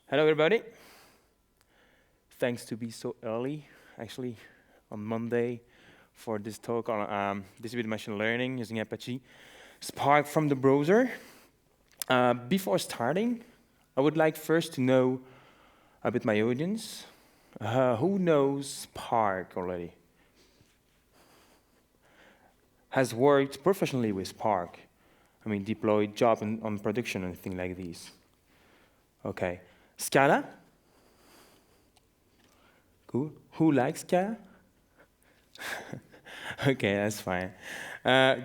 Hello, everybody. Thanks to be so early, actually, on Monday for this talk on distributed machine learning using Apache Spark from the browser. Before starting, I would like first to know a bit my audience. Who knows Spark already? Has worked professionally with Spark? I mean, deployed job on production and things like this. Okay. Scala? Cool. Who likes Scala? Okay, that's fine.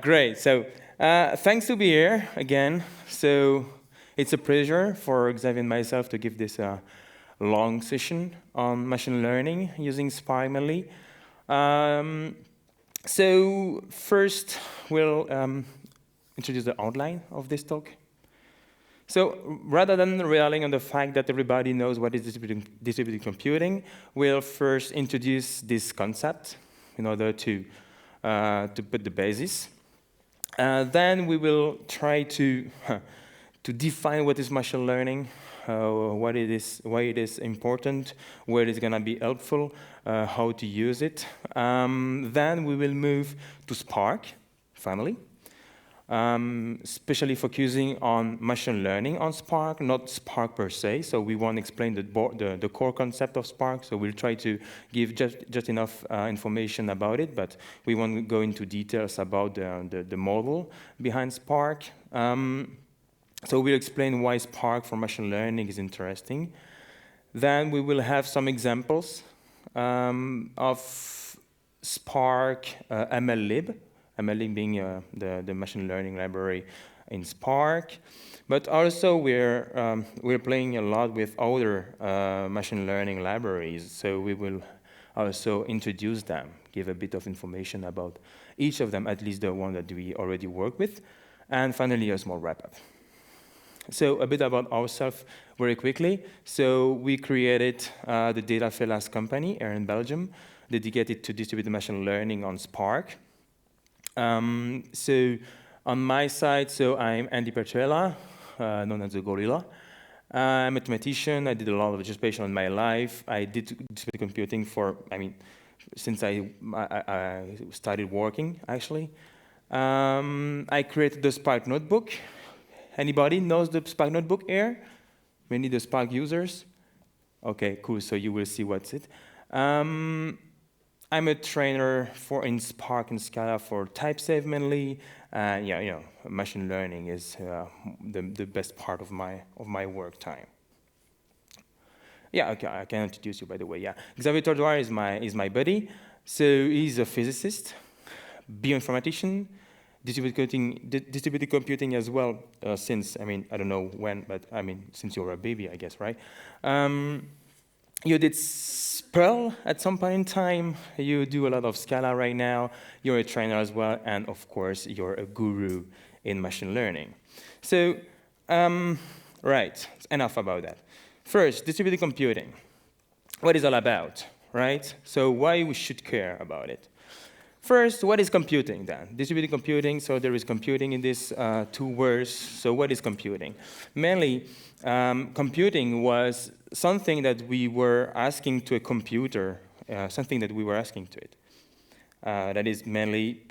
Great. So thanks to be here again. So it's a pleasure for Xavier and myself to give this long session on machine learning using Spark mainly. So first, we'll introduce the outline of this talk. So rather than relying on the fact that everybody knows what is distributed computing, we'll first introduce this concept in order to put the basis. Then we will try to define what is machine learning, what it is, why it is important, where it is going to be helpful, how to use it. Then we will move to Spark family. Especially focusing on machine learning on Spark, not Spark per se. So we won't explain the core concept of Spark. So we'll try to give just enough information about it, but we won't go into details about the model behind Spark. So we'll explain why Spark for machine learning is interesting. Then we will have some examples of Spark MLlib. MLlib being the machine learning library in Spark, but also we're playing a lot with other machine learning libraries. So we will also introduce them, give a bit of information about each of them, at least the one that we already work with, and finally a small wrap-up. So a bit about ourselves very quickly. So we created the Dataframe company here in Belgium, dedicated to distributed machine learning on Spark. So on my side, so I'm Andy Petrella, known as the Gorilla. I'm a mathematician. I did a lot of geospatial in my life. I did distributed computing since I started working, actually. I created the Spark notebook. Anybody knows the Spark notebook here? Many the Spark users? Okay, cool, so you will see what's it. I'm a trainer in Spark and Scala for type-safe mainly, and machine learning is the best part of my work time. Yeah, okay, I can introduce you by the way. Yeah, Xavier Tordoir is my buddy. So he's a physicist, bioinformatician, distributed computing as well. Since I don't know when, but since you're a baby, I guess, right? You did Perl at some point in time. You do a lot of Scala right now. You're a trainer as well, and of course, you're a guru in machine learning. So, right, enough about that. First, distributed computing. What is it all about, right? So why we should care about it? First, what is computing then? Distributed computing, so there is computing in these two words. So what is computing? Mainly, computing was something that we were asking to a computer, something that we were asking to it. That is mainly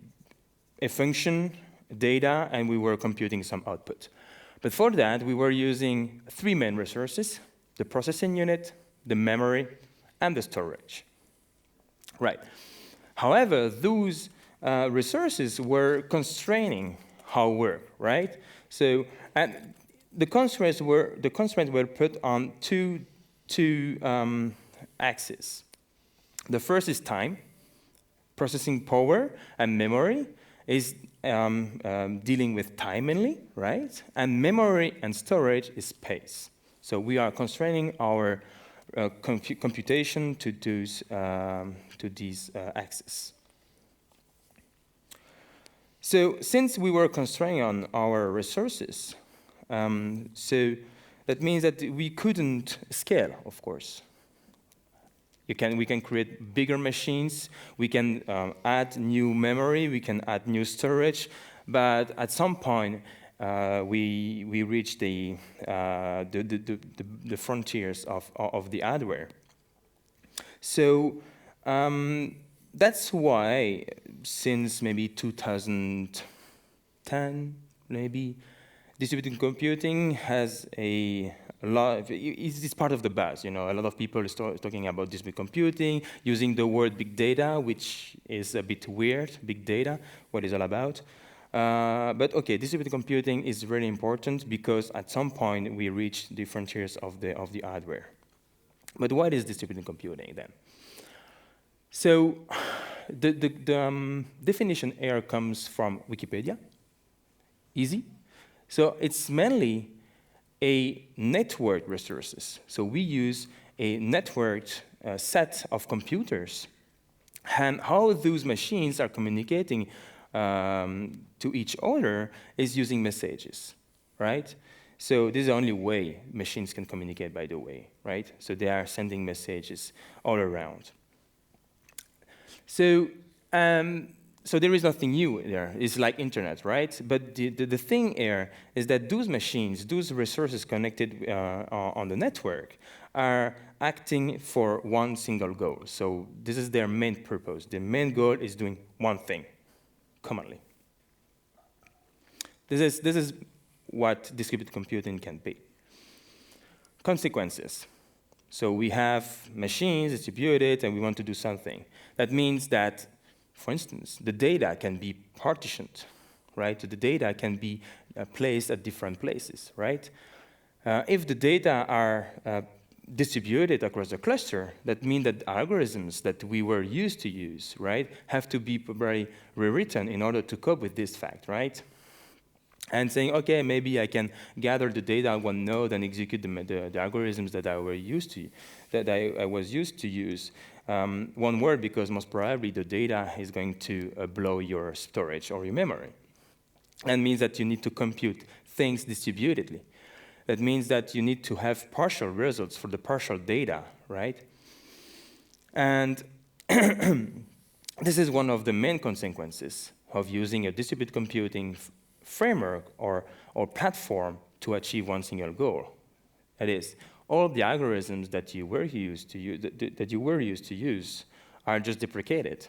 a function, data, and we were computing some output. But for that, we were using three main resources: the processing unit, the memory, and the storage. Right. However, those resources were constraining our work, right? So, and the constraints were put on two axes. The first is time. Processing power and memory is dealing with time mainly, right? And memory and storage is space. So we are constraining our computation to these axes. So since we were constraining on our resources, so that means that we couldn't scale, of course. We can create bigger machines, we can add new memory, we can add new storage, but at some point, we reach the frontiers of the hardware. So that's why, since maybe 2010, maybe, distributed computing has a lot. It's part of the buzz. A lot of people are talking about distributed computing, using the word big data, which is a bit weird. Big data, what is all about? But okay, distributed computing is really important because at some point we reach the frontiers of the hardware. But what is distributed computing then? So the definition here comes from Wikipedia. Easy. So it's mainly a network resources. So we use a networked set of computers, and how those machines are communicating to each other is using messages, right? So this is the only way machines can communicate, by the way, right? So they are sending messages all around. So there is nothing new there. It's like internet, right? But the thing here is that those machines, those resources connected on the network are acting for one single goal. So this is their main purpose. The main goal is doing one thing, commonly. This is what distributed computing can be. Consequences. So we have machines distributed, and we want to do something. That means that, for instance, the data can be partitioned, right? The data can be placed at different places, right? If the data are distributed across the cluster, that means that algorithms that we were used to use, right, have to be very rewritten in order to cope with this fact, right? And saying, okay, maybe I can gather the data on one node and execute the algorithms that I was used to use. One word, because most probably the data is going to blow your storage or your memory. That means that you need to compute things distributedly. That means that you need to have partial results for the partial data, right? And this is one of the main consequences of using a distributed computing framework or platform to achieve one single goal. That is, all the algorithms that you were used to use are just deprecated.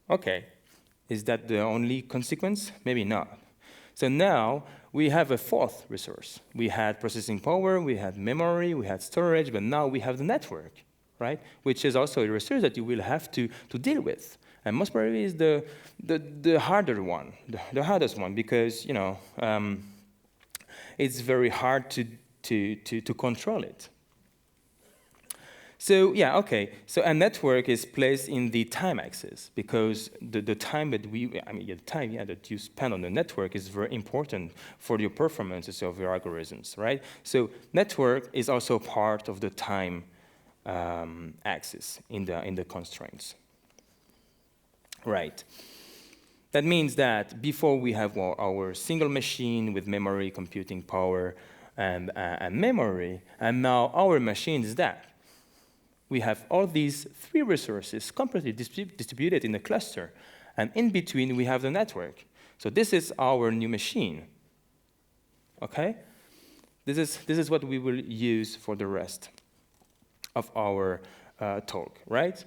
Okay, is that the only consequence? Maybe not. So now we have a fourth resource. We had processing power, we had memory, we had storage, but now we have the network, right? Which is also a resource that you will have to deal with. And most probably is the harder one, the hardest one, because it's very hard to control it. So yeah, okay. So a network is placed in the time axis because the time that that you spend on the network is very important for your performances of your algorithms, right? So network is also part of the time axis in the constraints. Right. That means that before we have our single machine with memory, computing power, and memory, and now our machine is that. We have all these three resources completely distributed in a cluster, and in between we have the network. So this is our new machine. Okay? This is what we will use for the rest of our talk, right?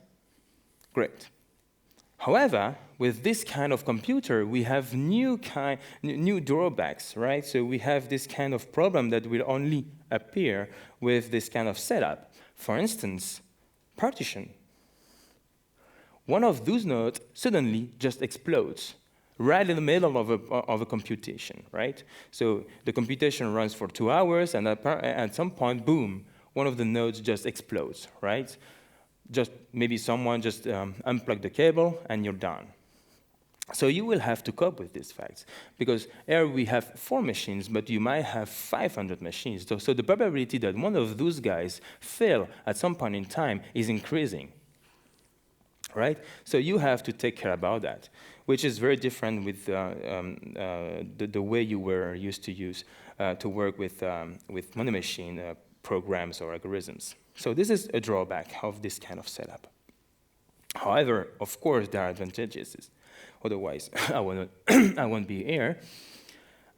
Great. However, with this kind of computer, we have new drawbacks, right? So we have this kind of problem that will only appear with this kind of setup. For instance, partition. One of those nodes suddenly just explodes right in the middle of a computation, right? So the computation runs for 2 hours, and at some point, boom, one of the nodes just explodes, right? Just maybe someone just unplugged the cable and you're done. So you will have to cope with these facts because here we have 4 machines, but you might have 500 machines. So the probability that one of those guys fail at some point in time is increasing, right? So you have to take care about that, which is very different with the way you were used to use to work with monomachine programs or algorithms. So this is a drawback of this kind of setup. However, of course, there are advantages. Otherwise, I won't be here.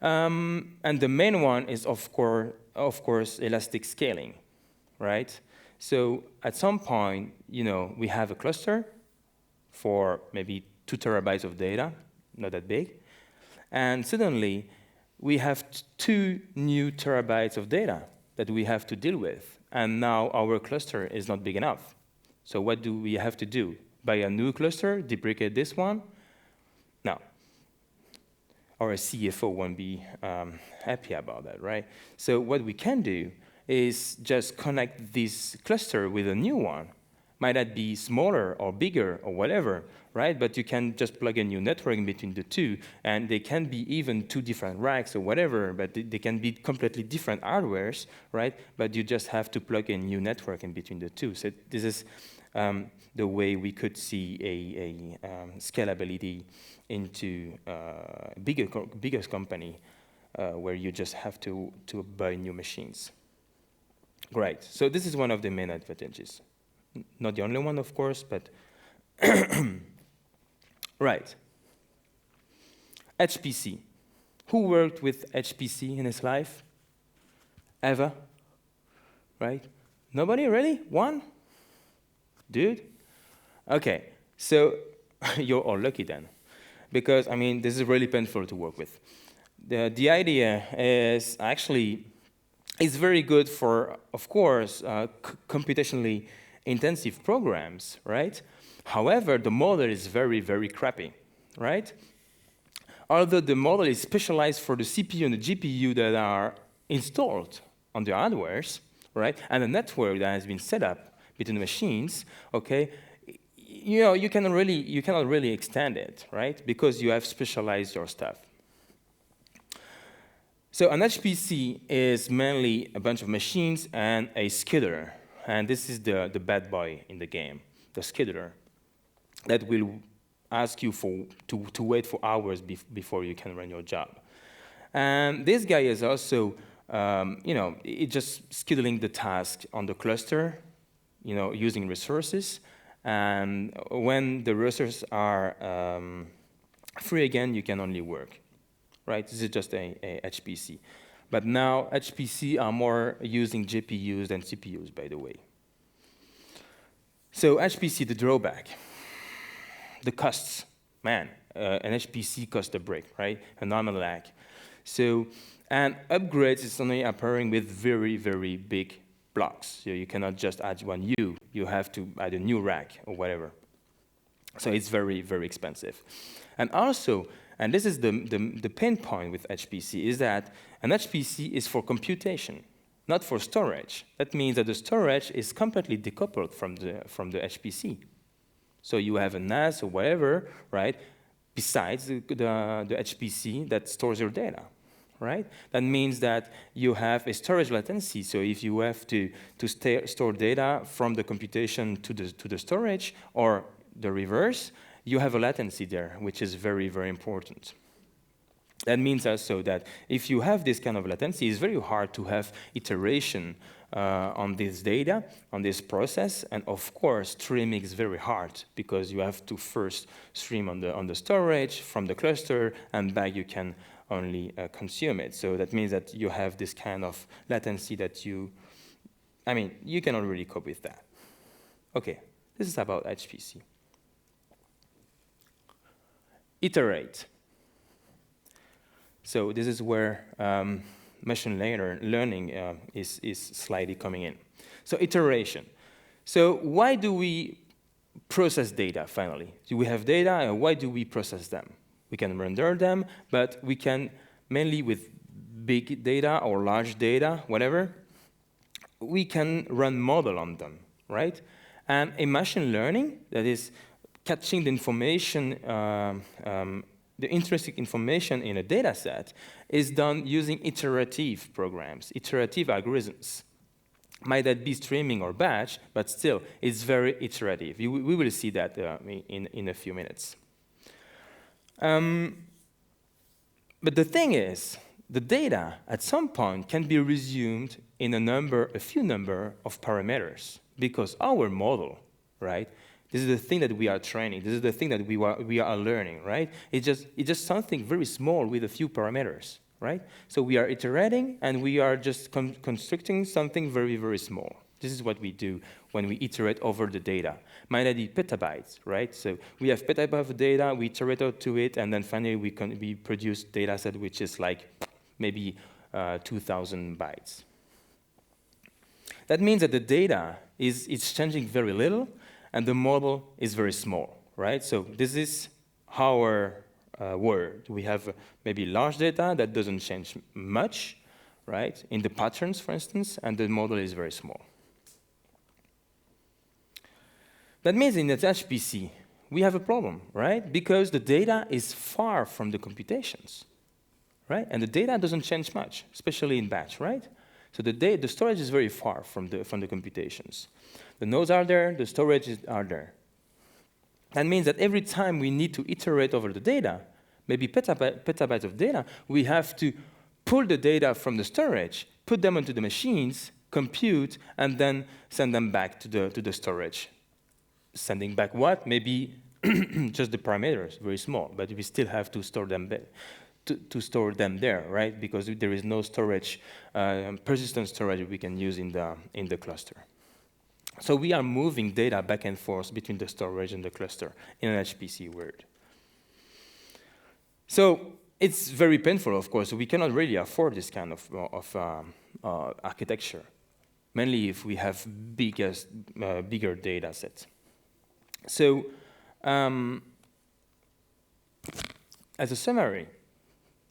And the main one is, of course, elastic scaling, right? So at some point, we have a cluster for maybe 2 terabytes of data, not that big. And suddenly, we have 2 new terabytes of data that we have to deal with. And now our cluster is not big enough. So what do we have to do? Buy a new cluster, deprecate this one? No. Our CFO won't be happy about that, right? So what we can do is just connect this cluster with a new one. Might that be smaller or bigger or whatever, right? But you can just plug a new network in between the 2, and they can be even 2 different racks or whatever, but they can be completely different hardwares, right? But you just have to plug a new network in between the 2. So this is the way we could see a scalability into biggest company where you just have to buy new machines. Great. So this is one of the main advantages. Not the only one, of course, but right. HPC. Who worked with HPC in his life? Ever? Right? Nobody, really? One? Dude? Okay, so you're all lucky then. Because, this is really painful to work with. The idea is actually, it's very good for, of course, computationally intensive programs, right? However, the model is very, very crappy, right? Although the model is specialized for the CPU and the GPU that are installed on the hardwares, right? And the network that has been set up between the machines, okay? You cannot really extend it, right? Because you have specialized your stuff. So an HPC is mainly a bunch of machines and a scheduler. And this is the bad boy in the game, the scheduler, that will ask you to wait for hours before you can run your job. And this guy is also, it's just scheduling the task on the cluster, using resources. And when the resources are free again, you can only work, right? This is just a HPC. But now HPC are more using GPUs than CPUs, by the way. So HPC, the drawback, the costs. Man, an HPC costs a brick, right? A normal lag. So, and upgrades is only appearing with very, very big blocks. So you cannot just add one U. You have to add a new rack or whatever. So it's very, very expensive. And also, and this is the pain point with HPC, is that an HPC is for computation, not for storage. That means that the storage is completely decoupled from the HPC. So you have a NAS or whatever, right, besides the HPC that stores your data, right? That means that you have a storage latency. So if you have to store data from the computation to the storage or the reverse, you have a latency there, which is very, very important. That means also that if you have this kind of latency, it's very hard to have iteration on this data, on this process, and of course, streaming is very hard because you have to first stream on the storage from the cluster, and back you can only consume it. So that means that you have this kind of latency that you cannot really cope with that. Okay, this is about HPC. Iterate. So this is where machine learning is slightly coming in. So iteration. So why do we process data finally? Do we have data and why do we process them? We can render them, but we can mainly with big data or large data, whatever, we can run model on them, right? And in machine learning, that is catching the information, the intrinsic information in a data set is done using iterative programs, iterative algorithms. Might that be streaming or batch, but still, it's very iterative. We will see that in a few minutes. But the thing is, the data at some point can be resumed in a few number of parameters, because our model, right, This is the thing that we are training. This is the thing that we are learning, right? It's just something very small with a few parameters, right? So we are iterating, and we are just constructing something very, very small. This is what we do when we iterate over the data. Might not be petabytes, right? So we have petabytes of data, we iterate out to it, and then finally we produce data set which is like maybe 2,000 bytes. That means that the data is changing very little, and the model is very small, right? So this is our world. We have maybe large data that doesn't change much, right? In the patterns, for instance, and the model is very small. That means in the HPC, we have a problem, right? Because the data is far from the computations, right? And the data doesn't change much, especially in batch, right? So the storage is very far from the computations. The nodes are there, the storage are there. That means that every time we need to iterate over the data, maybe petabytes of data, we have to pull the data from the storage, put them onto the machines, compute, and then send them back to the storage. Sending back what? Maybe just the parameters, very small, but we still have to store them to store them there, right? Because there is no storage, persistent storage we can use in the cluster. So we are moving data back and forth between the storage and the cluster in an HPC world. So it's very painful, of course. We cannot really afford this kind of architecture, mainly if we have bigger data sets. So as a summary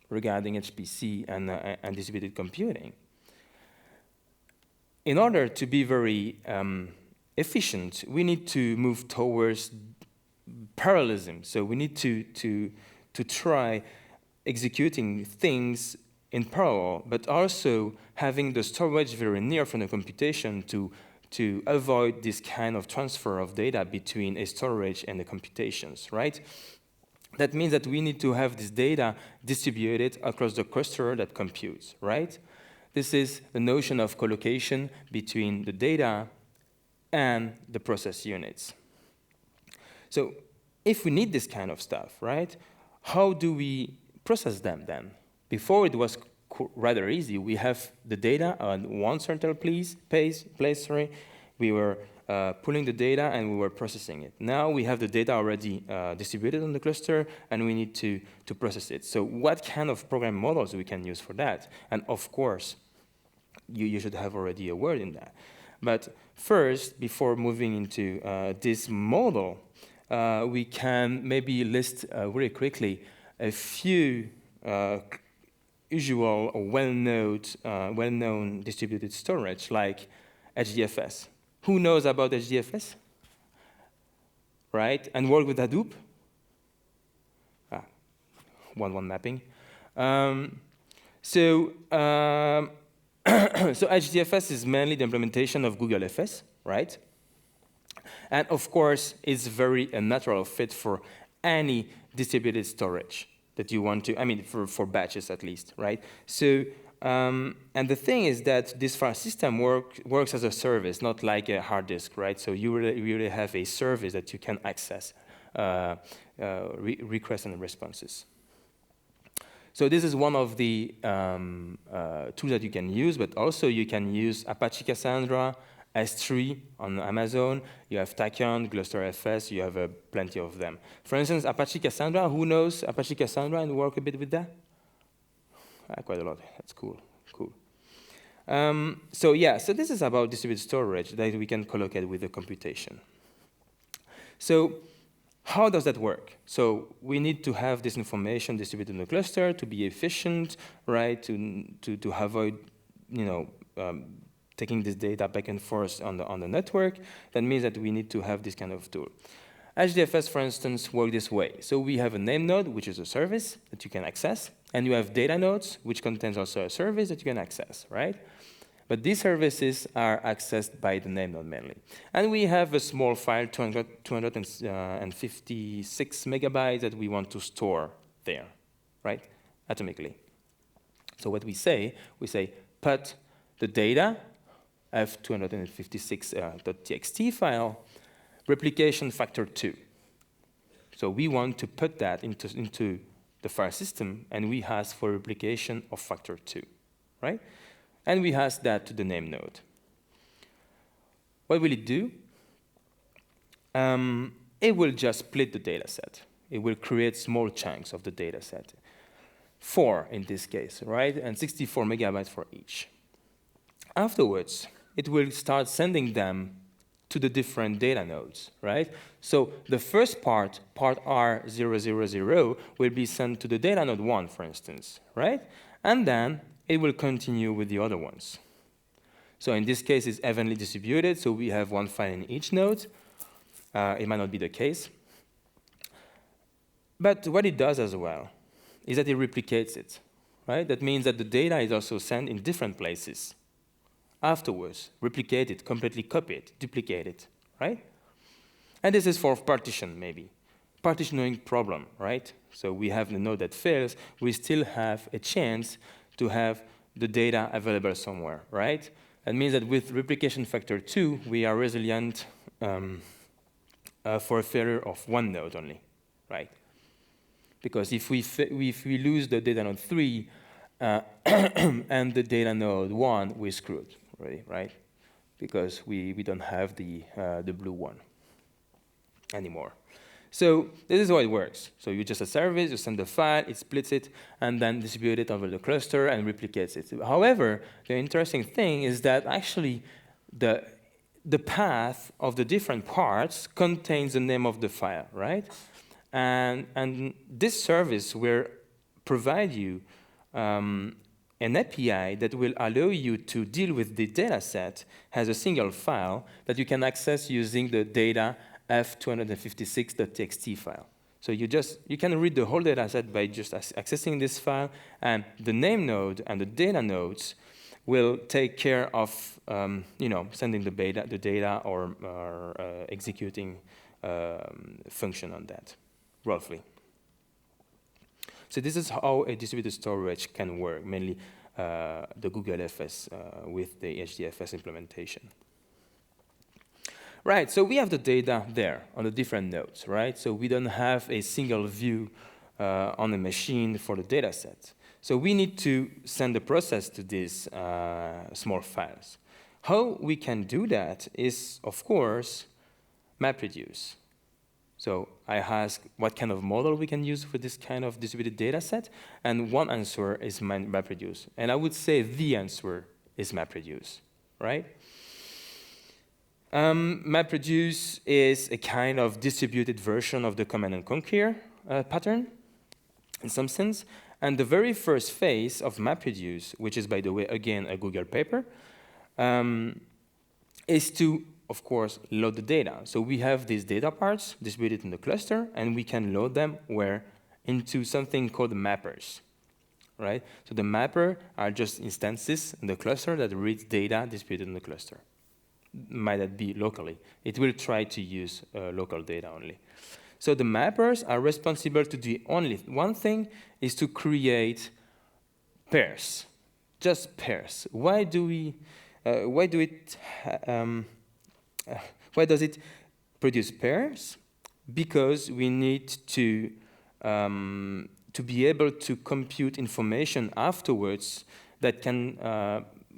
regarding HPC and distributed computing, in order to be very efficient, we need to move towards parallelism. So we need to try executing things in parallel, but also having the storage very near from the computation to avoid this kind of transfer of data between a storage and the computations, right? That means that we need to have this data distributed across the cluster that computes, right? This is the notion of collocation between the data and the process units. So if we need this kind of stuff, right, how do we process them then? Before it was rather easy. We have the data on one central place. We were pulling the data and we were processing it. Now we have the data already distributed on the cluster, and we need to process it. So what kind of program models we can use for that? And of course, you should have already a word in that. But first, before moving into this model, we can maybe list really quickly a few usual or well-known distributed storage like HDFS. Who knows about HDFS? Right? And work with Hadoop? 1-1 mapping. So HDFS is mainly the implementation of Google FS, right? And of course, it's a natural fit for any distributed storage that you want to, I mean, for batches at least, right? So, and the thing is that this file system works as a service, not like a hard disk, right? So you really have a service that you can access requests and responses. So this is one of the tools that you can use, but also you can use Apache Cassandra, S3 on Amazon. You have Tachyon, GlusterFS. You have plenty of them. For instance, Apache Cassandra. Who knows Apache Cassandra and work a bit with that? Quite a lot. That's cool. Cool. So this is about distributed storage that we can collocate with the computation. So how does that work? So we need to have this information distributed in the cluster to be efficient, right? To avoid, taking this data back and forth on the network. That means that we need to have this kind of tool. HDFS, for instance, work this way. So we have a name node, which is a service that you can access, and you have data nodes, which contains also a service that you can access, right? But these services are accessed by the name node mainly. And we have a small file, 256 megabytes that we want to store there, right, atomically. So what we say put the data, F256.txt file, replication factor 2. So we want to put that into the file system, and we ask for replication of factor 2, right? And we ask that to the name node. What will it do? It will just split the data set. It will create small chunks of the data set. 4 in this case, right? And 64 megabytes for each. Afterwards, it will start sending them to the different data nodes, right? So the first part R000, will be sent to the data node 1, for instance, right? And then it will continue with the other ones. So in this case, it's evenly distributed, so we have one file in each node. It might not be the case. But what it does as well is that it replicates it, right? That means that the data is also sent in different places. Afterwards, replicate it, completely copy it, duplicate it, right? And this is for partition, maybe. Partitioning problem, right? So we have the node that fails, we still have a chance to have the data available somewhere, right? That means that with replication factor 2, we are resilient for a failure of one node only, right? Because if we lose the data node 3 and the data node 1, we're screwed, really, right? Because we don't have the blue one anymore. So this is how it works. So you just a service, you send the file, it splits it, and then distribute it over the cluster and replicates it. However, the interesting thing is that actually the path of the different parts contains the name of the file, right? And this service will provide you an API that will allow you to deal with the data set as a single file that you can access using the data f256.txt file. So you can read the whole data set by just accessing this file, and the name node and the data nodes will take care of sending the data or executing function on that, roughly. So this is how a distributed storage can work, mainly the Google FS with the HDFS implementation. Right, so we have the data there on the different nodes, right? So we don't have a single view on the machine for the data set. So we need to send a process to these small files. How we can do that is, of course, MapReduce. So I ask what kind of model we can use for this kind of distributed data set, and one answer is MapReduce. And I would say the answer is MapReduce, right? MapReduce is a kind of distributed version of the command and conquer pattern, in some sense. And the very first phase of MapReduce, which is, by the way, again, a Google paper, is to, of course, load the data. So we have these data parts distributed in the cluster, and we can load them where? Into something called mappers, right? So the mapper are just instances in the cluster that reads data distributed in the cluster. Might that be locally? It will try to use local data only. So the mappers are responsible to do only one thing, is to create pairs, just pairs. Why does it produce pairs? Because we need to be able to compute information afterwards that can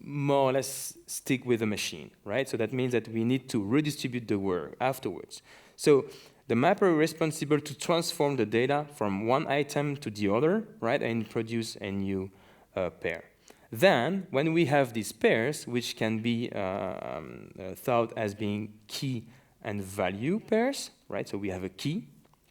more or less stick with the machine, right? So that means that we need to redistribute the work afterwards. So the mapper is responsible to transform the data from one item to the other, right, and produce a new pair. Then, when we have these pairs, which can be thought as being key and value pairs, right? So we have a key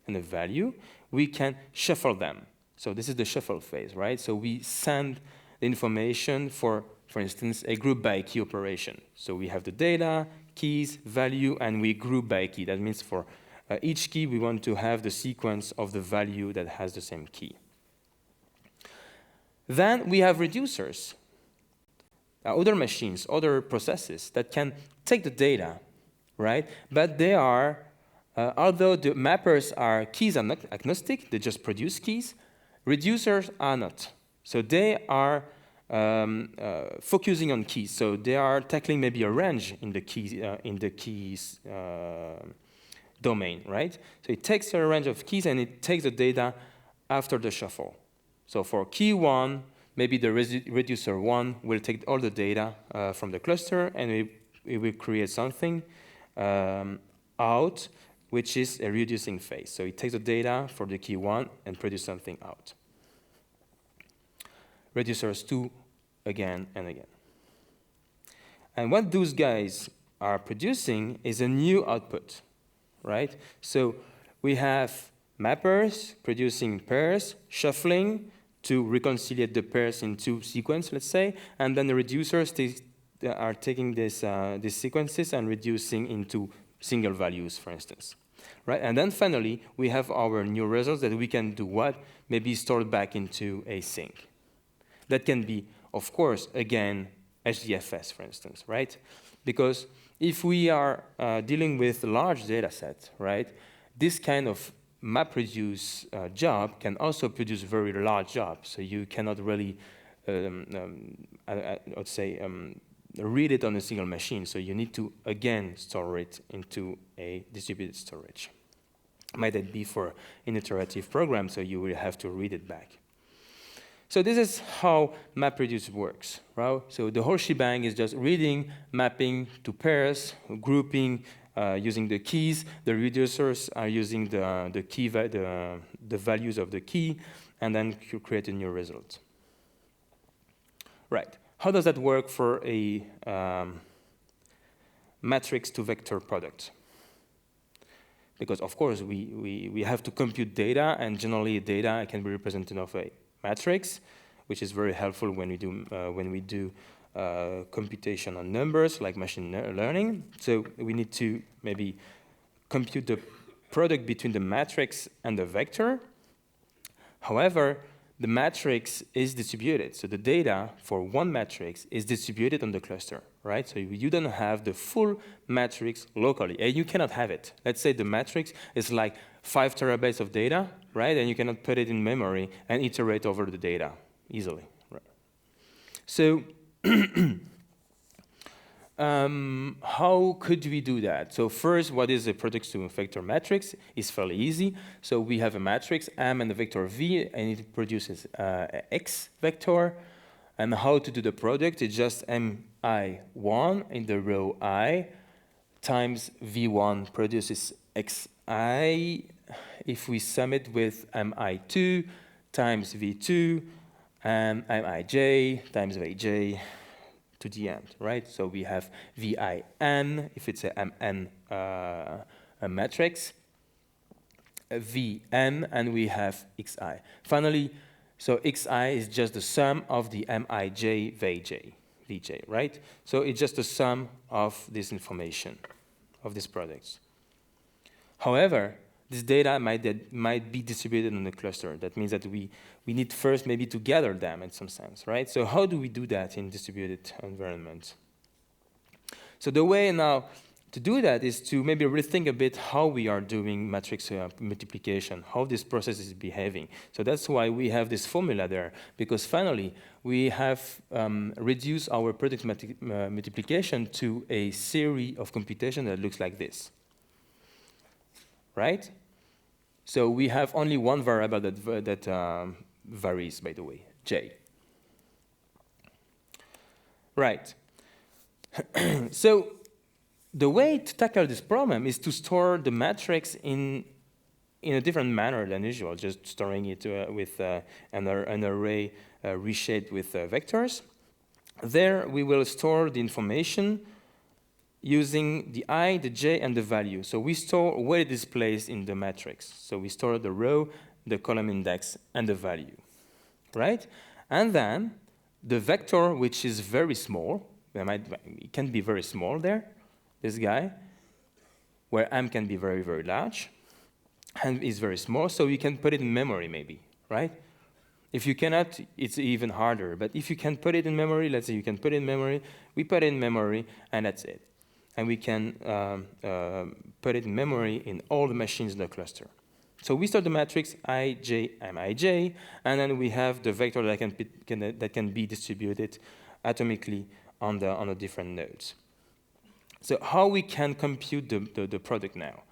and a value. We can shuffle them. So this is the shuffle phase, right? So we send the information for instance, a group by key operation. So we have the data, keys, value, and we group by key. That means for each key, we want to have the sequence of the value that has the same key. Then we have reducers, other machines, other processes that can take the data, right? But they are, although the mappers are keys agnostic, they just produce keys, reducers are not. So they are focusing on keys. So they are tackling maybe a range in the keys domain, right? So it takes a range of keys and it takes the data after the shuffle. So for key 1, maybe the reducer 1 will take all the data from the cluster and it will create something out, which is a reducing phase. So it takes the data for the key 1 and produce something out. Reducers 2 again and again. And what those guys are producing is a new output, right? So we have mappers producing pairs, shuffling to reconcile the pairs into sequence, let's say, and then the reducers are taking these sequences and reducing into single values, for instance, right? And then finally, we have our new results that we can do what? Maybe stored back into a sink. That can be, of course, again, HDFS, for instance, right? Because if we are dealing with large data sets, right, this kind of MapReduce job can also produce very large jobs. So you cannot really, I would say, read it on a single machine. So you need to, again, store it into a distributed storage. Might that be for an iterative program, so you will have to read it back. So this is how MapReduce works, right? So the whole shebang is just reading, mapping to pairs, grouping using the keys. The reducers are using the values of the key, and then you create a new result. Right. How does that work for a matrix to vector product? Because of course we have to compute data, and generally data can be represented of a matrix, which is very helpful when we do computation on numbers like machine learning. So we need to maybe compute the product between the matrix and the vector. However, the matrix is distributed. So the data for one matrix is distributed on the cluster, right? So you don't have the full matrix locally, and you cannot have it. Let's say the matrix is like 5 terabytes of data, right? And you cannot put it in memory and iterate over the data easily, right? So how could we do that? So first, what is a product to vector matrix? It's fairly easy. So we have a matrix M and a vector V, and it produces X vector. And how to do the product? It's just Mi1 in the row I times V1 produces Xi. If we sum it with Mi2 times V2 and Mij times Vj to the end, right? So we have Vin, if it's a Mn a matrix, Vn, and we have Xi. Finally, so Xi is just the sum of the Mij, Vj, right? So it's just the sum of this information, of these products. However, this data might be distributed in the cluster. That means that we need first maybe to gather them in some sense, right? So how do we do that in distributed environments? So the way now to do that is to maybe rethink a bit how we are doing matrix multiplication, how this process is behaving. So that's why we have this formula there, because finally we have reduced our product multiplication to a series of computation that looks like this, right? So we have only one variable that varies, by the way, j. Right. So the way to tackle this problem is to store the matrix in a different manner than usual, just storing it with an array reshaped with vectors. There we will store the information using the I, the j, and the value. So we store where it is placed in the matrix. So we store the row, the column index, and the value, right? And then the vector, which is very small, it can be very small there, this guy, where M can be very, very large, and is very small, so you can put it in memory maybe, right? If you cannot, it's even harder. But if you can put it in memory, let's say you can put it in memory, we put it in memory, and that's it. And we can put it in memory in all the machines in the cluster. So we start the matrix ij, mij, and then we have the vector that can be distributed atomically on the different nodes. So how we can compute the product now?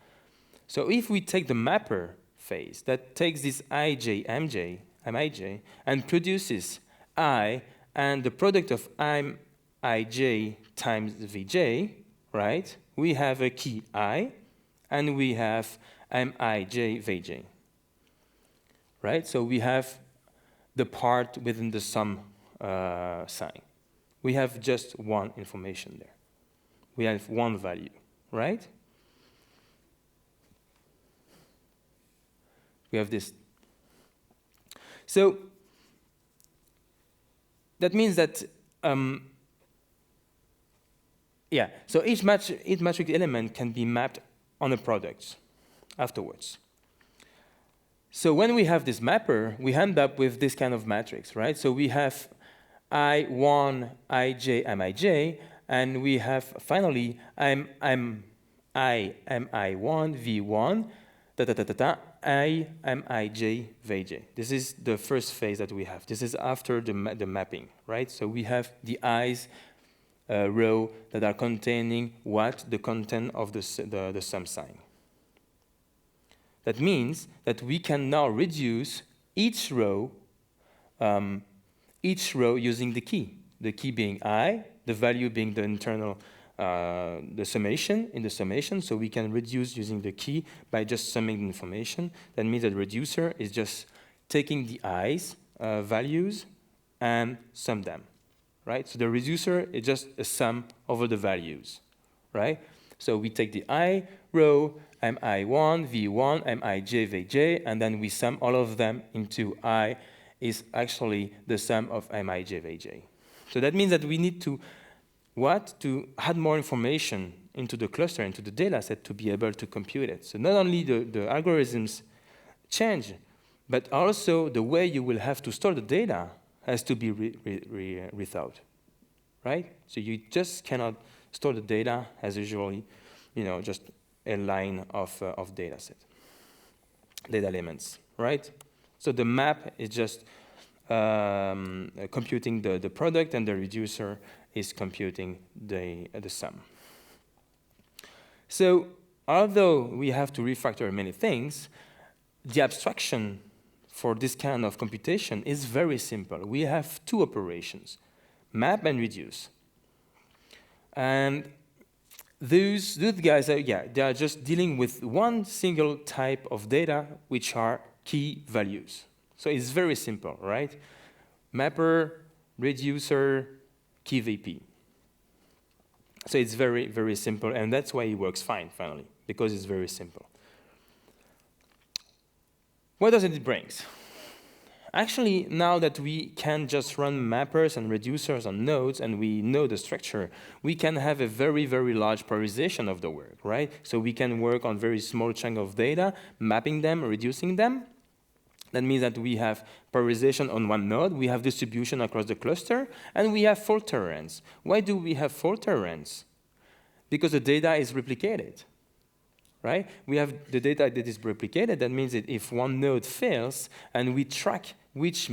So if we take the mapper phase that takes this ij, mj, mij, and produces I and the product of mij times vj, right? We have a key I, and we have mij vj, right? So we have the part within the sum sign. We have just one information there. We have one value, right? We have this. So that means that, yeah, so each matrix element can be mapped on a product afterwards. So when we have this mapper, we end up with this kind of matrix, right? So we have I1, ij, mij, and we have finally mi1, v1, I, mij, vj. This is the first phase that we have. This is after the mapping, right? So we have the i's row that are containing what? The content of the sum sign. That means that we can now reduce each row using the key being I, the value being the internal, the summation in the summation. So we can reduce using the key by just summing the information. That means that the reducer is just taking the I's values and sum them, right? So the reducer is just a sum over the values, right? So we take the I row, mi1, v1, mij, vj, and then we sum all of them into I is actually the sum of mij, vj. So that means that we need to, to add more information into the cluster, into the data set to be able to compute it. So not only the algorithms change, but also the way you will have to store the data has to be rethought, right? So you just cannot store the data as usually, just a line of data set, data elements, right? So the map is just computing the product, and the reducer is computing the sum. So although we have to refactor many things, the abstraction for this kind of computation is very simple. We have two operations, map and reduce. And those guys are, they are just dealing with one single type of data, which are key values. So it's very simple, right? Mapper, reducer, key VP. So it's very, very simple, and that's why it works fine, finally, because it's very simple. What does it bring? Actually, now that we can just run mappers and reducers on nodes and we know the structure, we can have a very, very large prioritization of the work, right? So we can work on very small chunk of data, mapping them, reducing them. That means that we have prioritization on one node, we have distribution across the cluster, and we have fault tolerance. Why do we have fault tolerance? Because the data is replicated. Right? We have the data that is replicated. That means that if one node fails and we track which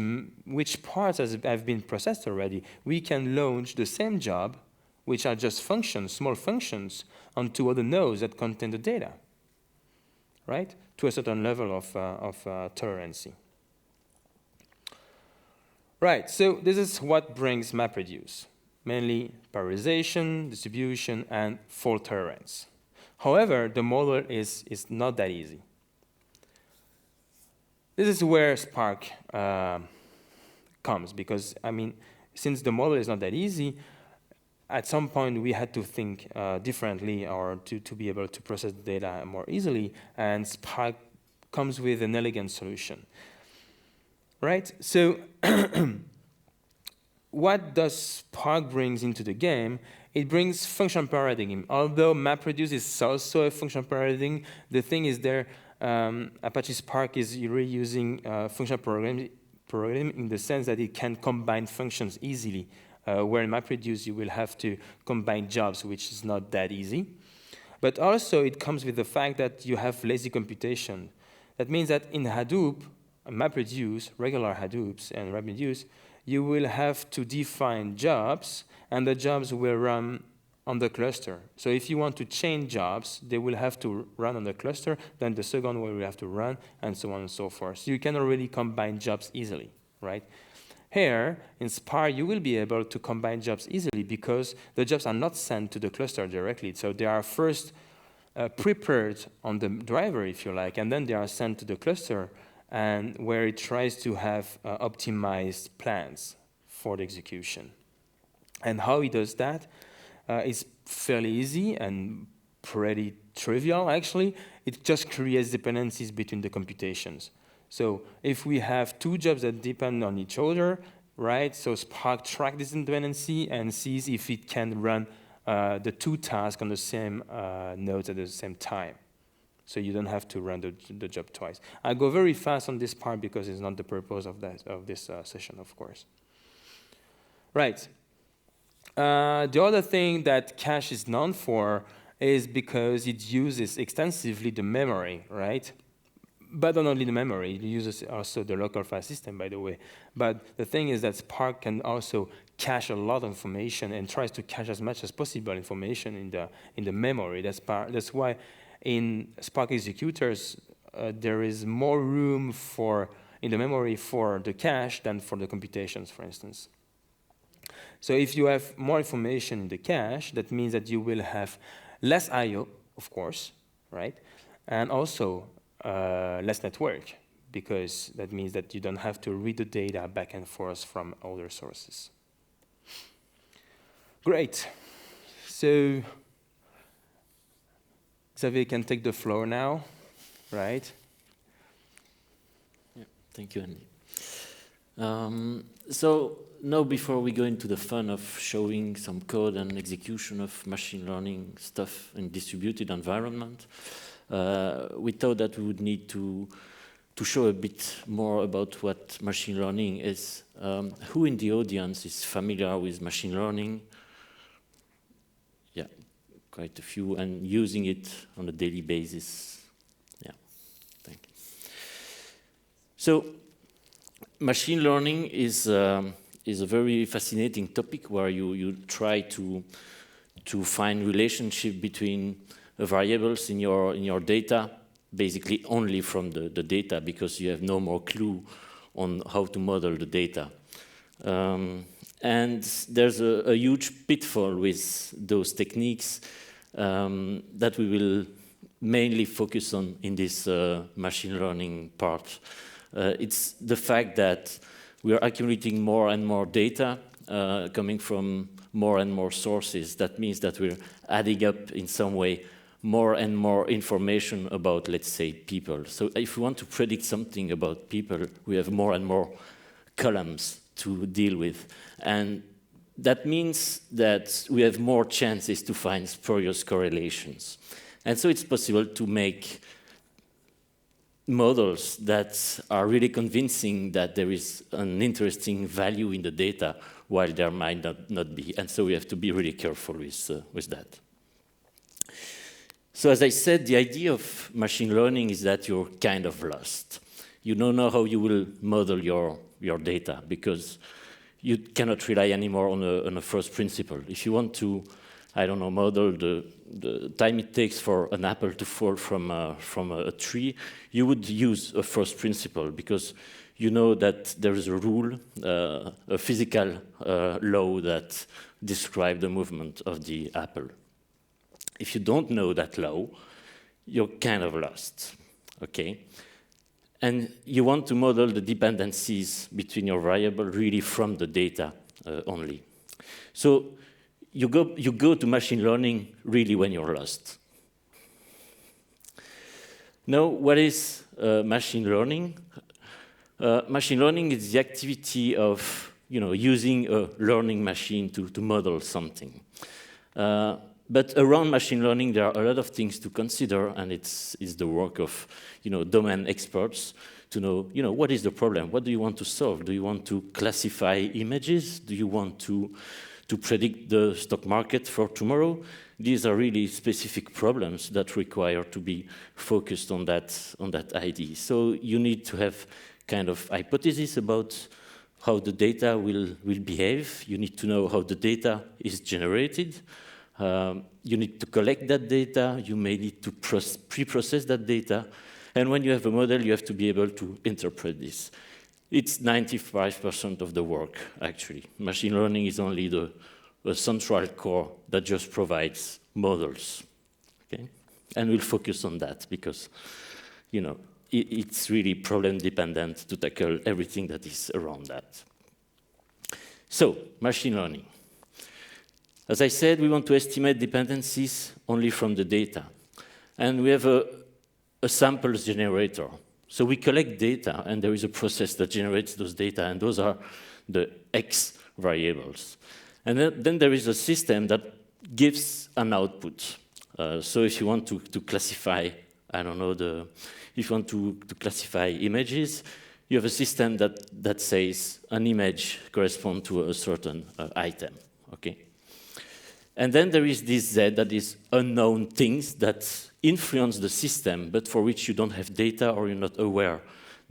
parts have been processed already, we can launch the same job, which are just functions, small functions, onto other nodes that contain the data, right? To a certain level of tolerance. Right, so this is what brings MapReduce, mainly prioritization, distribution, and fault tolerance. However, the model is not that easy. This is where Spark comes, because, since the model is not that easy, at some point we had to think differently or to be able to process the data more easily, and Spark comes with an elegant solution. Right? So what does Spark brings into the game? It brings function paradigm. Although MapReduce is also a function paradigm, the thing is there, Apache Spark is reusing function paradigm in the sense that it can combine functions easily, where in MapReduce you will have to combine jobs, which is not that easy. But also it comes with the fact that you have lazy computation. That means that in Hadoop, MapReduce, regular Hadoops and MapReduce, you will have to define jobs, and the jobs will run on the cluster. So if you want to change jobs, they will have to run on the cluster, then the second one will have to run, and so on and so forth. So you can already combine jobs easily, right? Here, in Spark, you will be able to combine jobs easily because the jobs are not sent to the cluster directly. So they are first prepared on the driver, if you like, and then they are sent to the cluster, and where it tries to have optimized plans for the execution. And how it does that is fairly easy and pretty trivial, actually. It just creates dependencies between the computations. So if we have two jobs that depend on each other, right, so Spark tracks this dependency and sees if it can run the two tasks on the same nodes at the same time. So you don't have to run the job twice. I go very fast on this part because it's not the purpose of this session, of course. Right. The other thing that cache is known for is because it uses extensively the memory, right? But not only the memory, it uses also the local file system, by the way. But the thing is that Spark can also cache a lot of information and tries to cache as much as possible information in the memory. That's why in Spark executors, there is more room in the memory for the cache than for the computations, for instance. So if you have more information in the cache, that means that you will have less I/O, of course, right? And also less network, because that means that you don't have to read the data back and forth from other sources. Great. So Xavier can take the floor now, right? Yeah, thank you, Andy. So now, before we go into the fun of showing some code and execution of machine learning stuff in distributed environment, we thought that we would need to show a bit more about what machine learning is. Who in the audience is familiar with machine learning? Yeah, quite a few, and using it on a daily basis. Yeah, thank you. So machine learning is a very fascinating topic where you try to find relationship between variables in your data, basically only from the data, because you have no more clue on how to model the data. And there's a huge pitfall with those techniques that we will mainly focus on in this machine learning part. It's the fact that we are accumulating more and more data coming from more and more sources. That means that we're adding up in some way more and more information about, let's say, people. So if we want to predict something about people, we have more and more columns to deal with. And that means that we have more chances to find spurious correlations. And so it's possible to make models that are really convincing that there is an interesting value in the data while there might not be. And so we have to be really careful with that. So as I said, the idea of machine learning is that you're kind of lost. You don't know how you will model your data because you cannot rely anymore on a first principle. If you want to, I don't know, model the time it takes for an apple to fall from a tree, you would use a first principle because you know that there is a rule, a physical law that describes the movement of the apple. If you don't know that law, you're kind of lost, okay? And you want to model the dependencies between your variable really from the data only. So you go to machine learning really when you're lost. Now, what is machine learning? Machine learning is the activity of using a learning machine to model something. But around machine learning, there are a lot of things to consider, and it's the work of domain experts to know what is the problem? What do you want to solve? Do you want to classify images? Do you want to predict the stock market for tomorrow? These are really specific problems that require to be focused on that idea. So you need to have kind of hypothesis about how the data will behave. You need to know how the data is generated, You need to collect that data. You may need to pre-process that data. And when you have a model, you have to be able to interpret this. It's 95% of the work, actually. Machine learning is only the central core that just provides models. Okay? And we'll focus on that because, you know, it's really problem-dependent to tackle everything that is around that. So, machine learning. As I said, we want to estimate dependencies only from the data. And we have a samples generator. So we collect data, and there is a process that generates those data, and those are the X variables. And then there is a system that gives an output. So if you want to classify, I don't know, if you want to classify images, you have a system that says an image corresponds to a certain item, okay? And then there is this Z that is unknown things that influence the system, but for which you don't have data or you're not aware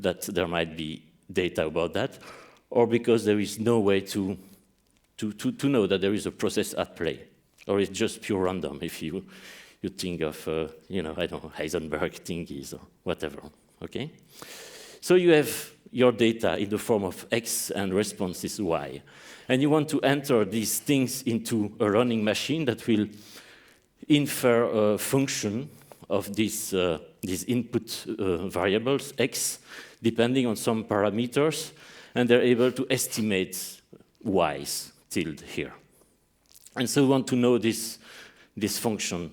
that there might be data about that, or because there is no way to know that there is a process at play, or it's just pure random if you think of, you know, I don't know, Heisenberg thingies or whatever, okay? So you have your data in the form of X and responses Y. And you want to enter these things into a running machine that will infer a function of these input variables, X, depending on some parameters, and they're able to estimate Y's tilde here. And so we want to know this function,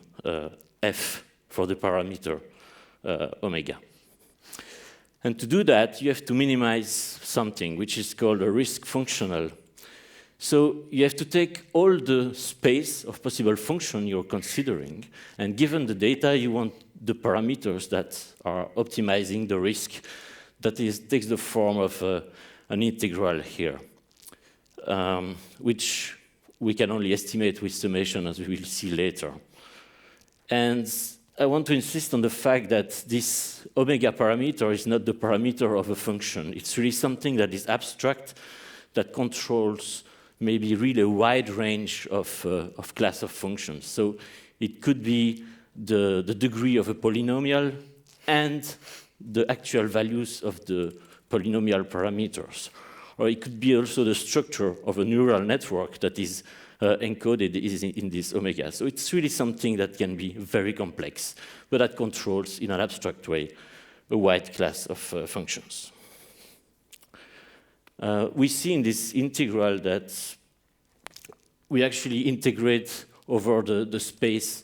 F, for the parameter omega. And to do that, you have to minimize something, which is called a risk functional. So you have to take all the space of possible function you're considering, and given the data, you want the parameters that are optimizing the risk that takes the form of an integral here, which we can only estimate with summation, as we will see later. And I want to insist on the fact that this omega parameter is not the parameter of a function. It's really something that is abstract, that controls maybe really a wide range of class of functions. So it could be the degree of a polynomial and the actual values of the polynomial parameters. Or it could be also the structure of a neural network that is encoded in this omega. So it's really something that can be very complex, but that controls, in an abstract way, a wide class of functions. We see in this integral that we actually integrate over the space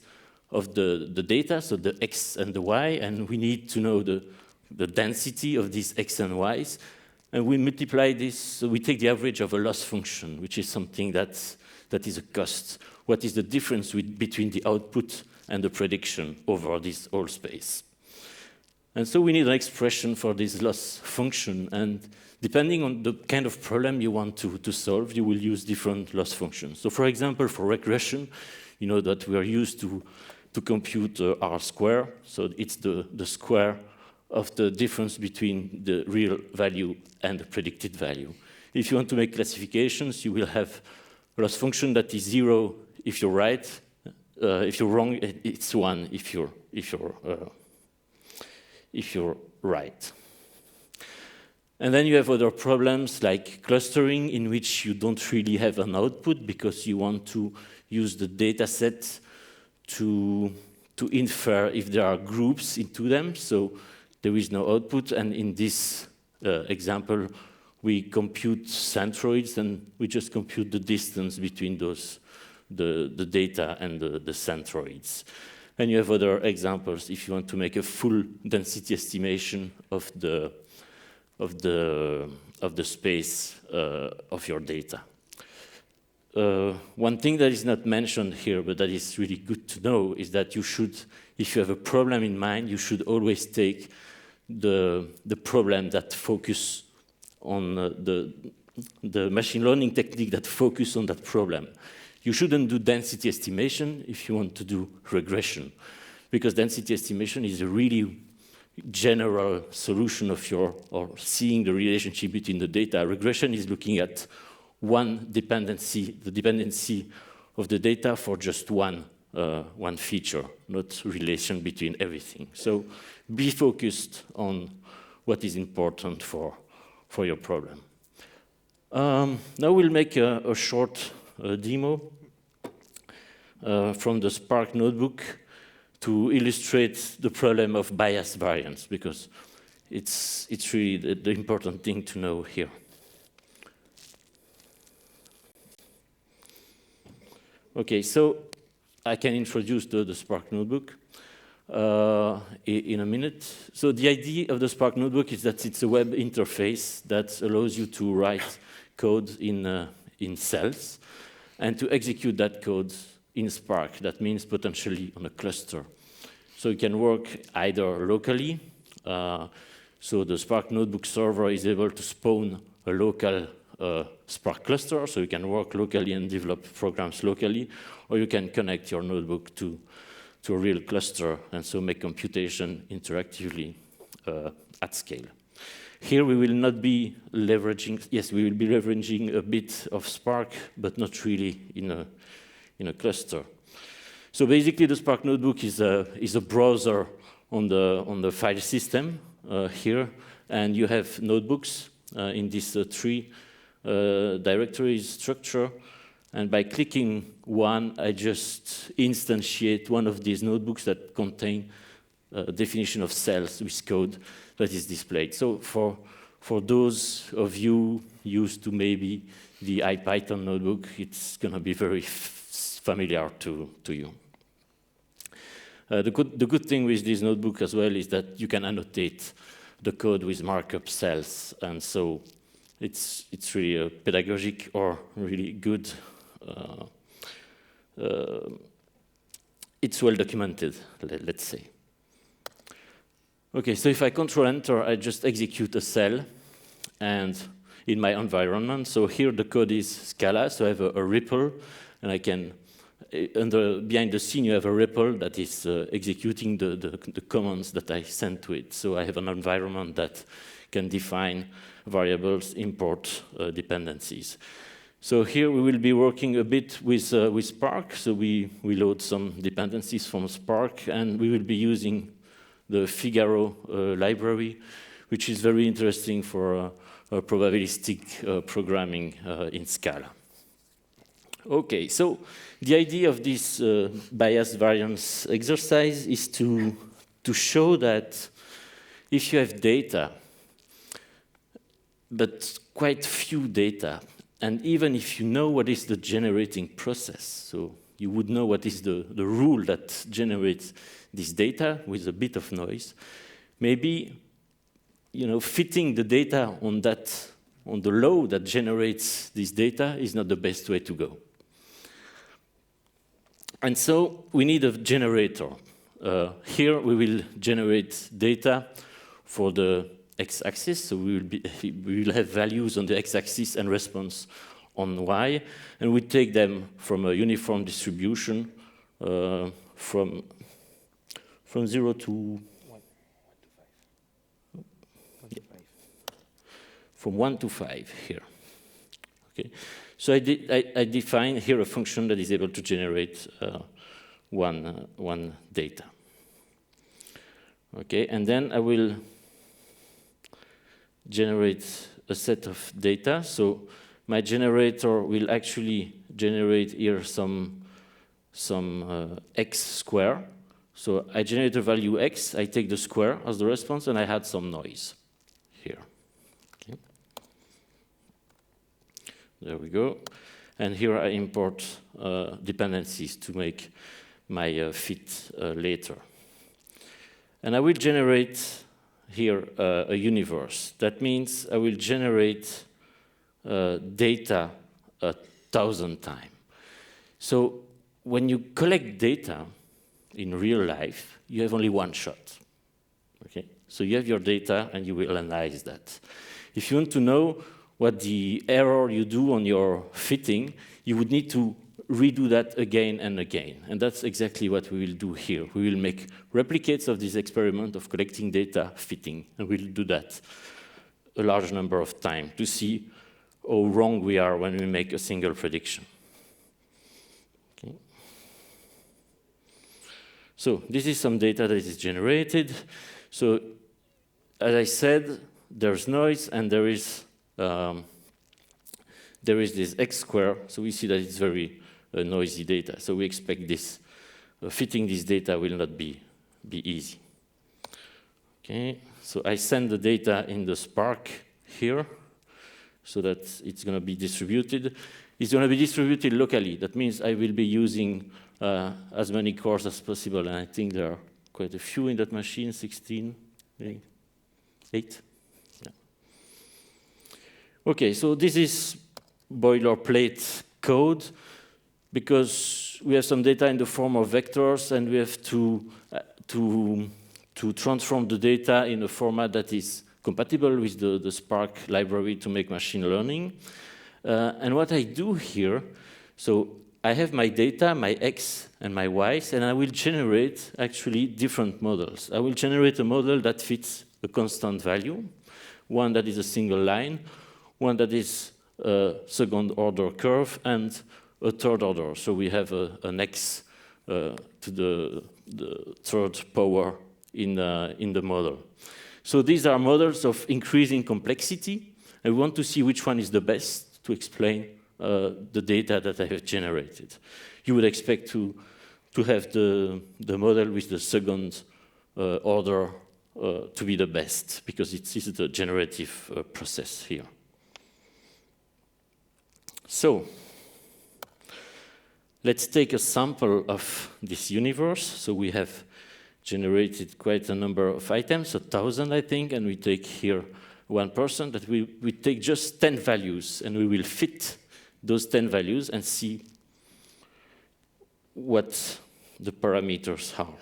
of the data, so the X and the Y, and we need to know the density of these X and Ys. And we multiply this, so we take the average of a loss function, which is something that is a cost. What is the difference between the output and the prediction over this whole space? And so we need an expression for this loss function, and depending on the kind of problem you want to solve, you will use different loss functions. So for example, for regression, you know that we are used to compute R square, so it's the square of the difference between the real value and the predicted value. If you want to make classifications, you will have a loss function that is 0 if you're right. If you're wrong, it's 1 if you're right. And then you have other problems like clustering, in which you don't really have an output because you want to use the data set to infer if there are groups into them. So there is no output, and in this example, we compute centroids, and we just compute the distance between the data and the centroids. And you have other examples if you want to make a full density estimation of the space of your data. One thing that is not mentioned here, but that is really good to know, is that you should, if you have a problem in mind, you should always take the problem that focus on the machine learning technique that focus on that problem. You shouldn't do density estimation if you want to do regression, because density estimation is a really general solution of or seeing the relationship between the data. Regression is looking at one dependency, the dependency of the data for just one feature, not relation between everything. So be focused on what is important for your problem. Now we'll make a short demo from the Spark notebook to illustrate the problem of bias variance, because it's really the important thing to know here. Okay, so I can introduce the Spark notebook in a minute. So the idea of the Spark notebook is that it's a web interface that allows you to write code in cells and to execute that code in Spark. That means potentially on a cluster. So you can work either locally. So the Spark notebook server is able to spawn a local Spark cluster, so you can work locally and develop programs locally, or you can connect your notebook to a real cluster and so make computation interactively at scale. Here we will not be leveraging, yes, we will be leveraging a bit of Spark, but not really in a cluster. So basically the Spark notebook is a browser on the file system here, and you have notebooks in this tree directories structure, and by clicking one, I just instantiate one of these notebooks that contain a definition of cells with code that is displayed. So for those of you used to maybe the IPython notebook, it's going to be very familiar to you. The good thing with this notebook as well is that you can annotate the code with markup cells, and so it's really a pedagogic or really good. It's well documented, let's say. Okay, so if I Control Enter, I just execute a cell, and in my environment, so here the code is Scala, so I have a REPL, and I can, behind the scene, you have a REPL that is executing the commands that I send to it. So I have an environment that can define variables, import dependencies. So here we will be working a bit with Spark. So we load some dependencies from Spark, and we will be using the Figaro library, which is very interesting for probabilistic programming in Scala. Okay, so the idea of this bias variance exercise is to show that if you have data, but quite few data, and even if you know what is the generating process, so you would know what is the rule that generates this data with a bit of noise, maybe fitting the data on the law that generates this data is not the best way to go. And so we need a generator. Here we will generate data for the x-axis, so we will have values on the x-axis and response on y, and we take them from a uniform distribution from 0 to 1 to 5. From 1 to 5 here. Okay, so I define here a function that is able to generate one data. Okay, and then I will generate a set of data. So my generator will actually generate here some x square. So I generate a value x, I take the square as the response, and I add some noise here. Okay. There we go. And here I import dependencies to make my fit later. And I will generate here a universe. That means I will generate data 1,000 times. So when you collect data in real life, you have only one shot. Okay? So you have your data and you will analyze that. If you want to know what the error you do on your fitting, you would need to redo that again and again. And that's exactly what we will do here. We will make replicates of this experiment of collecting data, fitting, and we'll do that a large number of times to see how wrong we are when we make a single prediction. So this is some data that is generated. So as I said, there's noise and there is this X square. So we see that it's very noisy data. So we expect this fitting this data will not be easy. Okay, so I send the data in the Spark here so that it's going to be distributed. It's going to be distributed locally. That means I will be using as many cores as possible, and I think there are quite a few in that machine, 16, 8. Yeah. Okay, so this is boilerplate code because we have some data in the form of vectors, and we have to transform the data in a format that is compatible with the Spark library to make machine learning. And what I do here, so I have my data, my X and my Y's, and I will generate actually different models. I will generate a model that fits a constant value, one that is a single line, one that is a second order curve, and a third order. So we have an X to the third power in the model. So these are models of increasing complexity. I want to see which one is the best to explain the data that I have generated. You would expect to have the model with the second order to be the best, because this is the generative process here. So let's take a sample of this universe. So we have generated quite a number of items, 1,000 I think, and we take here 1%, that we take just 10 values, and we will fit those 10 values and see what the parameters are.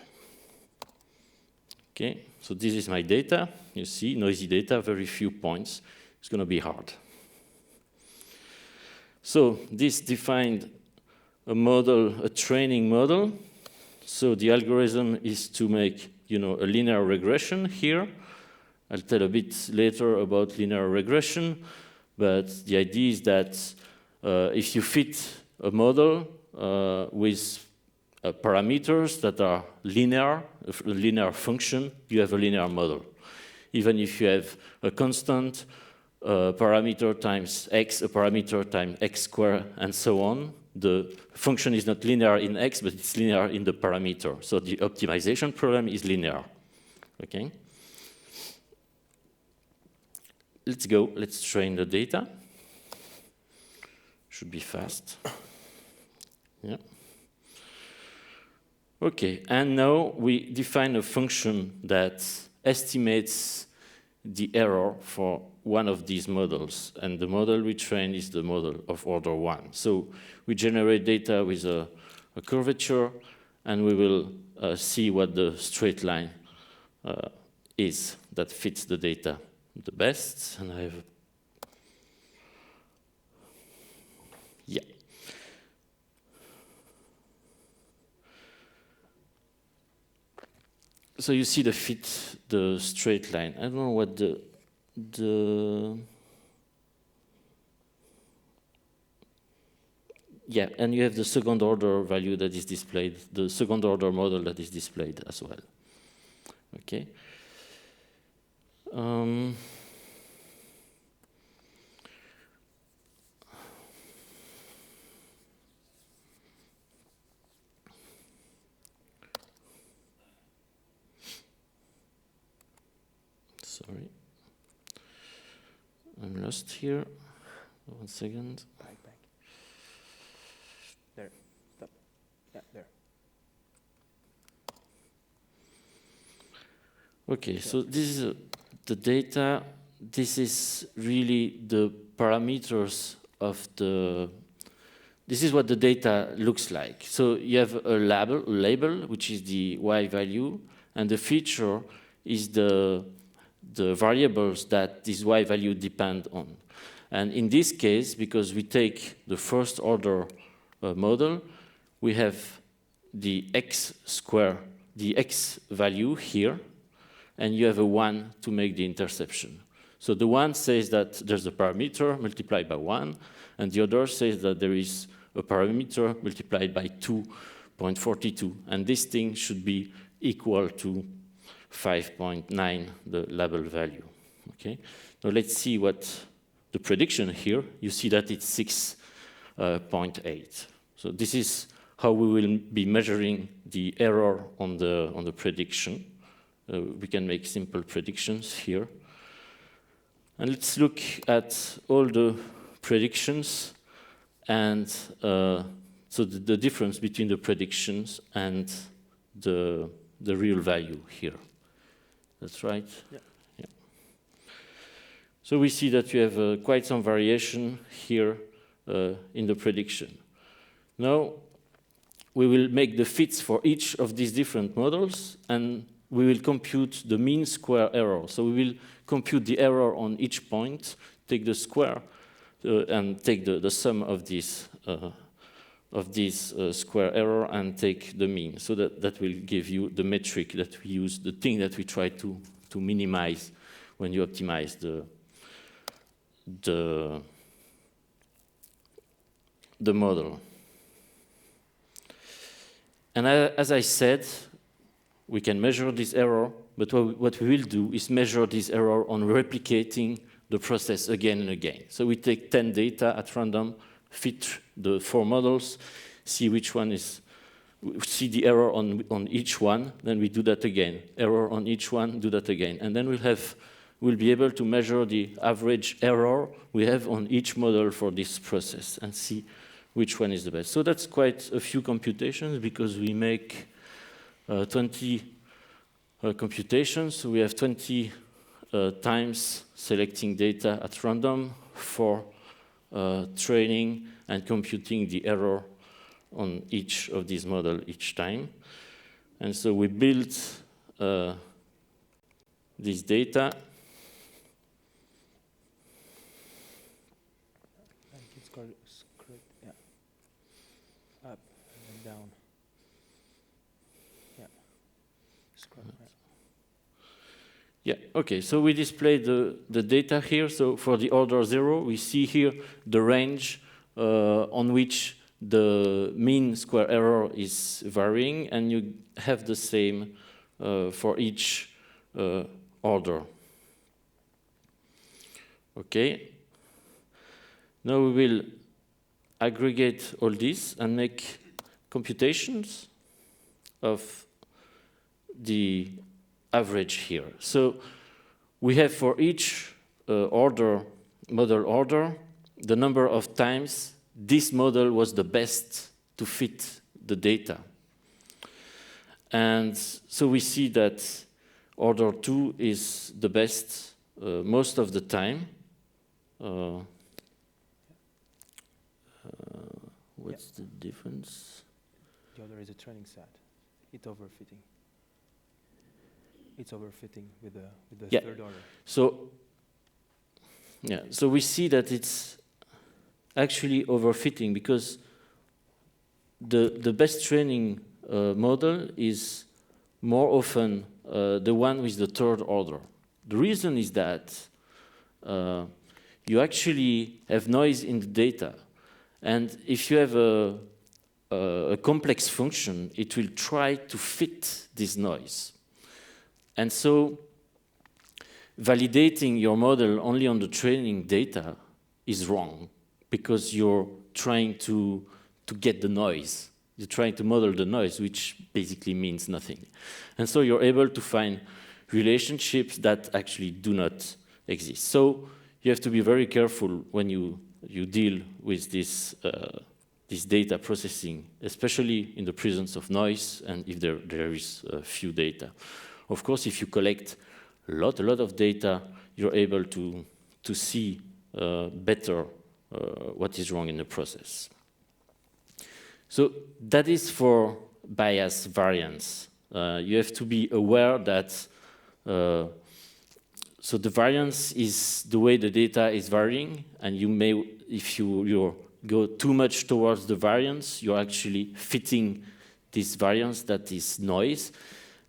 Okay, so this is my data. You see, noisy data, very few points. It's going to be hard. So this defined a model, a training model. So the algorithm is to make, a linear regression here. I'll tell a bit later about linear regression, but the idea is that if you fit a model with parameters that are linear, a linear function, you have a linear model. Even if you have a constant parameter times x, a parameter times x squared, and so on, the function is not linear in x, but it's linear in the parameter. So the optimization problem is linear. Okay? Let's go. Let's train the data. Should be fast. Yeah. Okay, and now we define a function that estimates the error for one of these models, and the model we train is the model of order 1. So we generate data with a curvature, and we will see what the straight line is that fits the data the best. And I have, yeah. So you see the fit, the straight line. I don't know what the yeah, and you have the second order value that is displayed, the second order model that is displayed as well. Okay. Sorry, I'm lost here. 1 second. Back. There. Stop. Yeah, there. Okay, so this is the data. This is really the parameters of the. This is what the data looks like. So you have a label, which is the y value, and the feature is the variables that this y value depend on. And in this case, because we take the first order model, we have the x square, the x value here, and you have a 1 to make the interception. So the one says that there's a parameter multiplied by 1, and the other says that there is a parameter multiplied by 2.5. 0.42, and this thing should be equal to 5.9, the label value. Okay. Now let's see what the prediction here. You see that it's 6.8. So this is how we will be measuring the error on the prediction. We can make simple predictions here. And let's look at all the predictions and so the difference between the predictions and the real value here. That's right? Yeah. Yeah. So we see that you have quite some variation here in the prediction. Now, we will make the fits for each of these different models, and we will compute the mean square error. So we will compute the error on each point, take the square, and take the sum of this square error and take the mean. So that will give you the metric that we use, the thing that we try to minimize when you optimize the model. And as I said, we can measure this error, but what we will do is measure this error on replicating the process again and again. So we take 10 data at random, fit the 4 models, see which one is, see the error on each one, then we do that again. Error on each one, do that again. And then we'll be able to measure the average error we have on each model for this process and see which one is the best. So that's quite a few computations because we make 20 computations. So we have 20 times selecting data at random for training and computing the error on each of these models each time. And so we built this data. Up and down. Yeah. Scroll. Yeah, okay, so we display the data here. So for the order 0, we see here the range on which the mean square error is varying, and you have the same for each order. Okay. Now we will aggregate all this and make computations of the average here. So we have for each model order, the number of times this model was the best to fit the data. And so we see that order 2 is the best most of the time. What's the difference? The other is a training set. It's overfitting. It's overfitting with the third order. So, yeah, so we see that it's actually overfitting because the best training model is more often the one with the third order. The reason is that you actually have noise in the data. And if you have a complex function, it will try to fit this noise. And so validating your model only on the training data is wrong because you're trying to get the noise. You're trying to model the noise, which basically means nothing. And so you're able to find relationships that actually do not exist. So you have to be very careful when you deal with this data processing, especially in the presence of noise and if there is few data. Of course, if you collect a lot of data, you're able to see better what is wrong in the process. So that is for bias variance. You have to be aware that so the variance is the way the data is varying, and you may, if you go too much towards the variance, you're actually fitting this variance that is noise.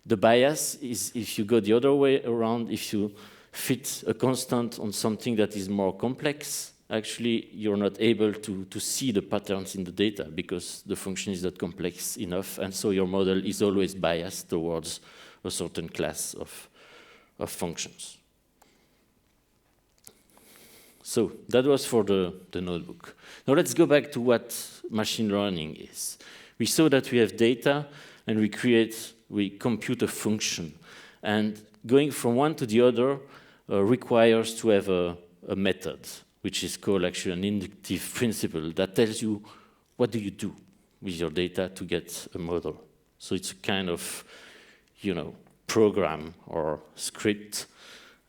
The bias is if you go the other way around, if you fit a constant on something that is more complex, actually you're not able to see the patterns in the data because the function is not complex enough, and so your model is always biased towards a certain class of functions. So that was for the notebook. Now let's go back to what machine learning is. We saw that we have data and we compute a function. And going from one to the other requires to have a method, which is called actually an inductive principle that tells you what do you do with your data to get a model. So it's a kind of, program or script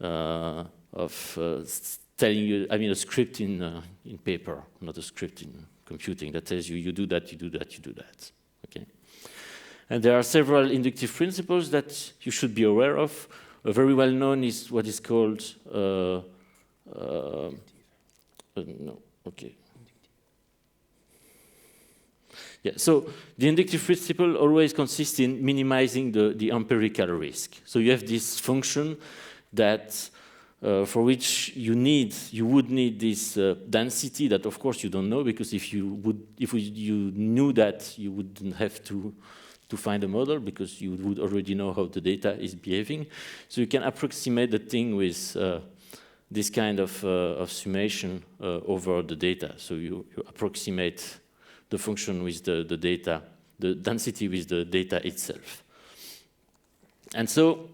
of telling you, a script in paper, not a script in computing that tells you do that, you do that, you do that. Okay. And there are several inductive principles that you should be aware of. Very well known is what is called Yeah, so the inductive principle always consists in minimizing the empirical risk. So you have this function that for which you would need this density that of course you don't know, because if you knew that, you wouldn't have to find a model because you would already know how the data is behaving. So you can approximate the thing with this kind of summation over the data. So you approximate the function with the data, the density with the data itself. And so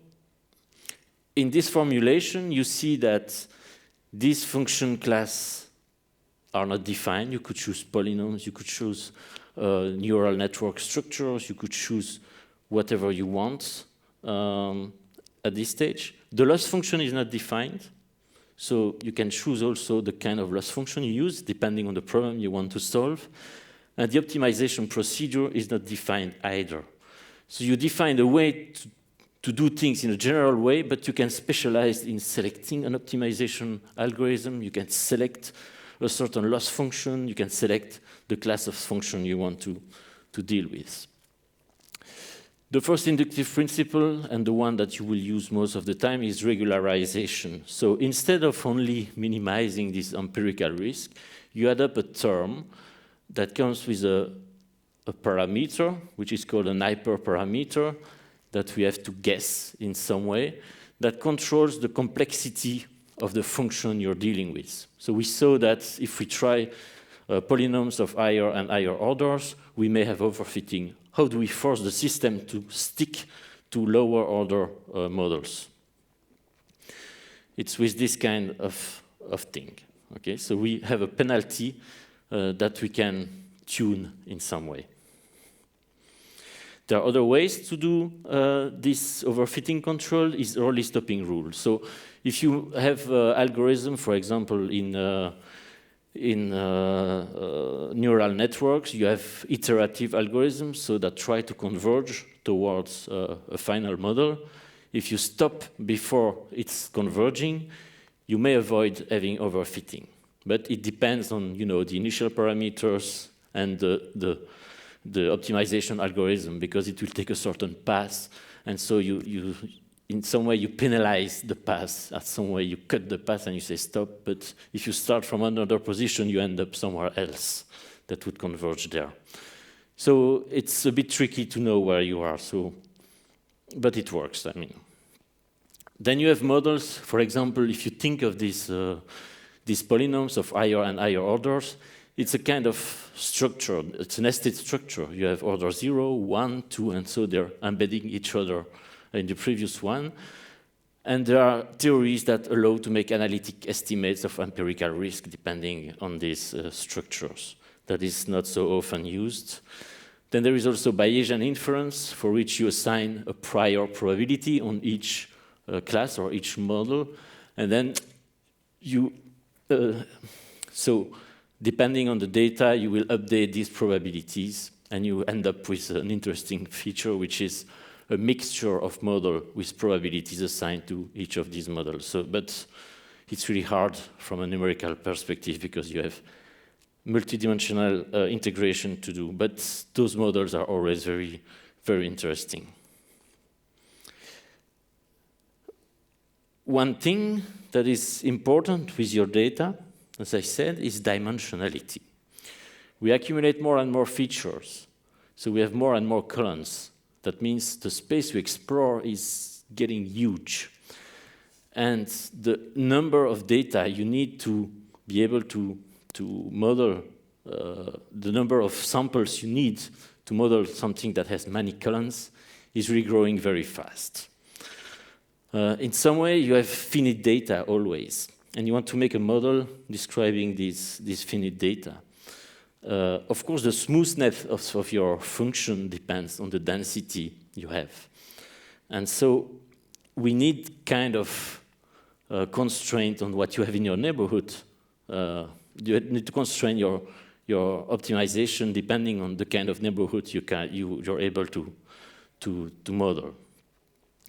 in this formulation, you see that these function class are not defined. You could choose polynomials, you could choose neural network structures, you could choose whatever you want at this stage. The loss function is not defined. So you can choose also the kind of loss function you use, depending on the problem you want to solve. And the optimization procedure is not defined either. So you define a way to do things in a general way, but you can specialize in selecting an optimization algorithm. You can select a certain loss function. You can select the class of function you want to deal with. The first inductive principle, and the one that you will use most of the time, is regularization. So instead of only minimizing this empirical risk, you add up a term that comes with a parameter, which is called an hyperparameter, that we have to guess in some way, that controls the complexity of the function you're dealing with. So we saw that if we try polynomials of higher and higher orders, we may have overfitting. How do we force the system to stick to lower order models? It's with this kind of thing. Okay, so we have a penalty that we can tune in some way. There are other ways to do this overfitting control is early stopping rule. So if you have algorithm, for example, in neural networks, you have iterative algorithms so that try to converge towards a final model. If you stop before it's converging, you may avoid having overfitting. But it depends on the initial parameters and the optimization algorithm, because it will take a certain path, and so you in some way you penalize the path. At some way you cut the path and you say stop. But if you start from another position, you end up somewhere else that would converge there. So it's a bit tricky to know where you are. But it works. Then you have models. For example, if you think of these polynomials of higher and higher orders, it's a kind of structure. It's a nested structure. You have order 0, 1, 2, and so they're embedding each other in the previous one. And there are theories that allow to make analytic estimates of empirical risk depending on these structures. That is not so often used. Then there is also Bayesian inference, for which you assign a prior probability on each class or each model. And then so depending on the data, you will update these probabilities, and you end up with an interesting feature, which is a mixture of model with probabilities assigned to each of these models. But it's really hard from a numerical perspective because you have multidimensional integration to do. But those models are always very, very interesting. One thing that is important with your data, as I said, is dimensionality. We accumulate more and more features, so we have more and more columns. That means the space we explore is getting huge. And the number of data you need to be able to model, the number of samples you need to model something that has many columns is really growing very fast. In some way, you have finite data always, and you want to make a model describing this finite data. Of course, the smoothness of your function depends on the density you have. And so we need kind of constraint on what you have in your neighborhood. You need to constrain your optimization depending on the kind of neighborhood you're able to model.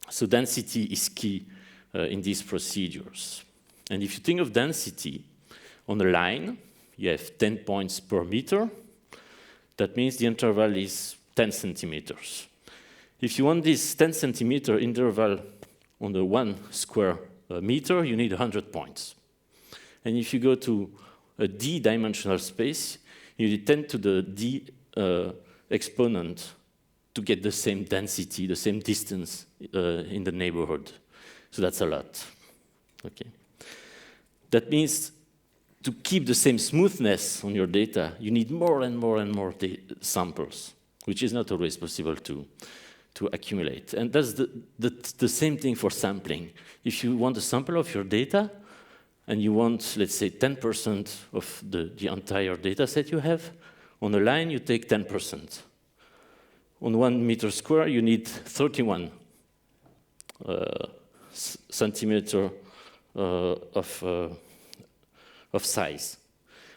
So density is key in these procedures. And if you think of density on a line, you have 10 points per meter. That means the interval is 10 centimeters. If you want this 10 centimeter interval on the 1 square meter, you need 100 points. And if you go to a d-dimensional space, you need 10 to the d exponent to get the same density, the same distance in the neighborhood. So that's a lot. Okay. That means to keep the same smoothness on your data, you need more and more and more samples, which is not always possible to accumulate. And that's the same thing for sampling. If you want a sample of your data, and you want, let's say, 10% of the entire data set you have, on a line you take 10%. On 1 meter square, you need 31 centimeter of size.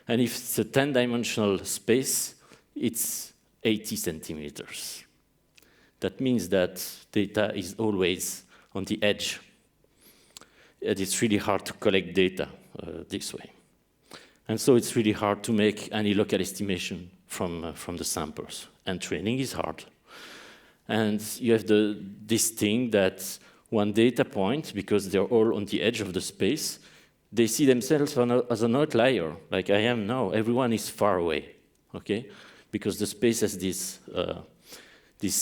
And if it's a 10-dimensional space, it's 80 centimeters. That means that data is always on the edge. And it's really hard to collect data this way. And so it's really hard to make any local estimation from the samples. And training is hard. And you have this thing that one data point, because they're all on the edge of the space, they see themselves as an outlier, like I am now. Everyone is far away, okay? Because the space has this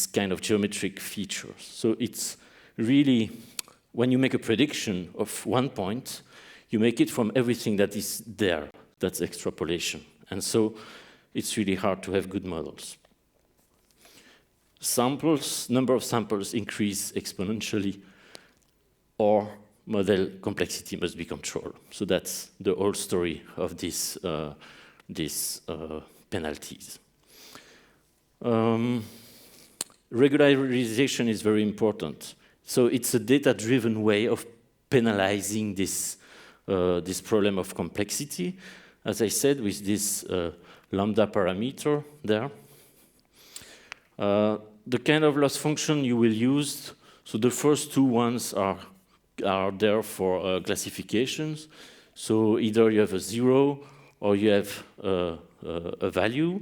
kind of geometric features. So it's really, when you make a prediction of 1 point, you make it from everything that is there. That's extrapolation. And so it's really hard to have good models. Number of samples increase exponentially, or model complexity must be controlled. So that's the whole story of these penalties. Regularization is very important. So it's a data-driven way of penalizing this problem of complexity, as I said, with this lambda parameter there. The kind of loss function you will use, so the first two ones are there for classifications. So either you have a 0 or you have a value,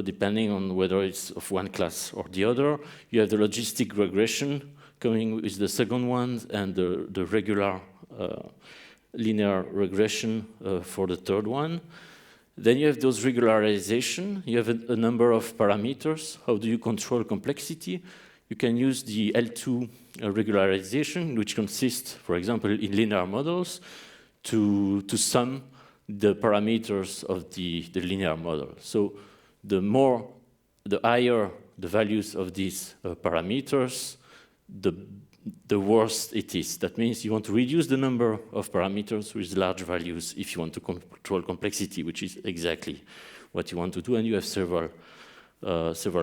depending on whether it's of one class or the other. You have the logistic regression coming with the second one, and the regular linear regression for the third one. Then you have those regularization. You have a number of parameters. How do you control complexity? You can use the L2 regularization, which consists, for example, in linear models, to sum the parameters of the linear model. So the higher the values of these parameters, the worse it is. That means you want to reduce the number of parameters with large values if you want to control complexity, which is exactly what you want to do, and you have several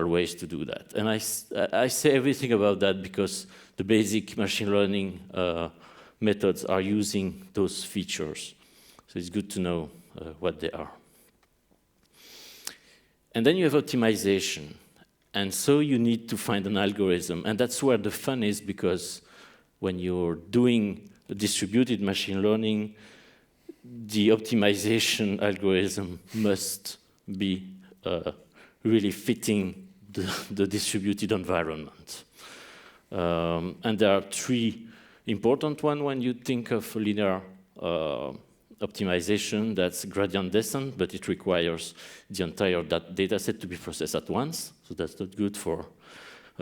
ways to do that. And I say everything about that because the basic machine learning methods are using those features. So it's good to know what they are. And then you have optimization. And so you need to find an algorithm. And that's where the fun is, because when you're doing distributed machine learning, the optimization algorithm must be really fitting the distributed environment. And there are three important ones when you think of linear optimization that's gradient descent, but it requires the entire data set to be processed at once. So that's not good for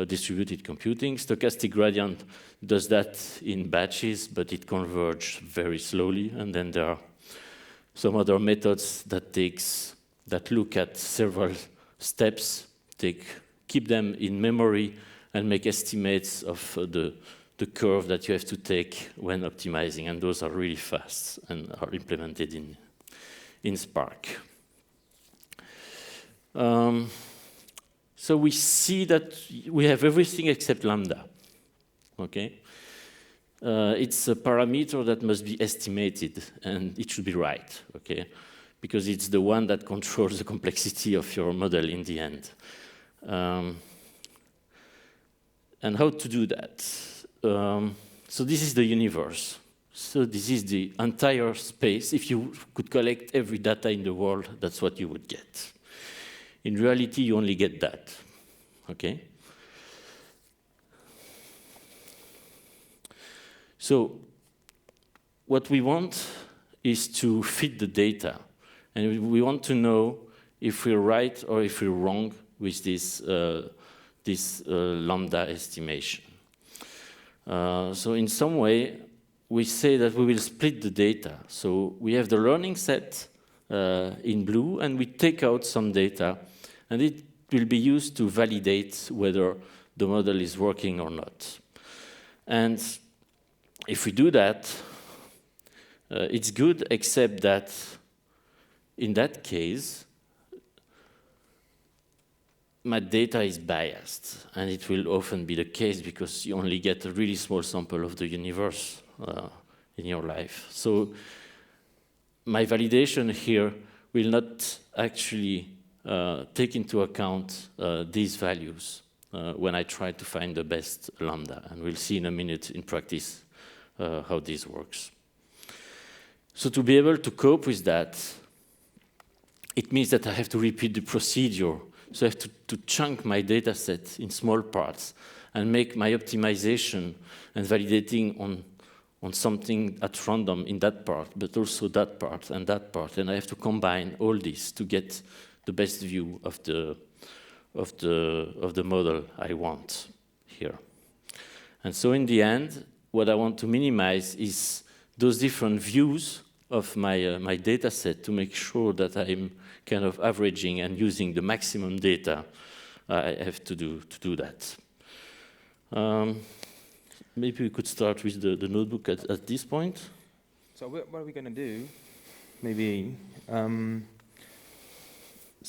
distributed computing. Stochastic gradient does that in batches, but it converges very slowly. And then there are some other methods that look at several steps, keep them in memory, and make estimates of the curve that you have to take when optimizing. And those are really fast and are implemented in Spark. So we see that we have everything except lambda. Okay? It's a parameter that must be estimated, and it should be right, okay? Because it's the one that controls the complexity of your model in the end. And how to do that? So this is the universe. So this is the entire space. If you could collect every data in the world, that's what you would get. In reality, you only get that, okay? So what we want is to fit the data. And we want to know if we're right or if we're wrong with this lambda estimation. So in some way, we say that we will split the data. So we have the learning set in blue, and we take out some data, and it will be used to validate whether the model is working or not. And if we do that, it's good, except that in that case, my data is biased, and it will often be the case because you only get a really small sample of the universe in your life. So my validation here will not actually take into account these values when I try to find the best lambda, and we'll see in a minute in practice how this works. So to be able to cope with that, it means that I have to repeat the procedure. So I have to chunk my data set in small parts and make my optimization and validating on something at random in that part, but also that part and that part. And I have to combine all this to get the best view of the model I want here. And so in the end, what I want to minimize is those different views of my data set to make sure that I'm kind of averaging and using the maximum data I have to do that. Maybe we could start with the notebook at this point. So what are we going to do? Maybe, so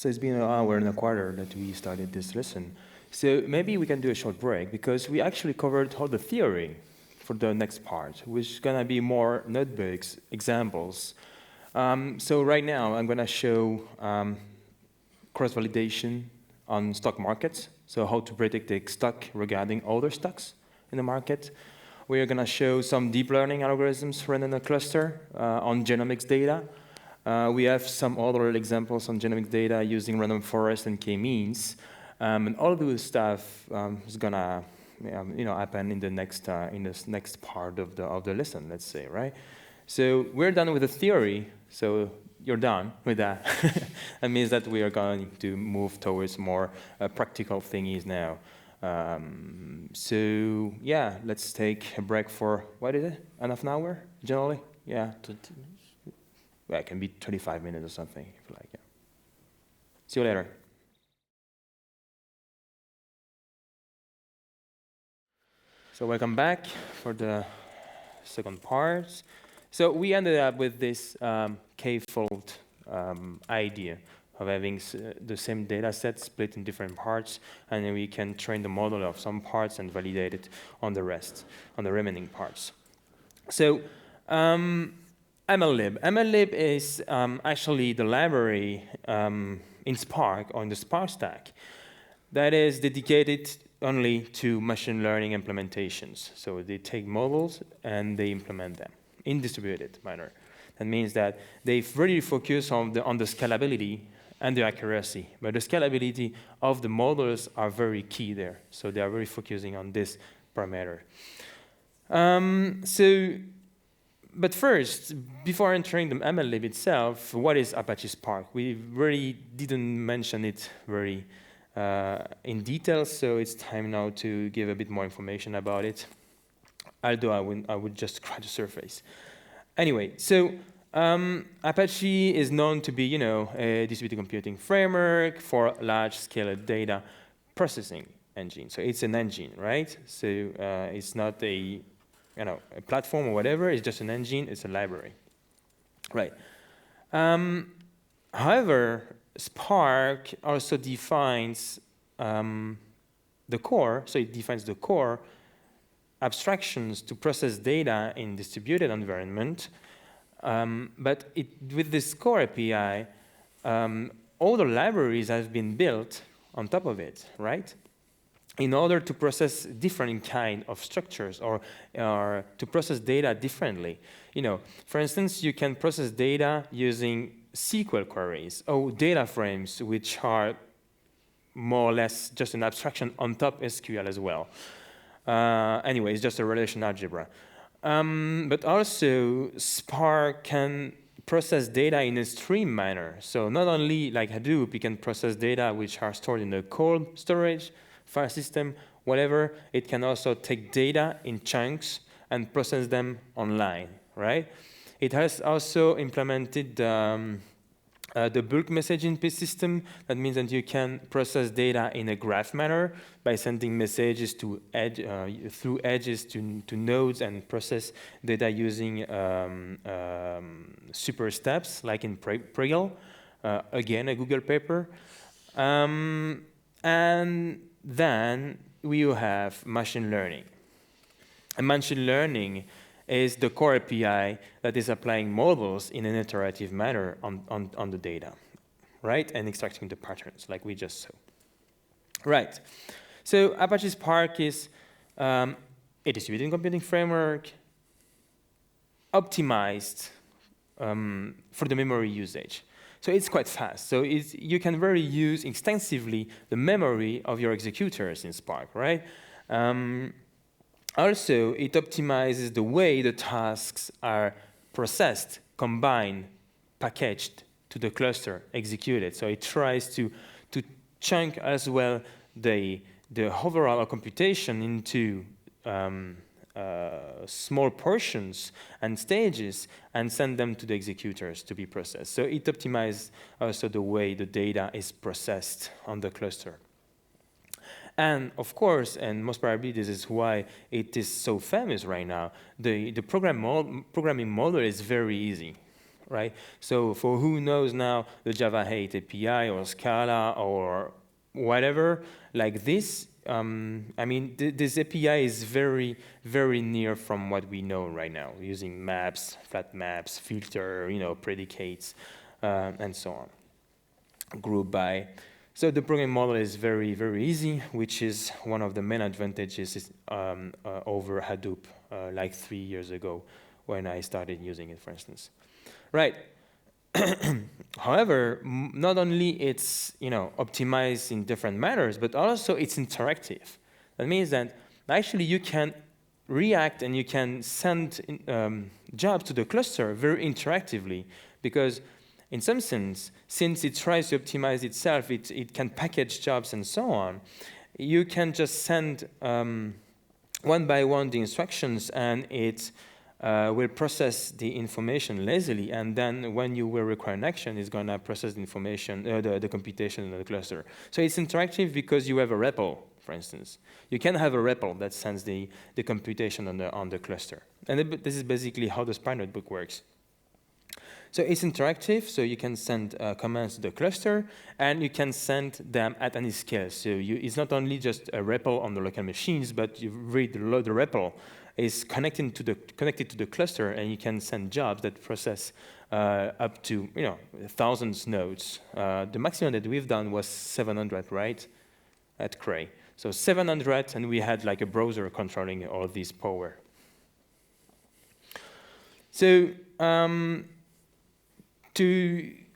it's been an hour and a quarter that we started this lesson. So maybe we can do a short break, because we actually covered all the theory for the next part, which is going to be more notebooks, examples. So right now, I'm going to show cross-validation on stock markets, so how to predict the stock regarding other stocks in the market. We are going to show some deep learning algorithms run in a cluster on genomics data. We have some other examples on genomics data using random forest and k-means. And all of this stuff is going to happen in this next part of the lesson, let's say, right? So we're done with the theory, so you're done with that. That means that we are going to move towards more practical thingies now. So yeah, let's take a break for, what is it, half an hour, generally? Yeah. 20 minutes? Well, it can be 25 minutes or something, if you like, yeah. See you later. So welcome back for the second part. So we ended up with this k-fold idea of having the same data set split in different parts, and then we can train the model of some parts and validate it on the rest, on the remaining parts. So MLlib. MLlib is actually the library in Spark, on the Spark stack, that is dedicated only to machine learning implementations. So they take models and they implement them in distributed manner. That means that they really focus on the scalability and the accuracy. But the scalability of the models are very key there. So they are really focusing on this parameter. So But first, before entering the MLlib itself, what is Apache Spark? We really didn't mention it very in detail, so it's time now to give a bit more information about it, although I would just scratch the surface. Anyway, so Apache is known to be, you know, a distributed computing framework for large-scale data processing engine. So it's an engine, right? So it's not a, you know, a platform or whatever. It's just an engine. It's a library, right? However, Spark also defines the core. So it defines the core abstractions to process data in distributed environment. But with this core API, all the libraries have been built on top of it, right? In order to process different kind of structures or to process data differently. You know, for instance, you can process data using SQL queries or data frames, which are more or less just an abstraction on top SQL as well. Anyway, it's just a relation algebra. But also, Spark can process data in a stream manner. So not only like Hadoop, you can process data which are stored in a cold storage, file system, whatever. It can also take data in chunks and process them online, right? It has also implemented the bulk messaging system. That means that you can process data in a graph manner by sending messages to through edges to nodes and process data using super steps, like in Petrella, again, a Google paper. And then we have machine learning. And machine learning is the core API that is applying models in an iterative manner on the data, right? And extracting the patterns like we just saw. Right. So Apache Spark is a distributed computing framework optimized for the memory usage. So it's quite fast. So you can really use extensively the memory of your executors in Spark, right? Also, it optimizes the way the tasks are processed, combined, packaged to the cluster, executed. So it tries to chunk as well the overall computation into small portions and stages and send them to the executors to be processed. So it optimizes also the way the data is processed on the cluster. And of course, and most probably this is why it is so famous right now, the programming model is very easy, right? So for who knows now the Java 8 API or Scala or whatever, like this, I mean, this API is very, very near from what we know right now, using maps, flat maps, filter, you know, predicates, and so on, group by. So the programming model is very, very easy, which is one of the main advantages over Hadoop, like 3 years ago when I started using it, for instance. Right. However, not only it's, you know, optimized in different manners, but also it's interactive. That means that actually you can react and you can send jobs to the cluster very interactively, because in some sense, since it tries to optimize itself, it can package jobs and so on. You can just send one by one the instructions, and it will process the information lazily. And then when you will require an action, it's going to process the information, the computation in the cluster. So it's interactive because you have a REPL, for instance. You can have a REPL that sends the computation on the cluster. And this is basically how the Spark notebook works. So it's interactive, so you can send commands to the cluster, and you can send them at any scale. So it's not only just a REPL on the local machines, but you read the REPL is connected to the cluster, and you can send jobs that process up to, you know, thousands nodes. The maximum that we've done was 700, right, at Cray. So 700, and we had like a browser controlling all this power. So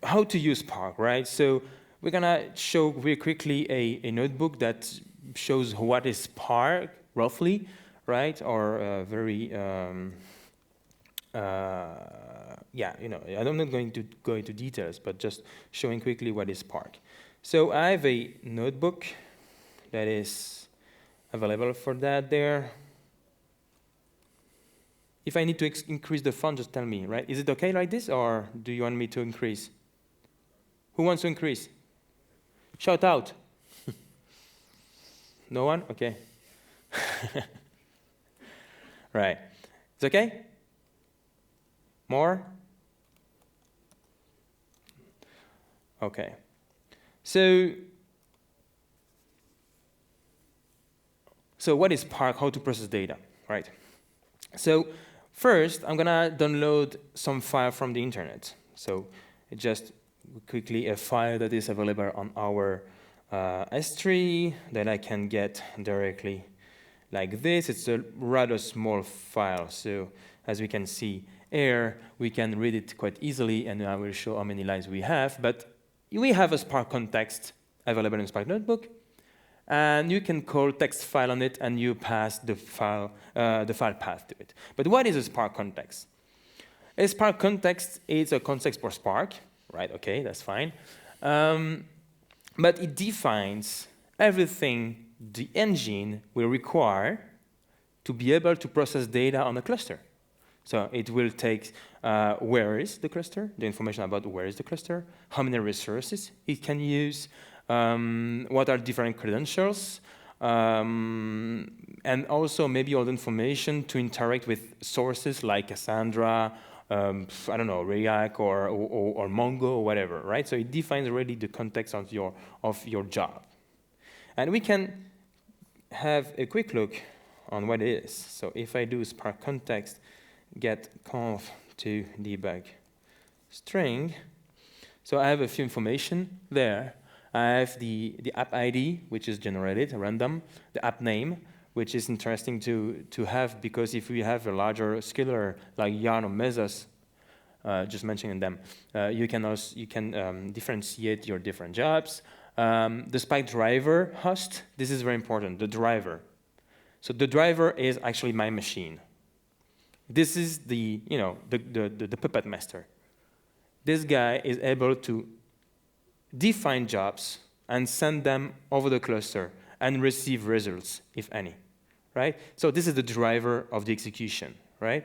how to use Spark, right? So we're gonna show very quickly a notebook that shows what is Spark roughly, right? Or very yeah, I'm not going to go into details, but just showing quickly what is Spark. So I have a notebook that is available for that there. If I need to increase the font, just tell me, right? Is it okay like this, or do you want me to increase? Who wants to increase? Shout out. No one? Okay. Right. It's okay? More? Okay. So what is Spark? How to process data, right? So first, I'm gonna download some file from the internet. So just quickly a file that is available on our S3 that I can get directly like this. It's a rather small file. So as we can see here, we can read it quite easily, and I will show how many lines we have. But we have a Spark context available in Spark Notebook. And you can call text file on it, and you pass the file path to it. But what is a Spark context? A Spark context is a context for Spark, right? Okay, that's fine. But it defines everything the engine will require to be able to process data on a cluster. So it will take where is the cluster, the information about where is the cluster, how many resources it can use, what are different credentials, and also maybe all the information to interact with sources like Cassandra, I don't know, React or Mongo or whatever, right? So it defines already the context of your job. And we can have a quick look on what it is. So if I do Spark context get conf to debug string, so I have a few information there. I have the app ID, which is generated, random, the app name, which is interesting to have, because if we have a larger scalar like Yarn or Mesos, just mentioning them, you can differentiate your different jobs. The Spike driver host, this is very important, the driver. So the driver is actually my machine. This is the puppet master. This guy is able to define jobs and send them over the cluster and receive results, if any, right? So this is the driver of the execution, right?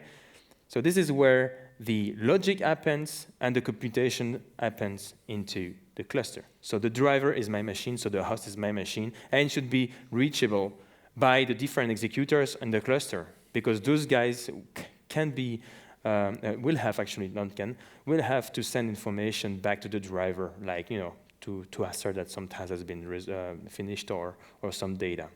So this is where the logic happens and the computation happens into the cluster. So the driver is my machine, so the host is my machine, and should be reachable by the different executors in the cluster, because those guys can be will have to send information back to the driver, like, to assert that some task has been finished or some data.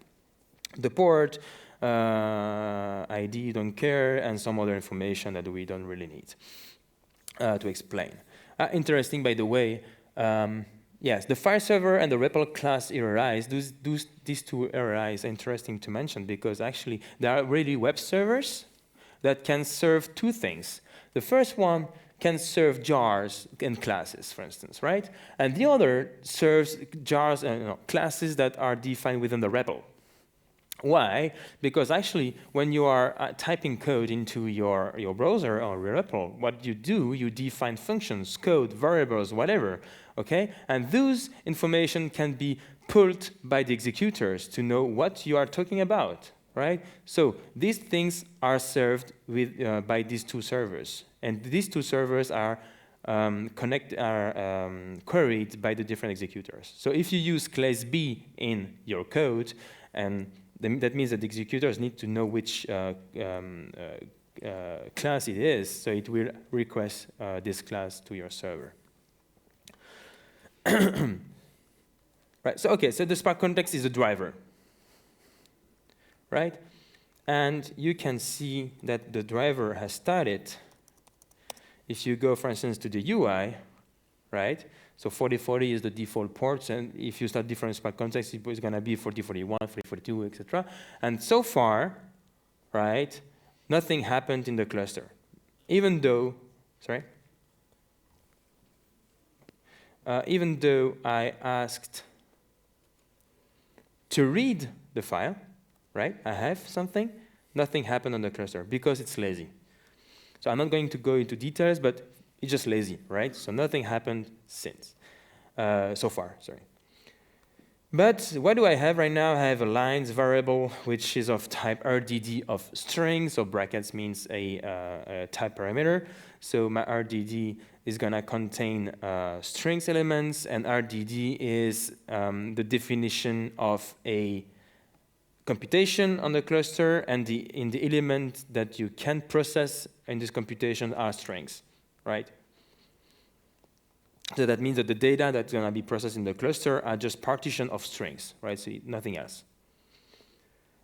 The port, ID, don't care, and some other information that we don't really need to explain. Interesting, by the way, yes, the file server and the REPL class ARIs, these two ARIs are interesting to mention, because actually there are really web servers that can serve two things. The first one can serve jars and classes, for instance, right? And the other serves jars and classes that are defined within the REPL. Why? Because actually, when you are typing code into your browser or your REPL, what you do, you define functions, code, variables, whatever, okay? And those information can be pulled by the executors to know what you are talking about, right? So these things are served with, by these two servers. And these two servers are queried by the different executors. So if you use class B in your code, and that means that the executors need to know which class it is, so it will request this class to your server. Right, so okay, so the Spark context is a driver, right? And you can see that the driver has started. If you go, for instance, to the UI, right? So 4040 is the default ports, and if you start different Spark contexts, it's going to be 4041, 4042, etc. And so far, right, nothing happened in the cluster, even though, even though I asked to read the file, right? I have something, nothing happened on the cluster because it's lazy. So I'm not going to go into details, but it's just lazy, right? So nothing happened since, so far, sorry. But what do I have right now? I have a lines variable, which is of type RDD of string, so brackets means a type parameter. So my RDD is gonna contain strings elements, and RDD is the definition of a computation on the cluster, and in the element that you can process in this computation are strings, right? So that means that the data that's going to be processed in the cluster are just partition of strings, right? So nothing else.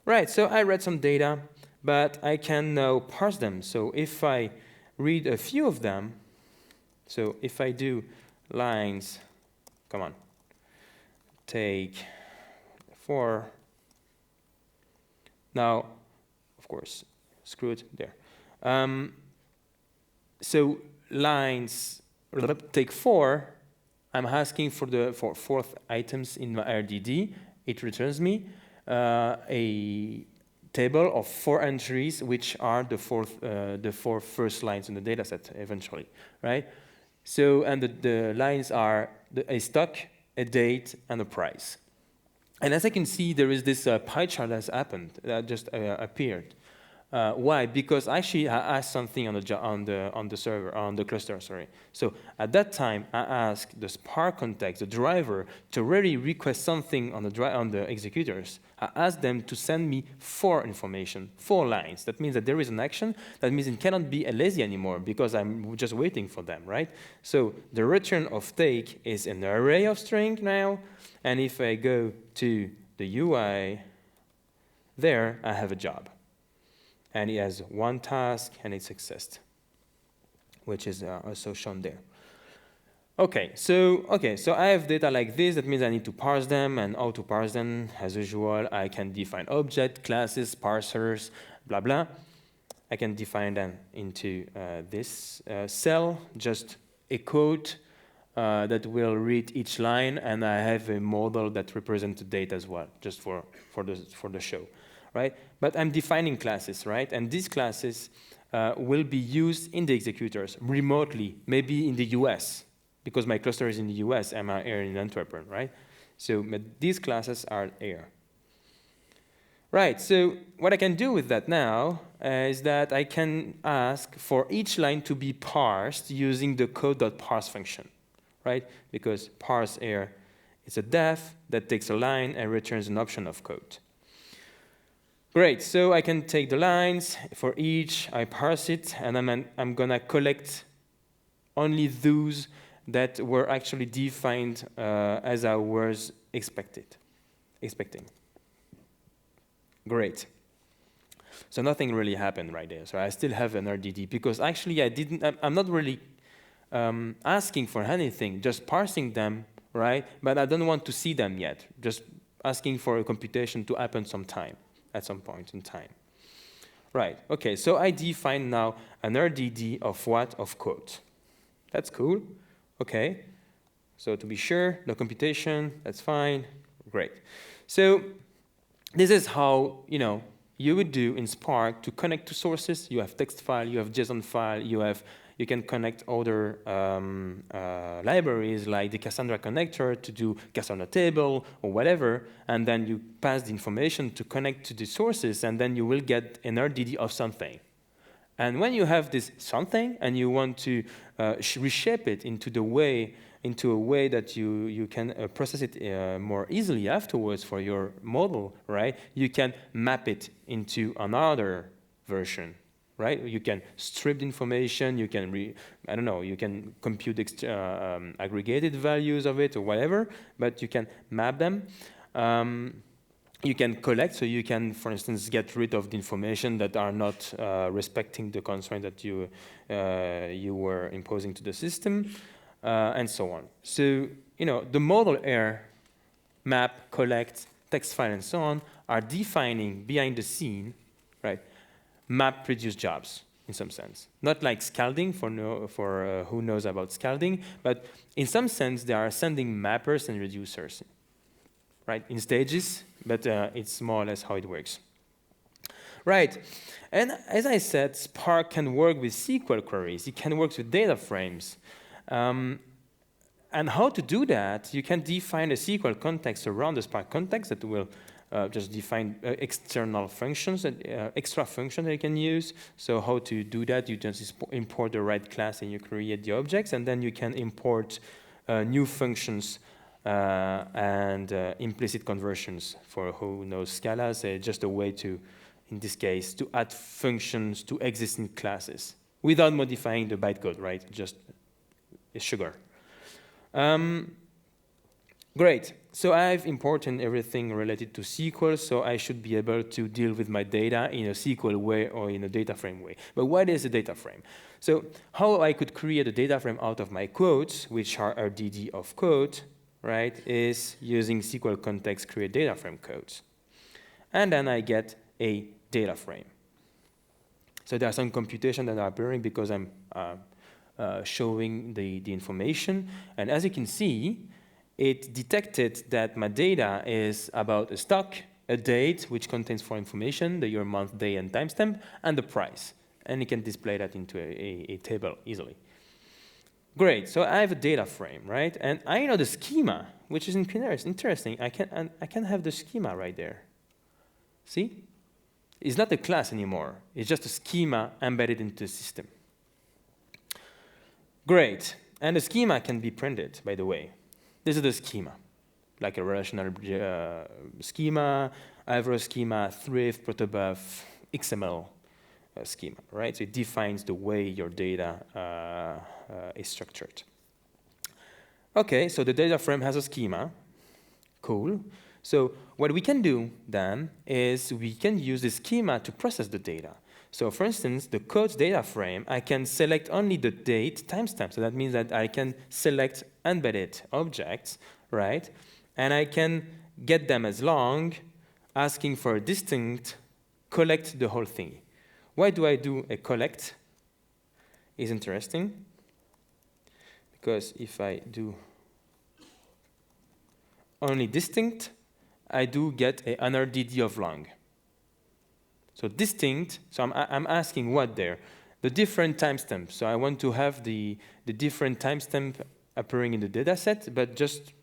Right, so I read some data, but I can now parse them. So if I read a few of them, so if I do lines, come on, take 4. Now, of course, screw it there. So lines, take 4, I'm asking for the fourth items in my RDD. It returns me a table of 4 entries, which are the four first lines in the data set eventually, right? So, and the lines are a stock, a date, and a price. And as I can see, there is this pie chart that's happened, that just appeared. Why? Because actually I asked something on the server, on the cluster, sorry. So at that time, I asked the Spark context, the driver, to really request something on the executors. I asked them to send me 4 information, 4 lines. That means that there is an action. That means it cannot be a lazy anymore because I'm just waiting for them, right? So the return of take is an array of string now. And if I go to the UI, there I have a job. And it has 1 task and it's accessed, which is also shown there. Okay, so I have data like this. That means I need to parse them, and how to parse them, as usual, I can define object, classes, parsers, blah, blah. I can define them into this cell, just a code that will read each line, and I have a model that represents the date as well, just for the show. Right? But I'm defining classes, right? And these classes will be used in the executors remotely, maybe in the US, because my cluster is in the US, I'm here in Antwerp, right? So these classes are here. Right, so what I can do with that now is that I can ask for each line to be parsed using the code.parse function, right? Because parse here is a def that takes a line and returns an option of code. Great, so I can take the lines for each, I parse it, and I'm gonna collect only those that were actually defined as I was expecting. Great. So nothing really happened right there. So I still have an RDD because actually I'm not really asking for anything, just parsing them, right? But I don't want to see them yet, just asking for a computation to happen sometime. At some point in time. Right, okay, so I define now an RDD of what? Of code. That's cool, okay. So to be sure, no computation, that's fine, great. So this is how, you would do in Spark to connect to sources. You have text file, you have JSON file, you can connect other libraries like the Cassandra connector to do Cassandra table or whatever, and then you pass the information to connect to the sources, and then you will get an RDD of something. And when you have this something and you want to reshape it into a way that you can process it more easily afterwards for your model, right? You can map it into another version. Right? You can strip the information, you can you can compute aggregated values of it or whatever, but you can map them. You can collect, so you can, for instance, get rid of the information that are not respecting the constraint that you were imposing to the system, and so on. So, the model here, map, collect, text file, and so on, are defining behind the scene, right? MapReduce jobs, in some sense. Not like scalding for who knows about scalding, but in some sense, they are sending mappers and reducers, right? In stages, but it's more or less how it works. Right. And as I said, Spark can work with SQL queries. It can work with data frames. And how to do that, you can define a SQL context around the Spark context that will just define external functions, and extra functions that you can use. So how to do that, you just import the right class and you create the objects, and then you can import new functions and implicit conversions for who knows Scala. So just a way to, in this case, to add functions to existing classes without modifying the bytecode, right? Just a sugar. Great. So I've imported everything related to SQL, so I should be able to deal with my data in a SQL way or in a data frame way. But what is a data frame? So how I could create a data frame out of my quotes, which are RDD of quote, right, is using SQL context create data frame codes. And then I get a data frame. So there are some computations that are appearing because I'm showing the information. And as you can see, it detected that my data is about a stock, a date, which contains 4 information, the year, month, day, and timestamp, and the price. And you can display that into a table easily. Great, so I have a data frame, right? And I know the schema, which is interesting. I can have the schema right there. See? It's not a class anymore. It's just a schema embedded into the system. Great, and the schema can be printed, by the way. This is the schema, like a relational schema, Ivro schema, thrift, protobuf, XML schema, right? So it defines the way your data is structured. Okay, so the data frame has a schema. Cool. So what we can do then is we can use the schema to process the data. So for instance, the codes data frame, I can select only the date timestamp. So that means that I can select embedded objects, right? And I can get them as long, asking for a distinct, collect the whole thing. Why do I do a collect? Is interesting. Because if I do only distinct, I do get an RDD of long. So distinct, so I'm asking what there? The different timestamps. So I want to have the different timestamp appearing in the data set, but just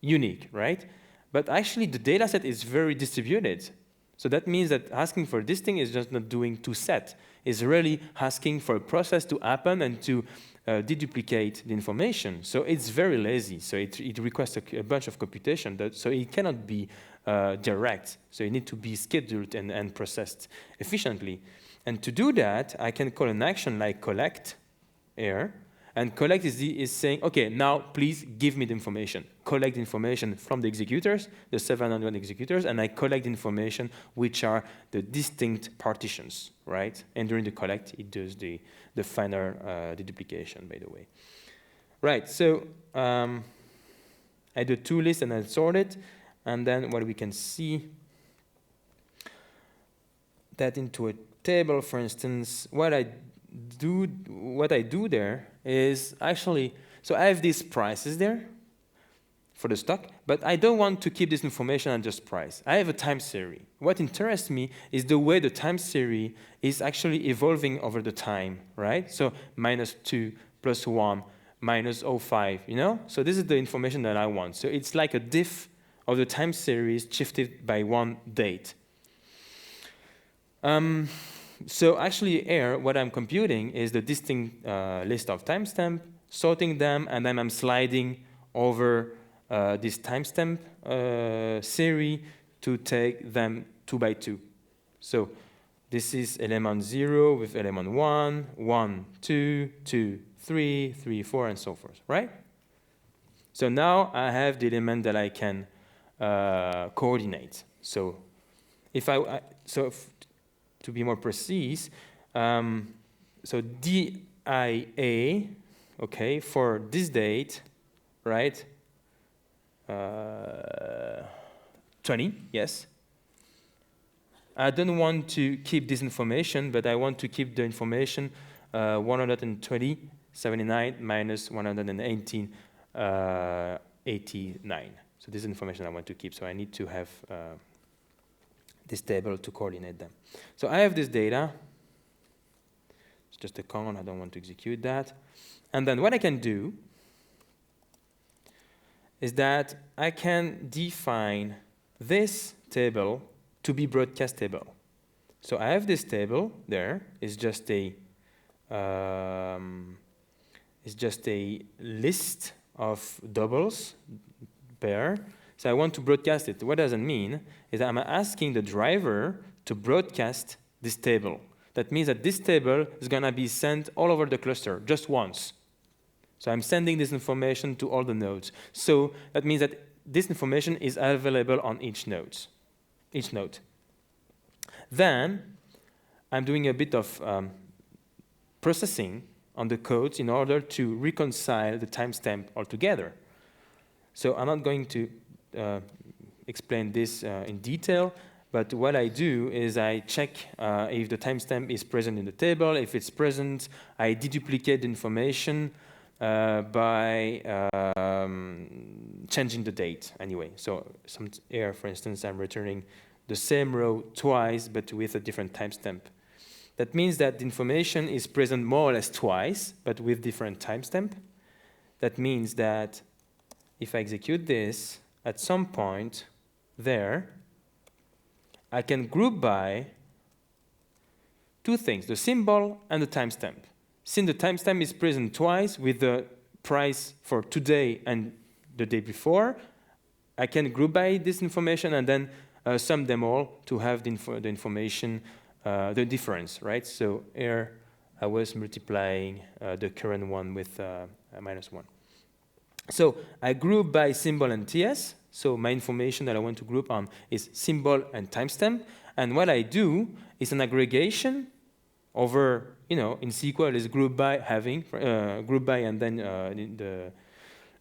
unique, right? But actually the data set is very distributed. So that means that asking for distinct is just not doing to set. It's really asking for a process to happen and to deduplicate the information. So it's very lazy. So it requires a bunch of computation. So it cannot be direct. So it needs to be scheduled and processed efficiently. And to do that, I can call an action like collect here. And collect is saying, OK, now please give me the information. Collect information from the executors, the 700 executors, and I collect information which are the distinct partitions, right? And during the collect, it does the final deduplication, by the way. Right, so I do 2 lists and I sort it. And then what we can see that into a table, for instance, what I do there is actually, so I have these prices there for the stock, but I don't want to keep this information on just price. I have a time series. What interests me is the way the time series is actually evolving over the time, right? So -2, +1, -05, you know? So this is the information that I want. So it's like a diff of the time series shifted by 1 date. So actually here, what I'm computing is the distinct list of timestamp, sorting them, and then I'm sliding over this timestamp series to take them 2 by 2. So this is element 0 with element 1, 1, 2, 2, 3, 3, 4, and so forth, right? So now I have the element that I can coordinate. So if to be more precise, so DIA, okay, for this date, right? 20, yes. I don't want to keep this information, but I want to keep the information 120, 79 minus 118, 89. So this is information I want to keep. So I need to have this table to coordinate them. So I have this data. It's just a con, I don't want to execute that. And then what I can do is that I can define this table to be broadcastable. So I have this table there. It's just a list of doubles, pair. So I want to broadcast it. What does it mean? Is that I'm asking the driver to broadcast this table. That means that this table is going to be sent all over the cluster just once. So I'm sending this information to all the nodes. So that means that this information is available on each node. Then I'm doing a bit of processing on the codes in order to reconcile the timestamp altogether. So I'm not going to explain this in detail, but what I do is I check if the timestamp is present in the table. If it's present, I deduplicate the information by changing the date anyway. So here, for instance, I'm returning the same row twice, but with a different timestamp. That means that the information is present more or less twice, but with different timestamp. That means that if I execute this, at some point there, I can group by two things, the symbol and the timestamp. Since the timestamp is present twice with the price for today and the day before, I can group by this information and then sum them all to have the information, the difference, right? So here I was multiplying the current one with -1. So I group by symbol and TS. So my information that I want to group on is symbol and timestamp. And what I do is an aggregation over, in SQL is group by having, group by and then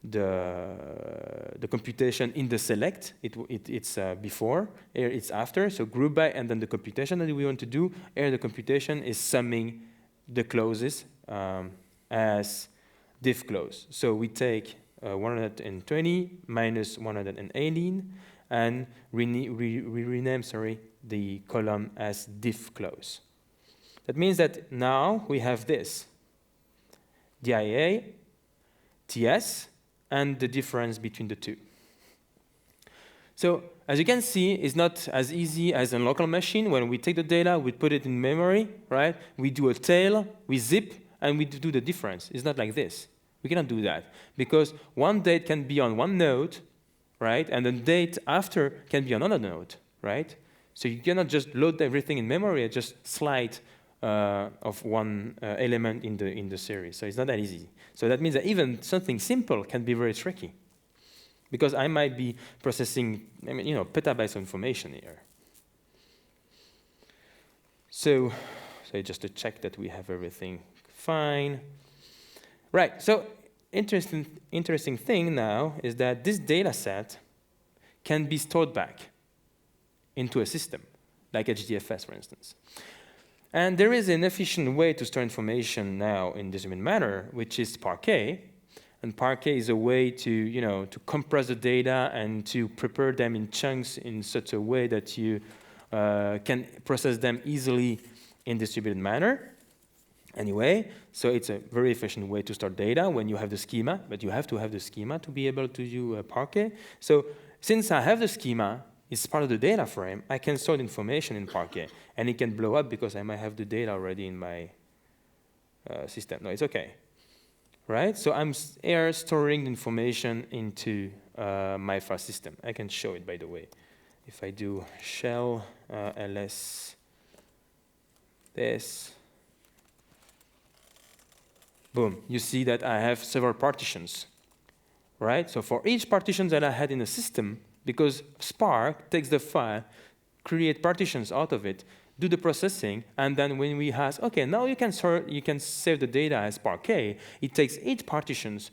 the computation in the select. It's before, here it's after. So group by and then the computation that we want to do. Here the computation is summing the clauses as diff close. So we take 120 minus 118 and we rename the column as diff close. That means that now we have this, DIA, TS, and the difference between the two. So as you can see, it's not as easy as a local machine. When we take the data, we put it in memory, right? We do a tail, we zip, and we do the difference. It's not like this. We cannot do that because one date can be on one node, right? And the date after can be on another node, right? So you cannot just load everything in memory and just slide of one element in the series. So it's not that easy. So that means that even something simple can be very tricky because I might be processing, petabytes of information here. So just to check that we have everything fine. Right, so interesting thing now is that this data set can be stored back into a system, like HDFS, for instance. And there is an efficient way to store information now in distributed manner, which is Parquet. And Parquet is a way to, to compress the data and to prepare them in chunks in such a way that you can process them easily in distributed manner. Anyway, so it's a very efficient way to store data when you have the schema, but you have to have the schema to be able to do Parquet. So since I have the schema, it's part of the data frame, I can store the information in Parquet, and it can blow up because I might have the data already in my system. No, it's okay, right? So I'm here storing the information into my file system. I can show it, by the way. If I do shell ls this, boom, you see that I have several partitions, right? So for each partition that I had in the system, because Spark takes the file, create partitions out of it, do the processing, and then when we ask, okay, now you can save the data as Parquet, it takes each partitions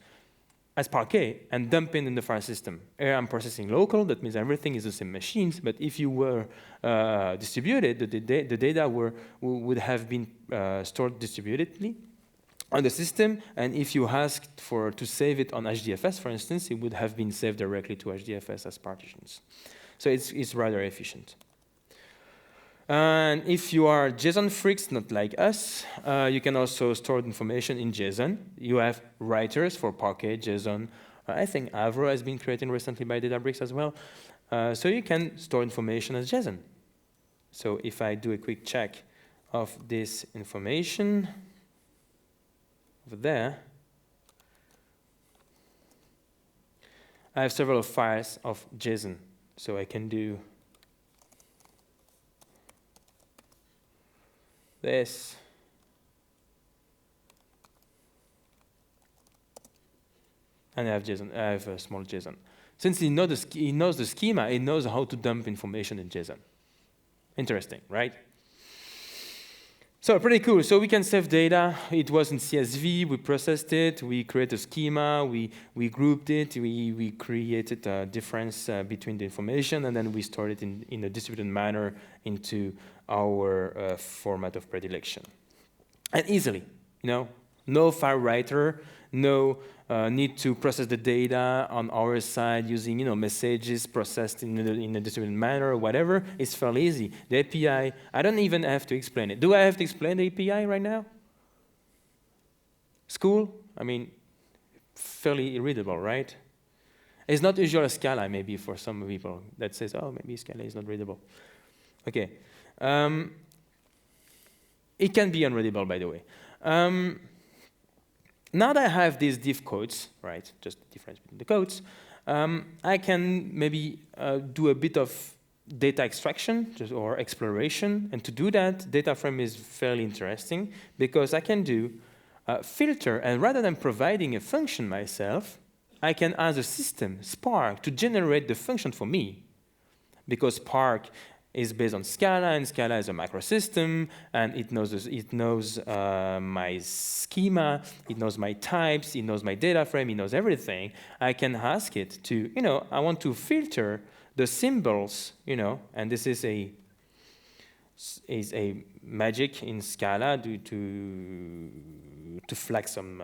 as Parquet and dump it in the file system. Here I'm processing local, that means everything is the same machines, but if you were distributed, the data would have been stored distributedly on the system, and if you asked to save it on HDFS, for instance, it would have been saved directly to HDFS as partitions. So it's rather efficient. And if you are JSON freaks, not like us, you can also store information in JSON. You have writers for Parquet, JSON. I think Avro has been created recently by Databricks as well. So you can store information as JSON. So if I do a quick check of this information over there, I have several files of JSON. So I can do this. And I have JSON. I have a small JSON. Since he knows the schema, he knows how to dump information in JSON. Interesting, right? So pretty cool. So we can save data. It was in CSV. We processed it. We created a schema. We grouped it. We created a difference between the information, and then we stored it in a distributed manner into our format of predilection. And easily, no file writer, no need to process the data on our side using messages processed in a distributed manner or whatever. It's fairly easy. The API, I don't even have to explain it. Do I have to explain the API right now? School? I mean, fairly readable, right? It's not usual Scala, maybe, for some people that says, oh, maybe Scala is not readable. Okay. It can be unreadable, by the way. Now that I have these div codes, right, just the difference between the codes, I can maybe do a bit of data extraction or exploration. And to do that, Dataframe is fairly interesting because I can do filter. And rather than providing a function myself, I can ask the system, Spark, to generate the function for me. Because Spark is based on Scala, and Scala is a microsystem, and it knows my schema, it knows my types, it knows my data frame, it knows everything. I can ask it to, I want to filter the symbols, and this is a magic in Scala to flag some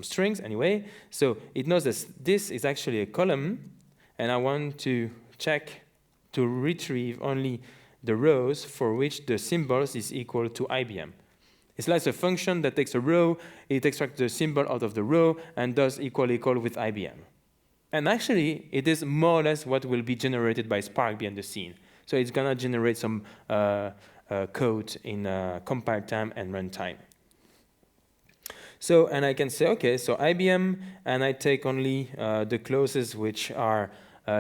strings anyway. So it knows that this is actually a column, and I want to check to retrieve only the rows for which the symbols is equal to IBM. It's like a function that takes a row, it extracts the symbol out of the row, and does equal with IBM. And actually, it is more or less what will be generated by Spark behind the scene. So it's going to generate some code in compile time and runtime. So, and I can say, OK, so IBM, and I take only the closest which are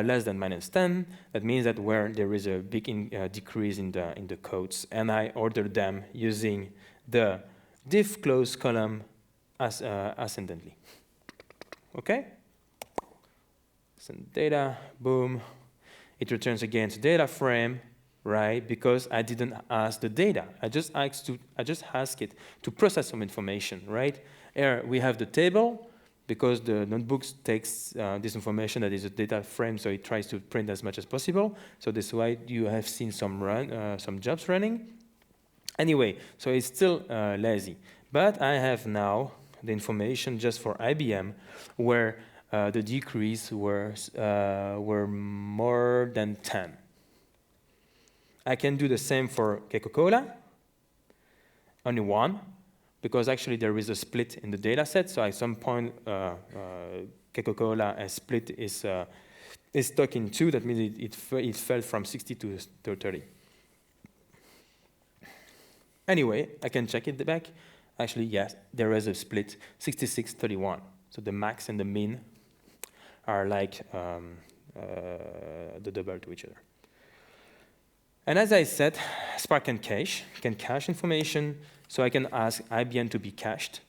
less than -10. That means that where there is a big decrease in the codes, and I order them using the div close column as ascendantly. Okay. Send data, boom. It returns again to data frame, right? Because I didn't ask the data. I just asked it to process some information, right? Here we have the table. Because the notebook takes this information that is a data frame, so it tries to print as much as possible. So this is why you have seen some jobs running. Anyway, so it's still lazy. But I have now the information just for IBM, where the decrease were more than 10. I can do the same for Coca-Cola, only 1. Because actually there is a split in the data set, so at some point Coca-Cola split is stuck in 2. That means it fell from 60 to 30. Anyway, I can check it back. Actually, yes, there is a split, 66-31. So the max and the min are like the double to each other. And as I said, Spark can cache information. So I can ask IBM to be cached.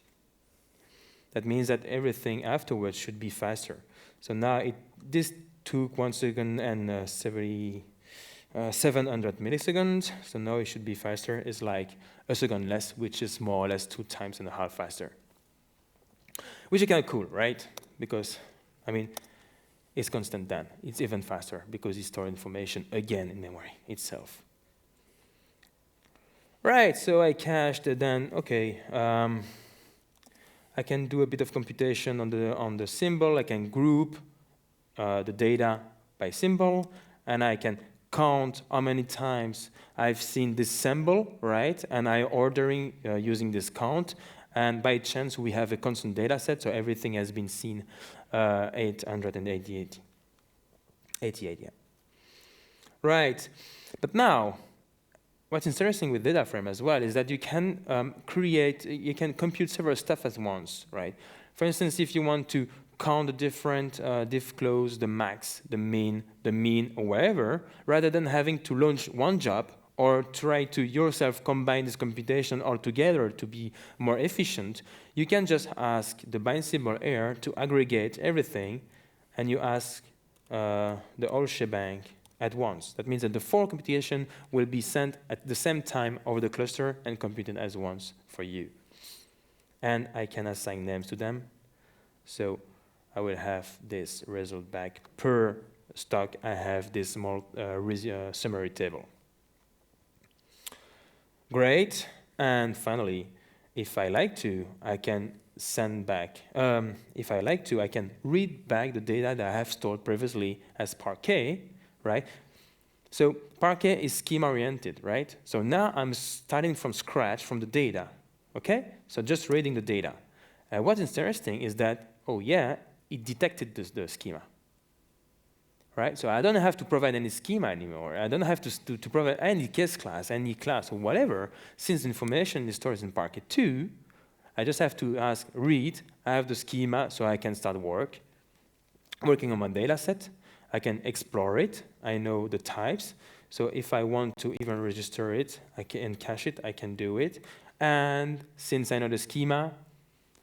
That means that everything afterwards should be faster. So now this took 1 second and 700 milliseconds. So now it should be faster. It's like a second less, which is more or less 2.5 times faster. Which is kind of cool, right? Because, I mean, it's constant then. It's even faster because it stores information again in memory itself. Right, so I cached it then, okay. I can do a bit of computation on the symbol. I can group the data by symbol, and I can count how many times I've seen this symbol, right? And I ordering using this count. And by chance, we have a constant data set, so everything has been seen 888. 88, yeah. Right. But now, what's interesting with Dataframe as well is that you can you can compute several stuff at once, right? For instance, if you want to count the different diff close, the max, the mean, or whatever, rather than having to launch one job or try to yourself combine this computation all together to be more efficient, you can just ask the bind symbol here to aggregate everything, and you ask the whole shebang at once. That means that the 4 computation will be sent at the same time over the cluster and computed as once for you. And I can assign names to them. So I will have this result back per stock. I have this small summary table. Great. And finally, if I like to, I can send back. If I like to, I can read back the data that I have stored previously as Parquet, right? So Parquet is schema-oriented, right? So now I'm starting from scratch from the data, okay? So just reading the data. What's interesting is that, oh yeah, it detected the schema, right? So I don't have to provide any schema anymore. I don't have to provide any case class, any class, or whatever. Since the information is stored in Parquet 2, I just have to ask read. I have the schema, so I can start working on my data set. I can explore it. I know the types. So if I want to even register it, I can cache it, I can do it. And since I know the schema,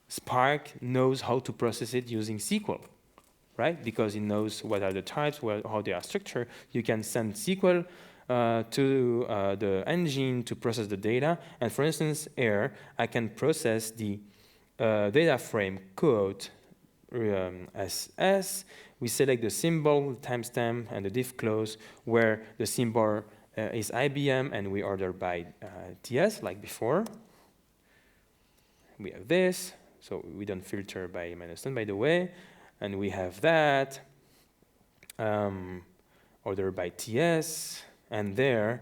Spark knows how to process it using SQL, right? Because it knows what are the types, how they are structured. You can send SQL to the engine to process the data. And for instance, here, I can process the data frame code SS. We select the symbol, timestamp, and the diff close, where the symbol is IBM, and we order by TS, like before. We have this, so we don't filter by -10, by the way. And we have that, order by TS, and there,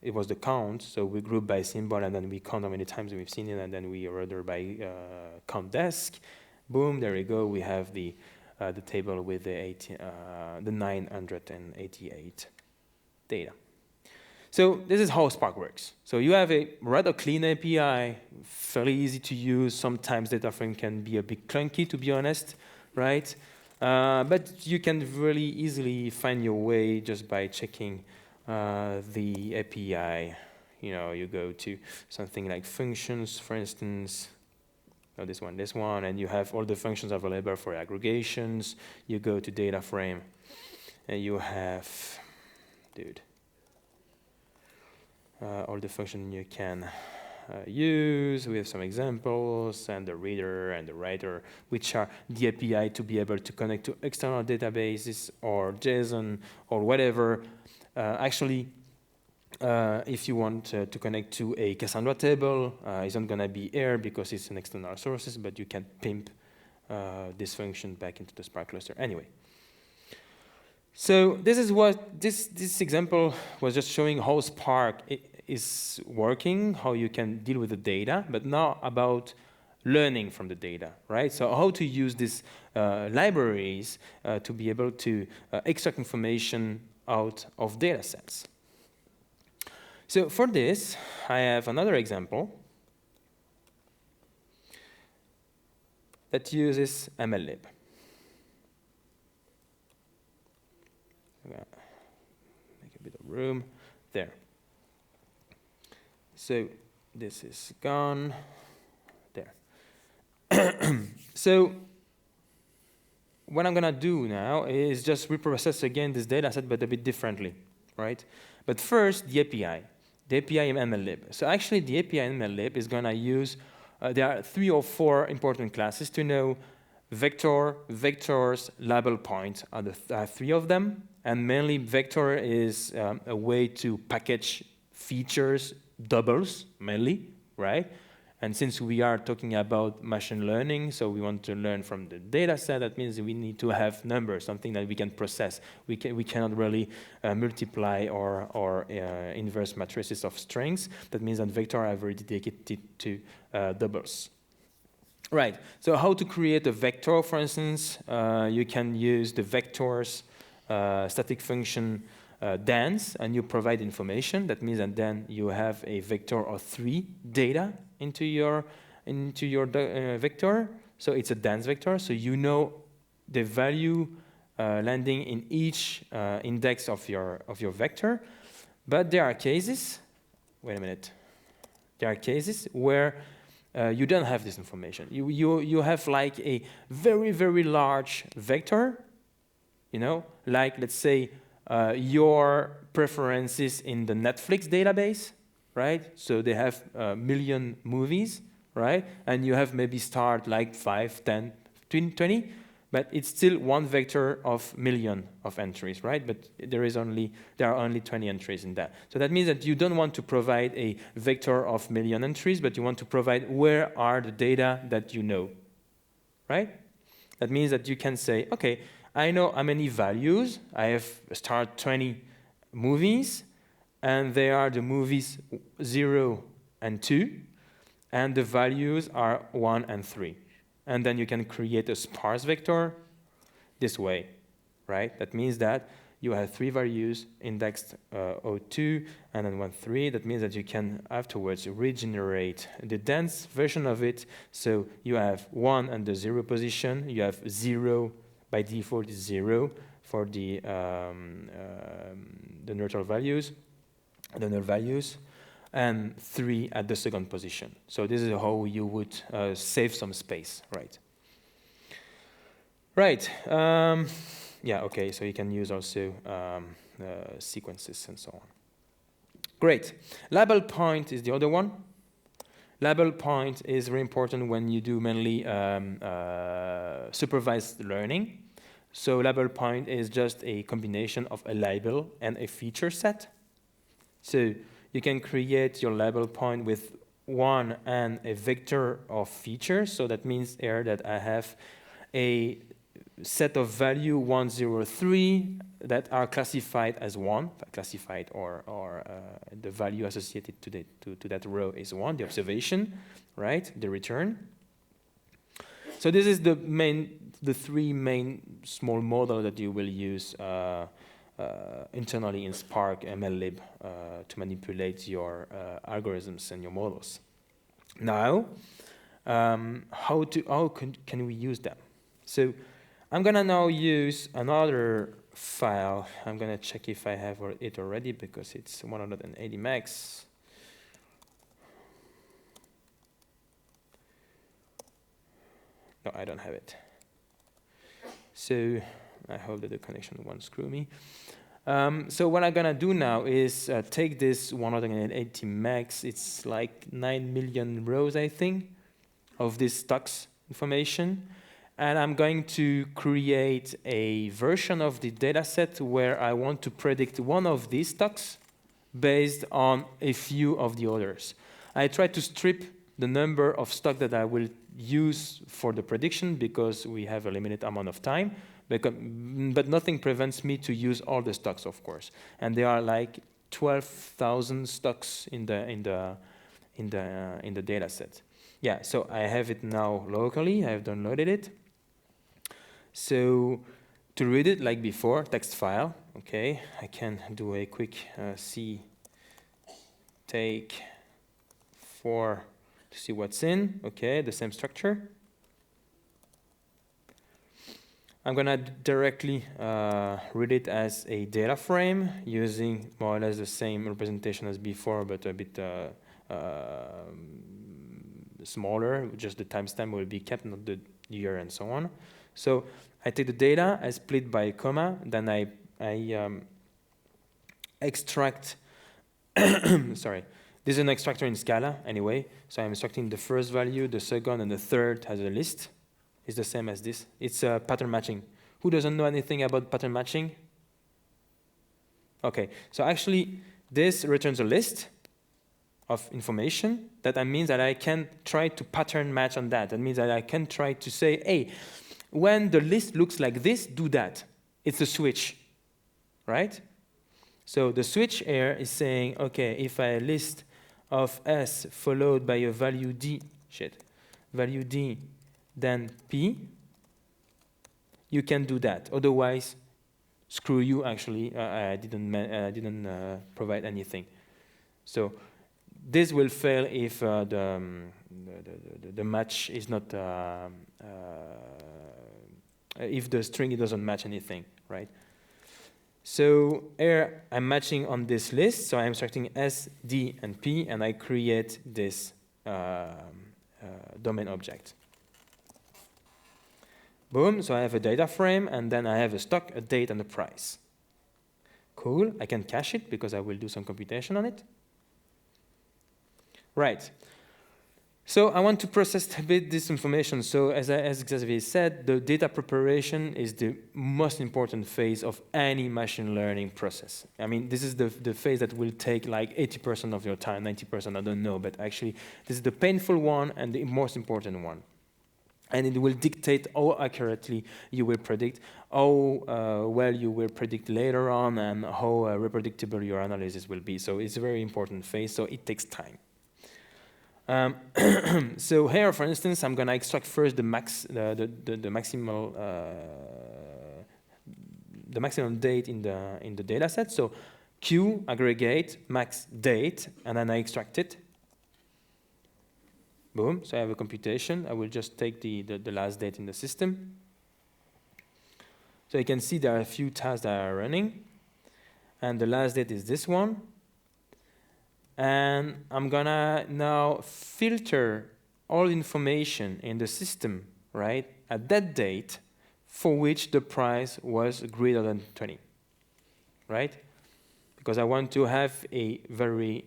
it was the count, so we group by symbol, and then we count how many times we've seen it, and then we order by count desk. Boom, there we go, we have the table with the 988 data. So this is how Spark works. So you have a rather clean API, fairly easy to use. Sometimes Dataframe can be a bit clunky, to be honest, right? But you can really easily find your way just by checking the API. You know, you go to something like functions, for instance. Oh, this one, and you have all the functions available for aggregations. You go to Dataframe, and you have, all the functions you can use. We have some examples, and the reader and the writer, which are the API to be able to connect to external databases or JSON or whatever. Actually, if you want to connect to a Cassandra table, it's not going to be here because it's an external sources, but you can pimp this function back into the Spark cluster anyway. So this is what this example was just showing how Spark is working, how you can deal with the data, but now about learning from the data, right? So how to use these libraries to be able to extract information out of data sets. So for this, I have another example that uses MLlib. I'm gonna make a bit of room there. So this is gone there. So what I'm gonna do now is just reprocess again this data set, but a bit differently, right? But first, the API in MLlib. So actually, the API in MLlib is gonna use, there are 3 or 4 important classes to know. Vector, vectors, label point are the 3 of them. And mainly, vector is a way to package features, doubles mainly, right? And since we are talking about machine learning, so we want to learn from the data set, that means we need to have numbers, something that we can process. We cannot really multiply or inverse matrices of strings. That means that vector are very dedicated to doubles. Right, so how to create a vector, for instance, you can use the vectors static function dance, and you provide information. That means that then you have a vector of 3 data into your vector. So it's a dance vector, so you know the value landing in each index of your vector. But there are cases, wait a minute, there are cases where you don't have this information. You have like a very, very large vector, you know, like let's say your preferences in the Netflix database, right? So they have a million movies, right? And you have maybe start like 5, 10, 20, but it's still one vector of million of entries, right? But there are only 20 entries in that. So that means that you don't want to provide a vector of million entries, but you want to provide where are the data that you know, right? That means that you can say, okay, I know how many values. I have start 20 movies, and they are the movies 0 and 2, and the values are 1 and 3. And then you can create a sparse vector this way, right? That means that you have 3 values indexed 02 and then 13. That means that you can afterwards regenerate the dense version of it. So you have 1 and the 0 position. You have 0 by default is 0 for the neutral values, the null values, and 3 at the second position. So this is how you would save some space, right? Right. Yeah, okay, so you can use also sequences and so on. Great. Label point is the other one. Label point is very important when you do mainly supervised learning. So label point is just a combination of a label and a feature set. So you can create your label point with one and a vector of features. So that means here that I have a set of value 103 that are classified as 1, classified or the value associated to that row is 1, the observation, right, the return. So this is the 3 main small models that you will use internally in Spark MLlib to manipulate your algorithms and your models. Now, how can we use them? So I'm gonna now use another file. I'm gonna check if I have it already because it's 180 megs. No, I don't have it. So I hope that the connection won't screw me. So what I'm gonna do now is take this 180 megs. It's like 9 million rows, I think, of this stocks information. And I'm going to create a version of the dataset where I want to predict one of these stocks based on a few of the others. I try to strip the number of stock that I will use for the prediction because we have a limited amount of time, but nothing prevents me to use all the stocks, of course. And there are like 12,000 stocks in the dataset. Yeah, so I have it now locally. I have downloaded it. So to read it like before, text file, okay, I can do a quick C take 4 to see what's in, okay, the same structure. I'm gonna directly read it as a data frame using more or less the same representation as before, but a bit smaller, just the timestamp will be kept, not the year and so on. So I take the data, I split by a comma, then I extract, sorry, this is an extractor in Scala anyway, so I'm extracting the first value, the second, and the third as a list. It's the same as this. It's pattern matching. Who doesn't know anything about pattern matching? Okay, so actually this returns a list, of information. That means that I can try to pattern match on that. That means that I can try to say, hey, when the list looks like this, do that. It's a switch, right? So the switch here is saying, okay, if I list of S followed by a value D, value D, then P, you can do that. Otherwise, screw you, actually, I didn't provide anything. So this will fail if the match is not, if the string doesn't match anything, right? So here I'm matching on this list, so I'm starting S, D, and P, and I create this domain object. Boom, so I have a data frame, and then I have a stock, a date, and a price. Cool, I can cache it because I will do some computation on it. Right. So I want to process a bit this information. So as Xavier said, the data preparation is the most important phase of any machine learning process. I mean, this is the phase that will take like 80% of your time, 90%, I don't know, but actually this is the painful one and the most important one. And it will dictate how accurately you will predict, how well you will predict later on, and how reproducible your analysis will be. So it's a very important phase, so it takes time. So here, for instance, I'm going to extract first the maximum date in the data set. So Q aggregate max date, and then I extract it. Boom. So I have a computation. I will just take the last date in the system. So you can see there are a few tasks that are running, and the last date is this one. And I'm gonna now filter all information in the system, right, at that date for which the price was greater than 20, right? Because I want to have a very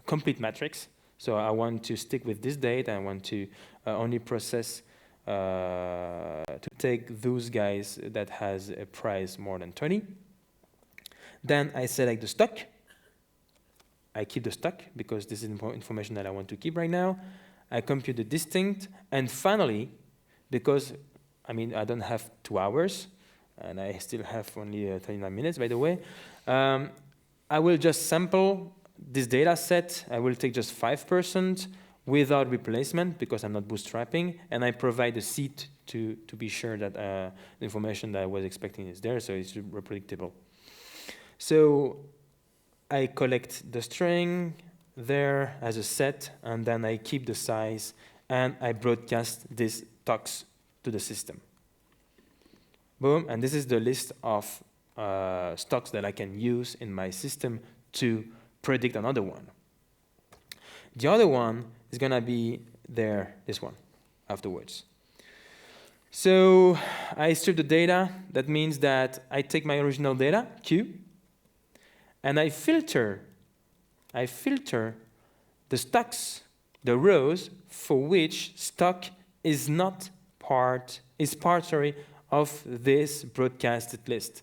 complete matrix. So I want to stick with this date. I want to only process to take those guys that has a price more than 20. Then I select the stock. I keep the stock because this is information that I want to keep right now. I compute the distinct. And finally, because, I mean, I don't have 2 hours, and I still have only 39 minutes, by the way, I will just sample this data set. I will take just 5% without replacement because I'm not bootstrapping, and I provide a seed to be sure that the information that I was expecting is there, so it's reproducible. So I collect the string there as a set, and then I keep the size, and I broadcast this tox to the system. Boom, and this is the list of stocks that I can use in my system to predict another one. The other one is going to be there, this one, afterwards. So I strip the data. That means that I take my original data, Q, and I filter the stocks, the rows for which stock is not part of this broadcasted list.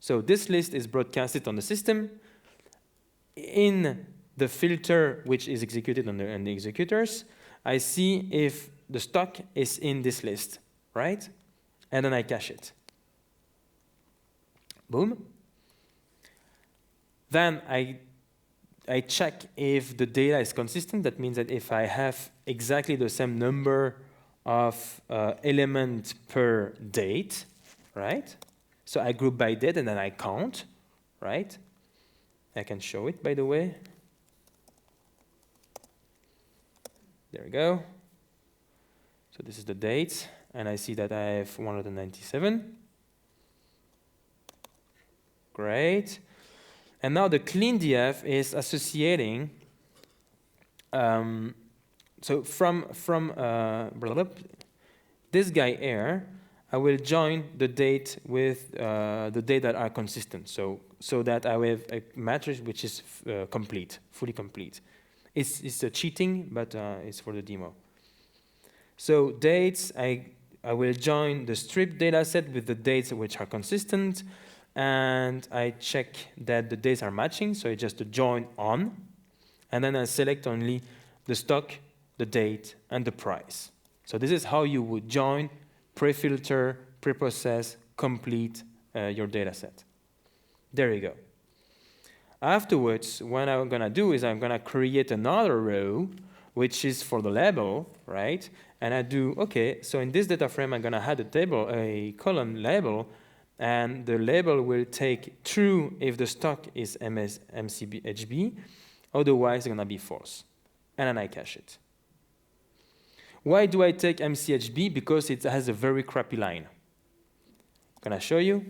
So this list is broadcasted on the system. In the filter which is executed on the executors, I see if the stock is in this list, right? And then I cache it. Boom. Then I check if the data is consistent. That means that if I have exactly the same number of elements per date, right? So I group by date and then I count, right? I can show it, by the way. There we go. So this is the date, and I see that I have 197. Great. And now the clean df is associating. So from this guy here, I will join the date with the date that are consistent. So that I have a matrix which is complete, fully complete. It's a cheating, but it's for the demo. So dates, I will join the strip data set with the dates which are consistent, and I check that the dates are matching, so it's just a join on. and then I select only the stock, the date, and the price. So this is how you would join, pre-filter, pre-process, complete your data set. There you go. Afterwards, what I'm going to do is I'm going to create another row, which is for the label, right? And I do, OK, so in this data frame, I'm going to add a table, a column label, and the label will take true if the stock is MCHB, otherwise it's going to be false. And then I cache it. Why do I take MCHB? Because it has a very crappy line. Can I show you?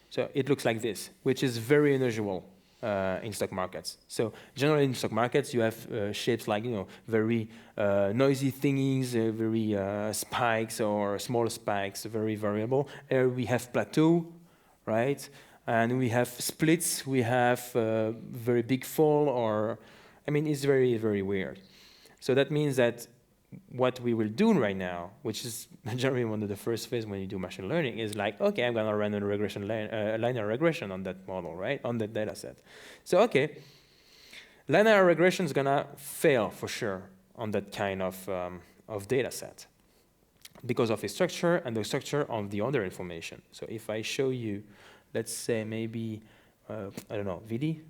So it looks like this, which is very unusual in stock markets. So generally in stock markets, you have shapes like, very noisy thingies, very spikes or small spikes, very variable. Here we have plateau, right? And we have splits. We have very big fall, or, I mean, it's very, very weird. So that means that what we will do right now, which is generally one of the first phases when you do machine learning, is like, OK, I'm going to run a regression linear regression on that model, right, on that data set. So OK, linear regression is going to fail for sure on that kind of data set because of its structure and the structure of the other information. So if I show you, let's say maybe, I don't know, VD.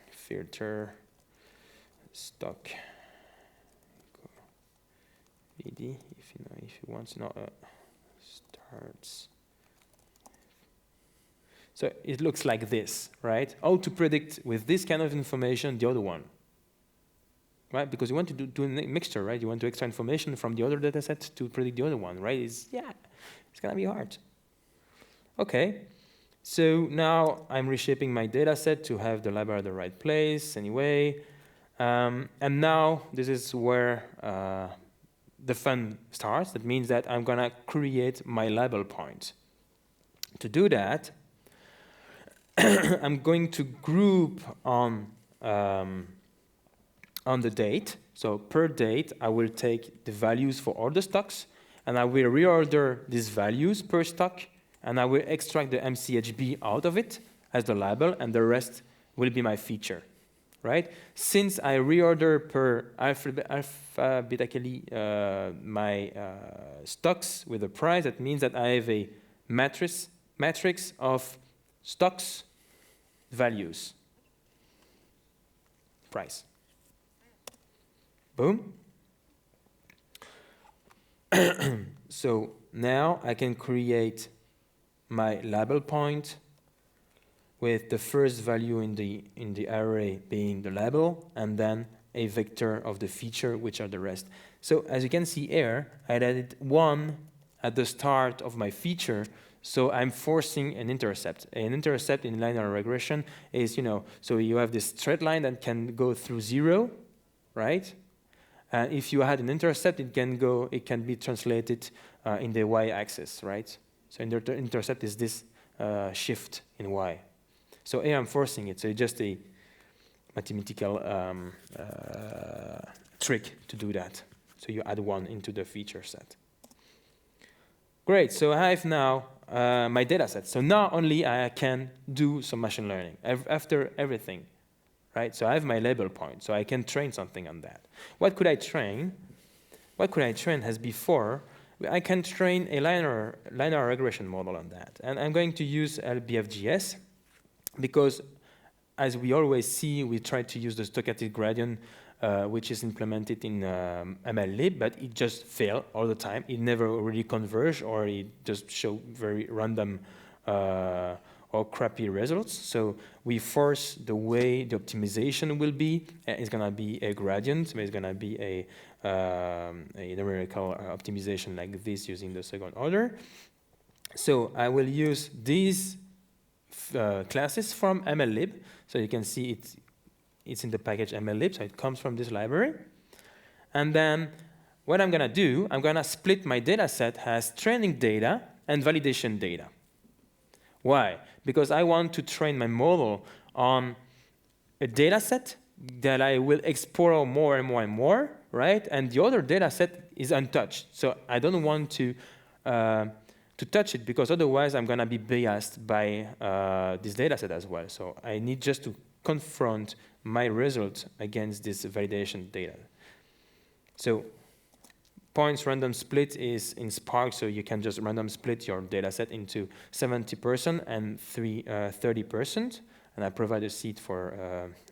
Filter stock VD if you want to know starts. So it looks like this, right? How to predict with this kind of information the other one, right? Because you want to do a mixture, right? You want to extract information from the other data set to predict the other one, right? It's gonna be hard. Okay. So now I'm reshaping my data set to have the library at the right place anyway. And now this is where the fun starts. That means that I'm going to create my label point. To do that, I'm going to group on the date. So per date, I will take the values for all the stocks, and I will reorder these values per stock, and I will extract the MCHB out of it as the label, and the rest will be my feature, right? Since I reorder per alphabetically my stocks with a price, that means that I have a matrix of stocks, values, price. Boom. So now I can create my label point with the first value in the array being the label, and then a vector of the feature, which are the rest. So as you can see here, I added 1 at the start of my feature, so I'm forcing an intercept. An intercept in linear regression is, so you have this straight line that can go through 0, right? And if you had an intercept, it can be translated in the y-axis, right? So intercept is this shift in y. So here I'm forcing it. So it's just a mathematical trick to do that. So you add 1 into the feature set. Great. So I have now my data set. So now only I can do some machine learning after everything, right? So I have my label point. So I can train something on that. What could I train? What could I train as before? I can train a linear regression model on that. And I'm going to use LBFGS because, as we always see, we try to use the stochastic gradient, which is implemented in MLlib, but it just fails all the time. It never really converges, or it just shows very random or crappy results. So we force the way the optimization will be. It's going to be a gradient, but it's going to be a numerical optimization like this using the second order. So I will use these classes from MLlib. So you can see it's in the package MLlib, so it comes from this library. And then what I'm going to do, I'm going to split my data set as training data and validation data. Why? Because I want to train my model on a data set that I will explore more and more and more, right? And the other data set is untouched. So I don't want to to touch it, because otherwise I'm going to be biased by this data set as well. So I need just to confront my result against this validation data. So points random split is in Spark, so you can just random split your data set into 70% and 30%, and I provide a seed for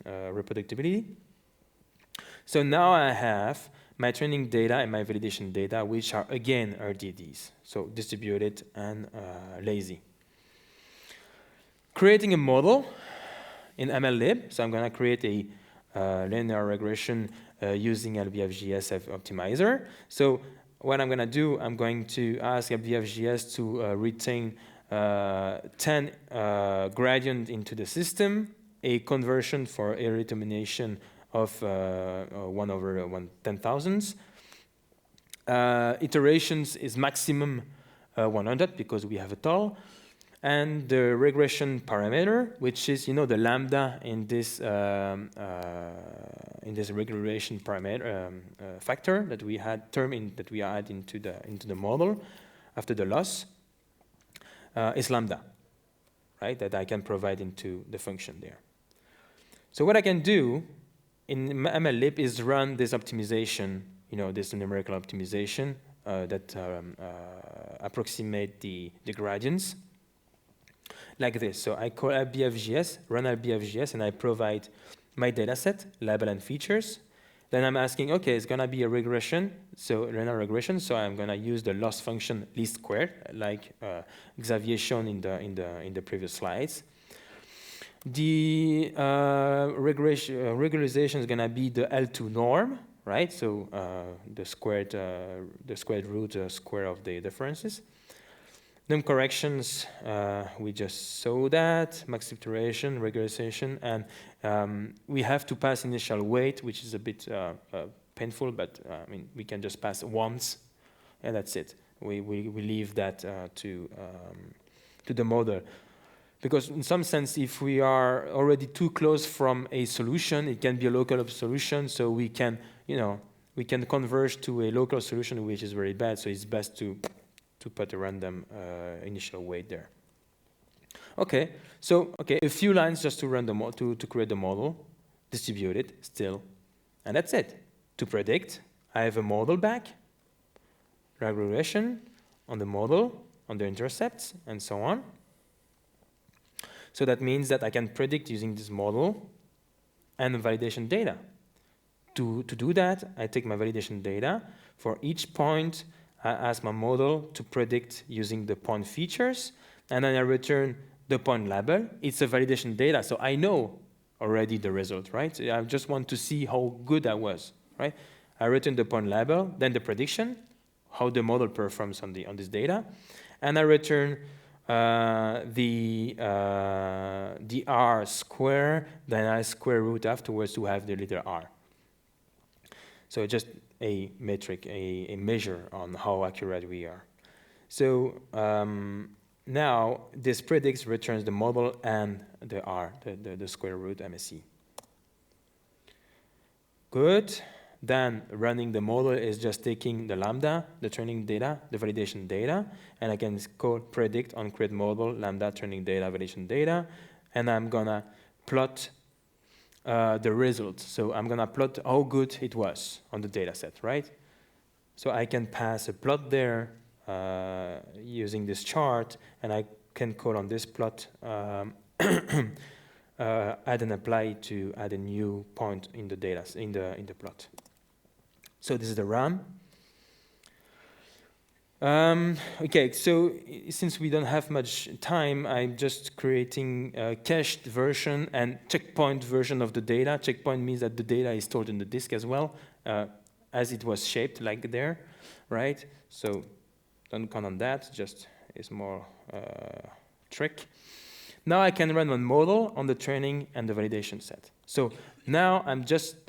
reproducibility. So now I have my training data and my validation data, which are again RDDs, so distributed and lazy. Creating a model in MLlib, so I'm going to create a linear regression using LBFGS optimizer. So what I'm going to do, I'm going to ask LBFGS to retain 10 gradient into the system, a conversion for area determination of 1/10,000. Iterations is maximum 100 because we have a toll. And the regression parameter, which is, you know, the lambda in this regression parameter factor that we had that we add into the model after the loss, is lambda, right? That I can provide into the function there. So what I can do in MLlib is run this optimization, you know, this numerical optimization that approximate the gradients. Like this. So I call LBFGS, run LBFGS, and I provide my data set, label and features. Then I'm asking, okay, it's going to be a regression, so linear regression. So I'm going to use the loss function least squared, like Xavier shown in the previous slides. The regularization is going to be the L2 norm, right? So the squared root square of the differences. Num corrections, we just saw that, max iteration, regularization, and we have to pass initial weight, which is a bit painful, but I mean, we can just pass once, and that's it. We leave that to the model. Because in some sense, if we are already too close from a solution, it can be a local solution, so we can, you know, we can converge to a local solution, which is very bad, so it's best to put a random initial weight there. Okay, so a few lines just to run the to create the model, distribute it still, and that's it. To predict, I have a model back, regression on the model, on the intercepts, and so on. So that means that I can predict using this model and validation data. To do that, I take my validation data. For each point, I ask my model to predict using the point features, and then I return the point label. It's a validation data, so I know already the result, right? So I just want to see how good I was, right? I return the point label, then the prediction, how the model performs on this data, and I return the R square, then I square root afterwards to have the letter R. So just a metric, a measure on how accurate we are. So now this predicts returns the model and the R, the square root MSE. Good. Then running the model is just taking the lambda, the training data, the validation data, and I can call predict on create model, lambda, training data, validation data, and I'm gonna plot the results. So I'm gonna plot how good it was on the data set, right? So I can pass a plot there using this chart, and I can call on this plot add and apply to add a new point in the data in the plot. So this is the RAM. Okay, so since we don't have much time, I'm just creating a cached version and checkpoint version of the data. Checkpoint means that the data is stored in the disk as well, as it was shaped like there, right? So don't count on that, just a small trick. Now I can run one model on the training and the validation set. So now I've just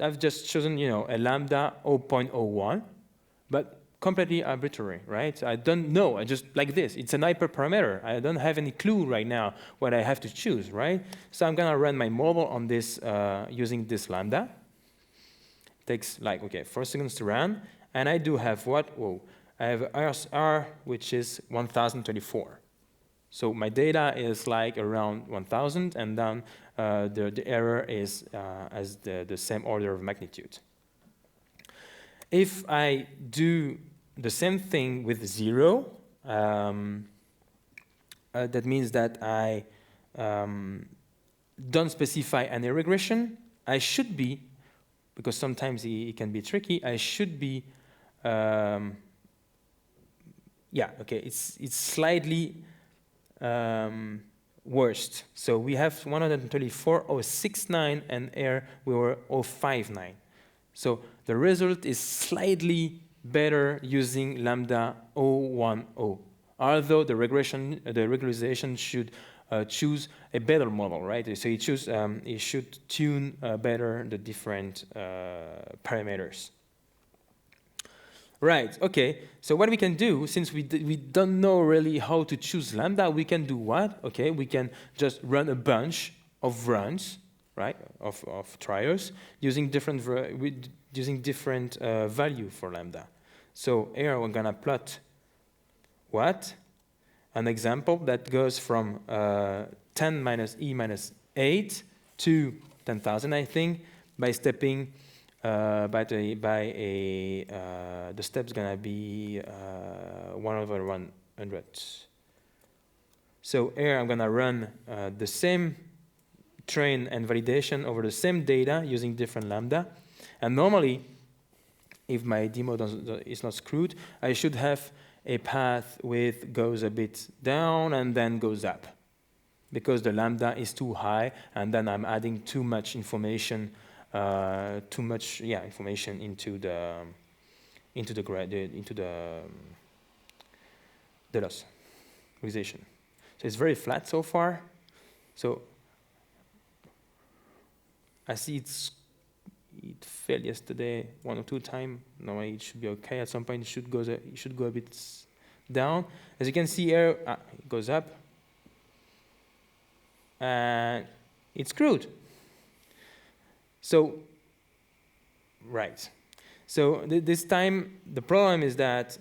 chosen, you know, a lambda 0.01, but completely arbitrary, right? I don't know, I just like this. It's an hyperparameter. I don't have any clue right now what I have to choose, right? So I'm gonna run my model on this using this lambda. Takes like, okay, 4 seconds to run, and I do have what? Whoa, I have R, which is 1024. So my data is like around 1000, and then the error is as the same order of magnitude. If I do the same thing with 0, that means that I don't specify any regression. I should be, because sometimes it can be tricky, I should be, yeah, okay, it's slightly worst. So we have 134, 069, and here we were 059. So the result is slightly better using lambda 010. Although the regularization should choose a better model, right? So it should tune better the different parameters. Right, okay, so what we can do, since we don't know really how to choose lambda, we can do what? Okay, we can just run a bunch of runs, right, of trials, using different value for lambda. So here we're gonna plot what? An example that goes from 10 minus e minus 8 to 10,000, I think, by stepping the step's gonna be 1 over 100. So here I'm gonna run the same train and validation over the same data using different lambda. And normally, if my demo is not screwed, I should have a path with goes a bit down and then goes up, because the lambda is too high, and then I'm adding too much information, information into the loss regression. So it's very flat so far. So I see it failed yesterday 1 or 2 times. Normally it should be okay. At some point it should go a bit down. As you can see here, it goes up, and it's screwed. So, right. So this time the problem is that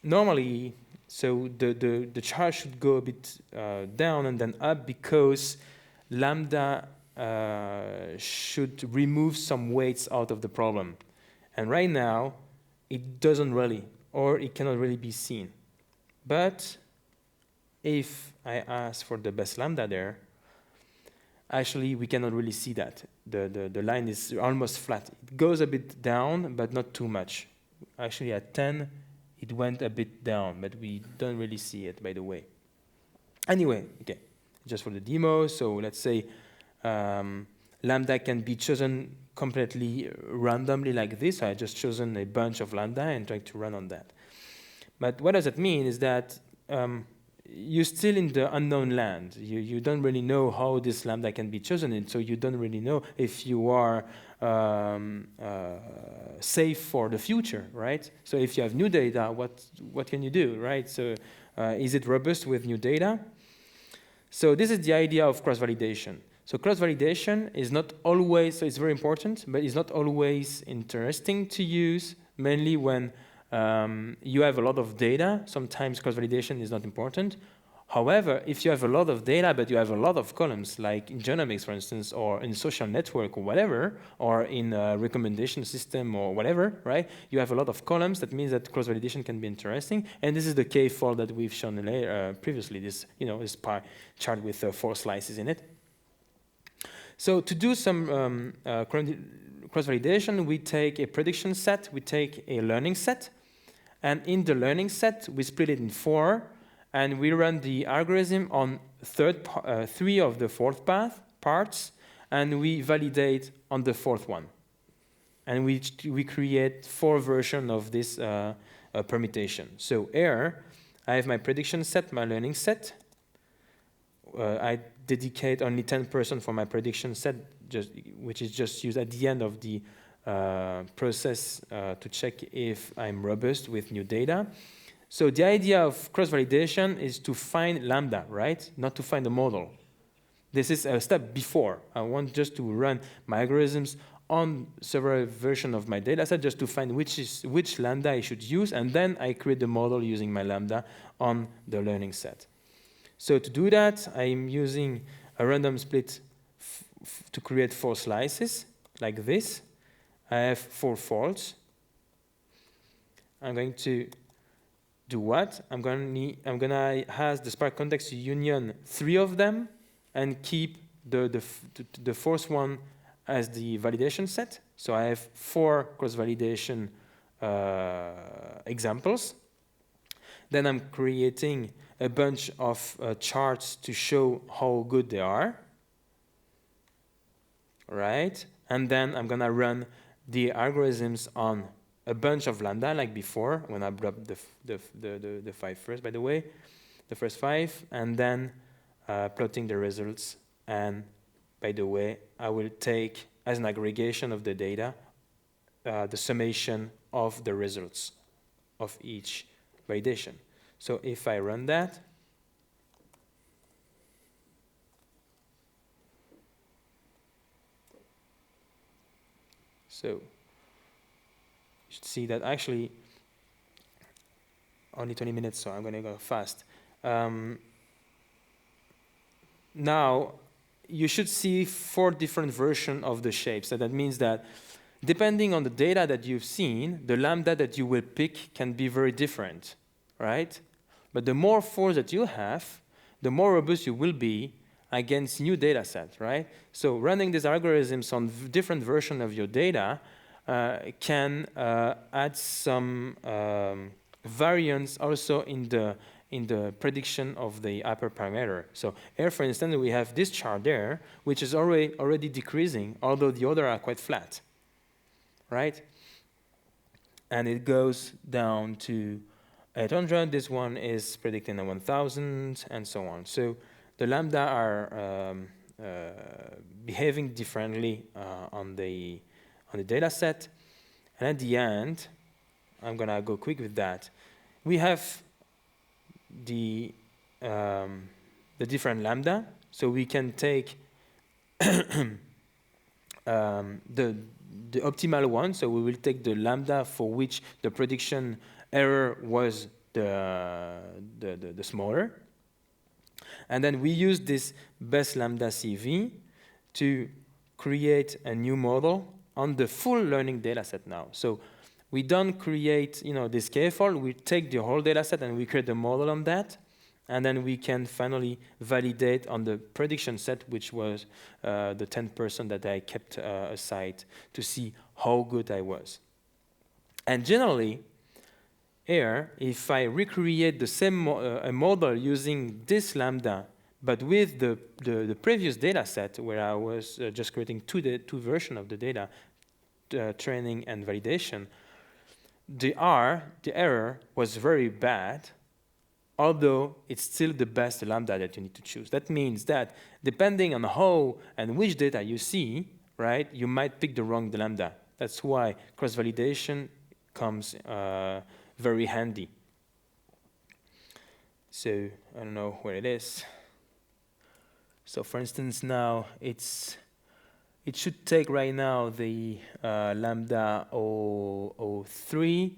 normally, so the chart should go a bit down and then up, because lambda should remove some weights out of the problem. And right now, it doesn't really, or it cannot really be seen. But if I ask for the best lambda there, actually we cannot really see that. The line is almost flat. It goes a bit down, but not too much. Actually at 10, it went a bit down, but we don't really see it, by the way. Anyway, okay, just for the demo, so let's say lambda can be chosen completely randomly like this. I just chosen a bunch of lambda and tried to run on that. But what does that mean is that you're still in the unknown land. You don't really know how this lambda can be chosen, and so you don't really know if you are safe for the future, right? So if you have new data, what can you do, right? So is it robust with new data? So this is the idea of cross-validation. So cross-validation is not always, so it's very important, but it's not always interesting to use, mainly when you have a lot of data. Sometimes cross-validation is not important. However, if you have a lot of data, but you have a lot of columns, like in Genomics, for instance, or in social network or whatever, or in a recommendation system or whatever, right? You have a lot of columns. That means that cross-validation can be interesting. And this is the K-fold that we've shown previously, this, this pie chart with 4 slices in it. So to do some cross-validation, we take a prediction set, we take a learning set, and in the learning set, we split it in 4, and we run the algorithm on 3 of the 4th parts, and we validate on the 4th one. And we create 4 versions of this permutation. So here, I have my prediction set, my learning set. I dedicate only 10% for my prediction set, which is just used at the end of the process to check if I'm robust with new data. So the idea of cross-validation is to find lambda, right? Not to find a model. This is a step before. I want just to run my algorithms on several versions of my data set just to find which lambda I should use, and then I create the model using my lambda on the learning set. So to do that, I'm using a random split to create 4 slices, like this. I have 4 faults. I'm going to do what? I'm gonna ask the Spark context to union 3 of them and keep the 4th one as the validation set. So I have 4 cross-validation examples. Then I'm creating a bunch of charts to show how good they are. Right? And then I'm gonna run the algorithms on a bunch of lambda like before, when I drop the 5 first, by the way, the first 5, and then plotting the results. And by the way, I will take as an aggregation of the data the summation of the results of each validation. So if I run that, so you should see that actually only 20 minutes, so I'm going to go fast. Now, you should see 4 different versions of the shapes. So that means that depending on the data that you've seen, the lambda that you will pick can be very different, right? But the more force that you have, the more robust you will be against new data sets, right? So running these algorithms on different versions of your data can add some variance also in the prediction of the hyperparameter. So here, for instance, we have this chart there, which is already decreasing, although the other are quite flat, right? And it goes down to 800. This one is predicting a 1,000, and so on. So the lambda are behaving differently on the data set. And at the end, I'm gonna go quick with that. We have the different lambda, so we can take the optimal one. So we will take the lambda for which the prediction error was the smaller, and then we use this best lambda CV to create a new model on the full learning data set now. So we don't create, this k-fold. We take the whole data set and we create a model on that, and then we can finally validate on the prediction set, which was the 10% that I kept aside to see how good I was. And generally, here, if I recreate the same a model using this lambda, but with the previous data set where I was just creating two versions of the data, training and validation, the error was very bad, although it's still the best lambda that you need to choose. That means that depending on how and which data you see, right, you might pick the wrong lambda. That's why cross-validation comes very handy. So I don't know where it is. So for instance, now it should take right now the lambda 003,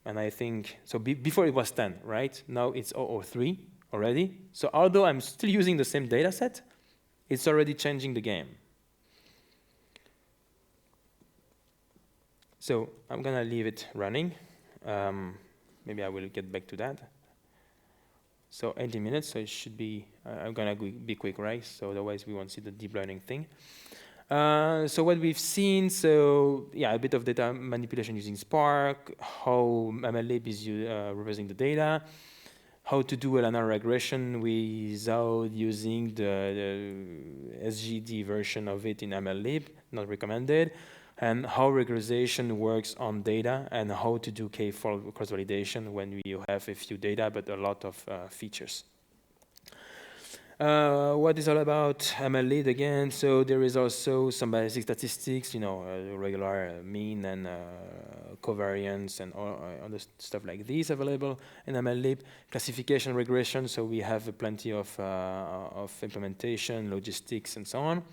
and I think, so before it was 10, right? Now it's 003 already. So although I'm still using the same data set, it's already changing the game. So I'm gonna leave it running. Maybe I will get back to that. So 80 minutes, so it should be, I'm gonna be quick, right? So otherwise we won't see the deep learning thing. So what we've seen, so yeah, a bit of data manipulation using Spark, how MLlib is representing the data, how to do a linear regression without using the SGD version of it in MLlib, not recommended, and how regression works on data, and how to do k-fold cross-validation when you have a few data but a lot of features. What is all about MLlib again? So there is also some basic statistics, regular mean and covariance and all other stuff like these available in MLlib. Classification, regression, so we have plenty of implementation, logistics, and so on.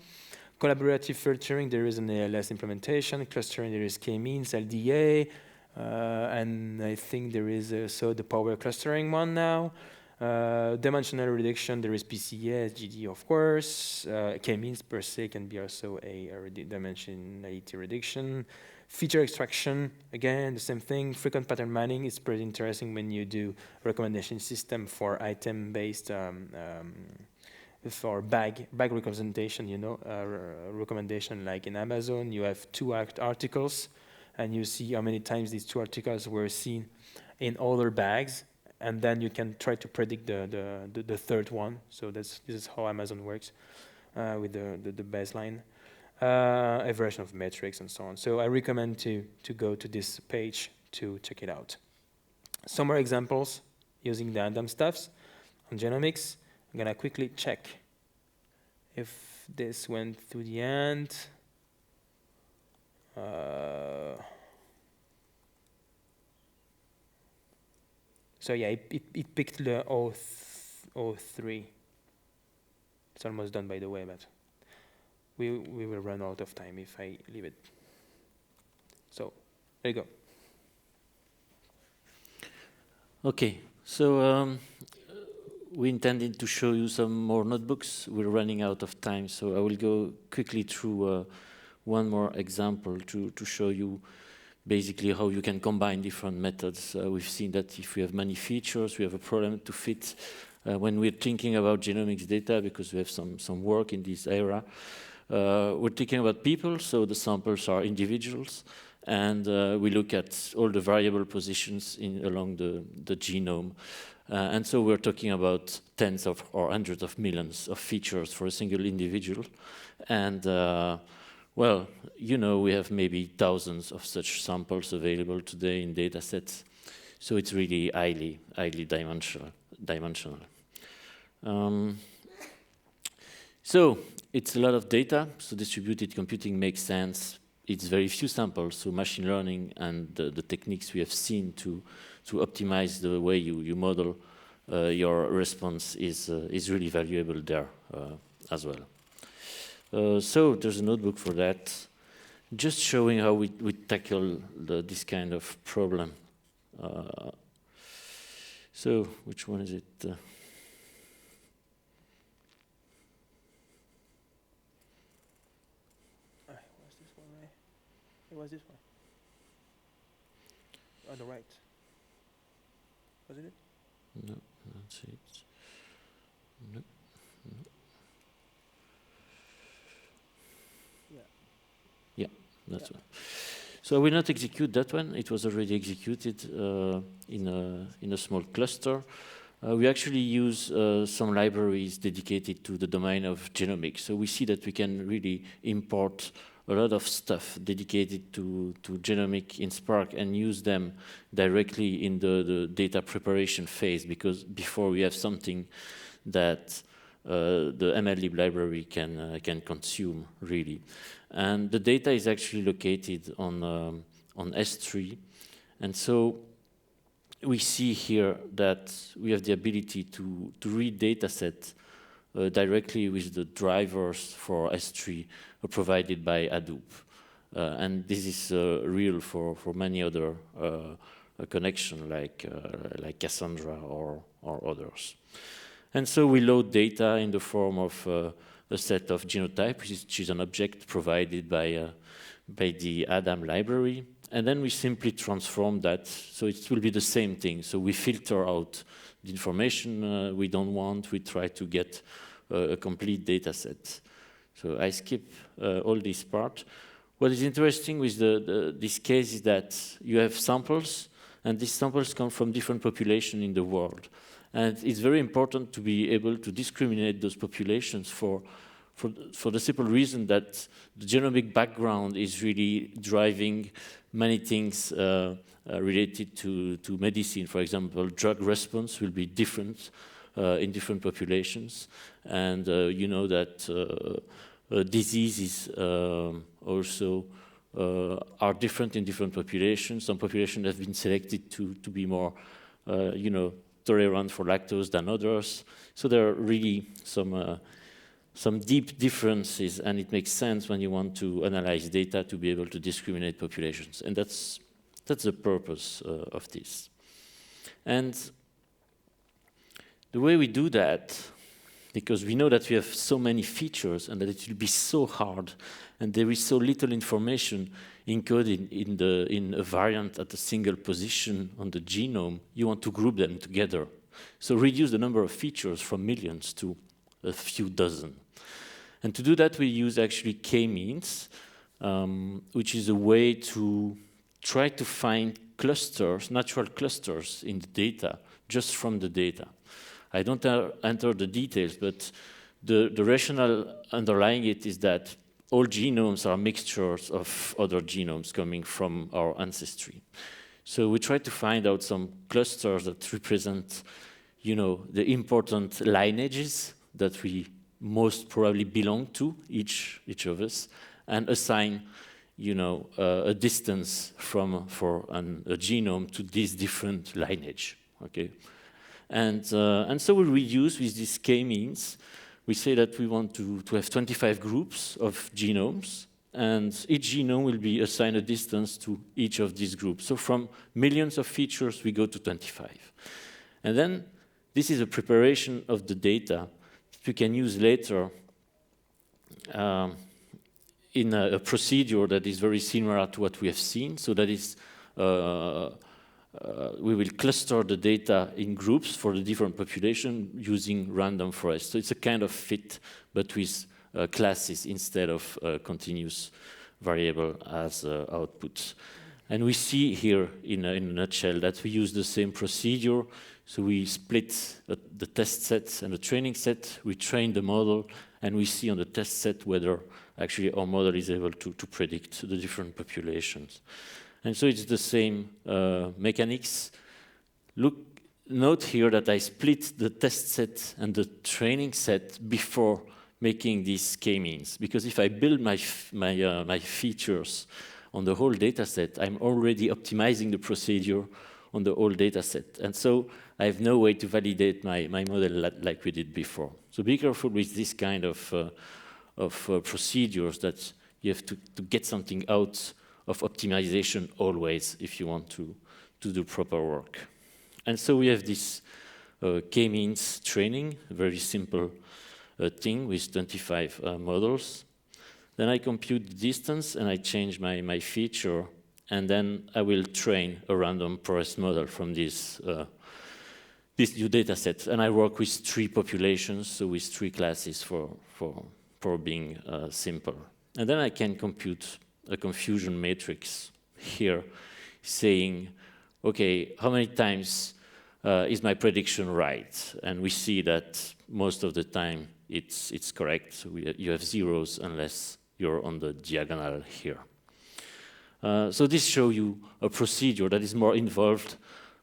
Collaborative filtering, there is an ALS implementation. Clustering, there is k-means, LDA. And I think there is also the power clustering one now. Dimensional reduction, there is PCA, SGD, of course. K-means per se can be also a dimensionality reduction. Feature extraction, again, the same thing. Frequent pattern mining is pretty interesting when you do recommendation system for item-based, for bag representation, you know, recommendation like in Amazon, you have 2 articles, and you see how many times these 2 articles were seen in other bags, and then you can try to predict the third one. So this is how Amazon works with the baseline. A version of metrics and so on. So I recommend to go to this page to check it out. Some more examples using the random stuffs on Genomics. I'm gonna quickly check if this went through the end. So yeah, it picked the 03. It's almost done, by the way, but we will run out of time if I leave it. So there you go. Okay, so we intended to show you some more notebooks. We're running out of time, so I will go quickly through one more example to show you basically how you can combine different methods. We've seen that if we have many features, we have a problem to fit. When we're thinking about genomics data, because we have some work in this area, we're thinking about people, so the samples are individuals, and we look at all the variable positions along the genome. And so we're talking about tens of or hundreds of millions of features for a single individual. And well, you know, we have maybe thousands of such samples available today in data sets. So it's really highly dimensional. So it's a lot of data, so distributed computing makes sense. It's very few samples, so machine learning and the techniques we have seen to optimize the way you model your response is really valuable there as well. So there's a notebook for that, just showing how we tackle this kind of problem. So which one is it? It was this one. On the right. Wasn't it? No, that's it. No. Yeah, that's one. So I will not execute that one. It was already executed in a small cluster. We actually use some libraries dedicated to the domain of genomics. So we see that we can really import a lot of stuff dedicated to genomic in Spark and use them directly in the data preparation phase, because before we have something that the MLlib library can consume, really. And the data is actually located on S3. And so we see here that we have the ability to read data set directly with the drivers for S3 provided by Hadoop. And this is real for many other connections like Cassandra or others. And so we load data in the form of a set of genotype, which is an object provided by the Adam library. And then we simply transform that, so it will be the same thing. So we filter out the information we don't want. We try to get a complete data set. So I skip all this part. What is interesting with this case is that you have samples, and these samples come from different populations in the world. And it's very important to be able to discriminate those populations for the simple reason that the genomic background is really driving many things related to medicine. For example, drug response will be different in different populations. And you know that diseases also are different in different populations. Some populations have been selected to be more, you know, tolerant for lactose than others. So there are really some some deep differences, and it makes sense when you want to analyze data to be able to discriminate populations. And that's the purpose of this. And the way we do that, because we know that we have so many features and that it will be so hard, and there is so little information encoded in a variant at a single position on the genome, you want to group them together. So reduce the number of features from millions to a few dozen. And to do that, we use actually k-means, which is a way to try to find clusters, natural clusters in the data, just from the data. I don't enter the details, but the rationale underlying it is that all genomes are mixtures of other genomes coming from our ancestry. So we try to find out some clusters that represent, the important lineages that we most probably belong to, each of us, and assign, a distance for a genome to this different lineage. Okay, and so we reduce with this k-means. We say that we want to have 25 groups of genomes, and each genome will be assigned a distance to each of these groups. So from millions of features, we go to 25. And then this is a preparation of the data that we can use later in a procedure that is very similar to what we have seen. So that is, we will cluster the data in groups for the different population using random forest. So it's a kind of fit, but with classes instead of continuous variable as outputs. And we see here in a nutshell that we use the same procedure. So we split the test set and the training set, we train the model, and we see on the test set whether actually our model is able to predict the different populations. And so it's the same mechanics. Note here that I split the test set and the training set before making these k-means, because if I build my features on the whole data set, I'm already optimizing the procedure on the whole data set. And so I have no way to validate my model like we did before. So be careful with this kind of procedures that you have to get something out of optimization always if you want to do proper work. And so we have this k-means training, a very simple thing with 25 models. Then I compute the distance and I change my feature, and then I will train a random forest model from this new data set. And I work with 3 populations, so with 3 classes for being simple. And then I can compute a confusion matrix here saying, okay, how many times is my prediction right? And we see that most of the time it's correct. So you have zeros unless you're on the diagonal here. So this shows you a procedure that is more involved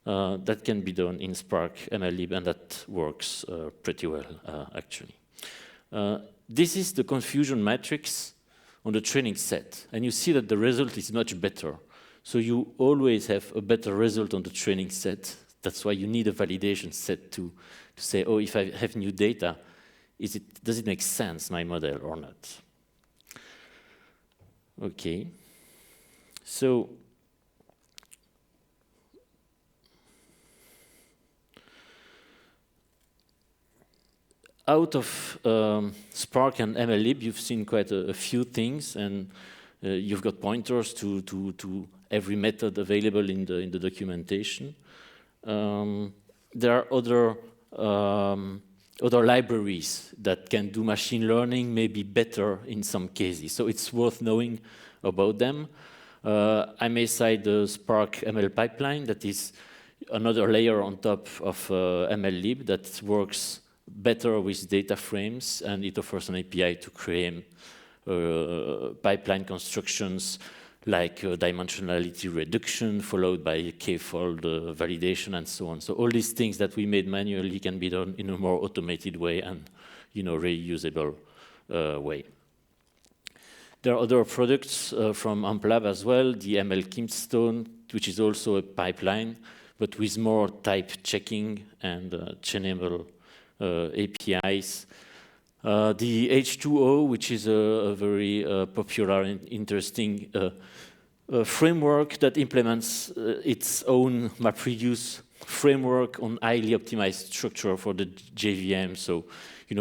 that can be done in Spark MLlib, and that works pretty well, actually. This is the confusion matrix on the training set, and you see that the result is much better. So you always have a better result on the training set. That's why you need a validation set to say, oh, if I have new data, does it make sense, my model, or not? Okay. So out of Spark and MLlib, you've seen quite a few things, and you've got pointers to every method available in the documentation. There are other libraries that can do machine learning, maybe better in some cases. So it's worth knowing about them. I may cite the Spark ML pipeline, that is another layer on top of MLlib that works better with data frames, and it offers an API to create pipeline constructions like dimensionality reduction followed by k-fold validation and so on. So all these things that we made manually can be done in a more automated way and reusable way. There are other products from MLlib as well, the ML Keystone, which is also a pipeline, but with more type checking and chainable APIs. The H2O, which is a very popular and interesting framework that implements its own MapReduce framework on highly optimized structure for the JVM. So,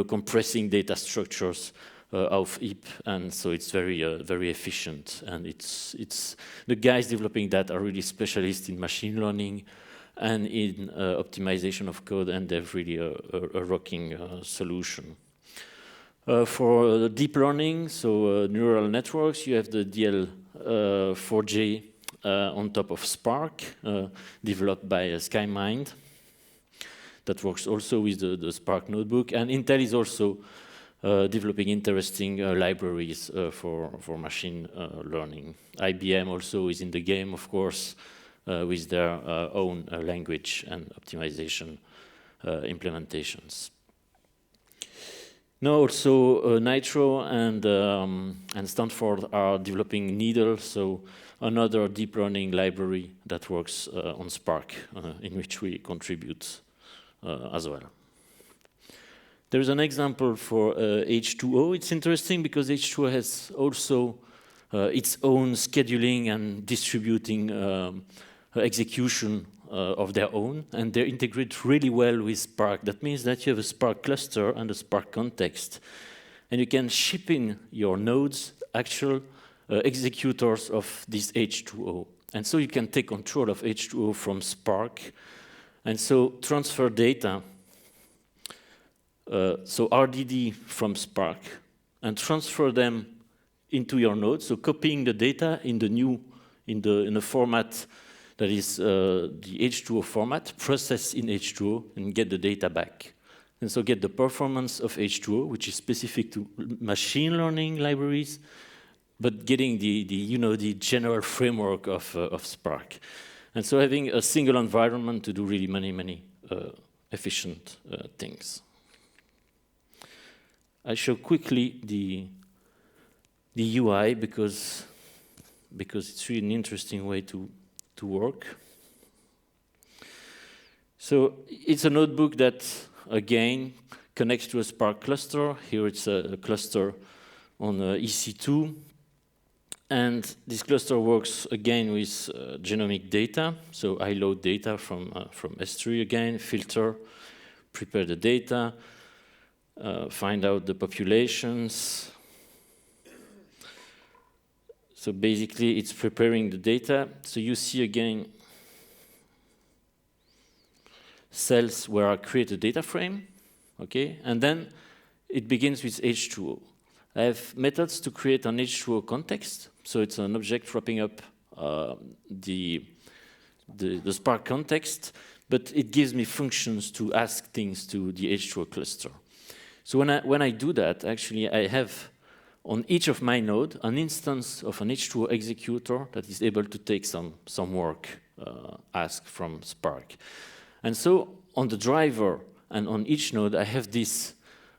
compressing data structures of heap, and so it's very efficient. And it's the guys developing that are really specialists in machine learning and in optimization of code, and they've really a rocking solution. For deep learning, so neural networks, you have the DL4J on top of Spark, developed by SkyMind. That works also with the Spark notebook. And Intel is also developing interesting libraries for machine learning. IBM also is in the game, of course, with their own language and optimization implementations. Now also Nitro and Stanford are developing Needle, so another deep learning library that works on Spark, in which we contribute as well. There is an example for H2O. It's interesting because H2O has also its own scheduling and distributing execution of their own, and they integrate really well with Spark. That means that you have a Spark cluster and a Spark context, and you can ship in your nodes actual executors of this H2O. And so you can take control of H2O from Spark, and so transfer data, so RDD from Spark, and transfer them into your node, so copying the data in the format that is the H2O format, process in H2O, and get the data back. And so get the performance of H2O, which is specific to machine learning libraries, but getting the general framework of Spark. And so having a single environment to do really many efficient things. I show quickly the UI because it's really an interesting way to work. So it's a notebook that, again, connects to a Spark cluster. Here it's a cluster on EC2. And this cluster works, again, with genomic data. So I load data from S3 again, filter, prepare the data, find out the populations. So basically, it's preparing the data. So you see again cells where I create a data frame, okay? And then it begins with H2O. I have methods to create an H2O context. So it's an object wrapping up the Spark context, but it gives me functions to ask things to the H2O cluster. So when I do that, actually, I have on each of my node an instance of an H2O executor that is able to take some work asked from Spark. And so on the driver and on each node, I have this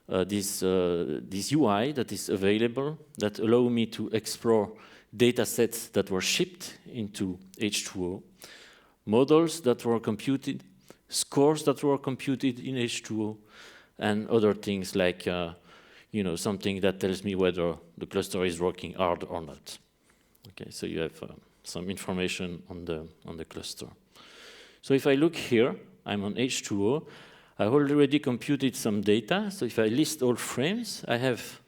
UI that is available that allow me to explore data sets that were shipped into H2O, models that were computed, scores that were computed in H2O, and other things like something that tells me whether the cluster is working hard or not. Okay, so you have some information on the cluster. So if I look here, I'm on H2O. I already computed some data. So if I list all frames, I have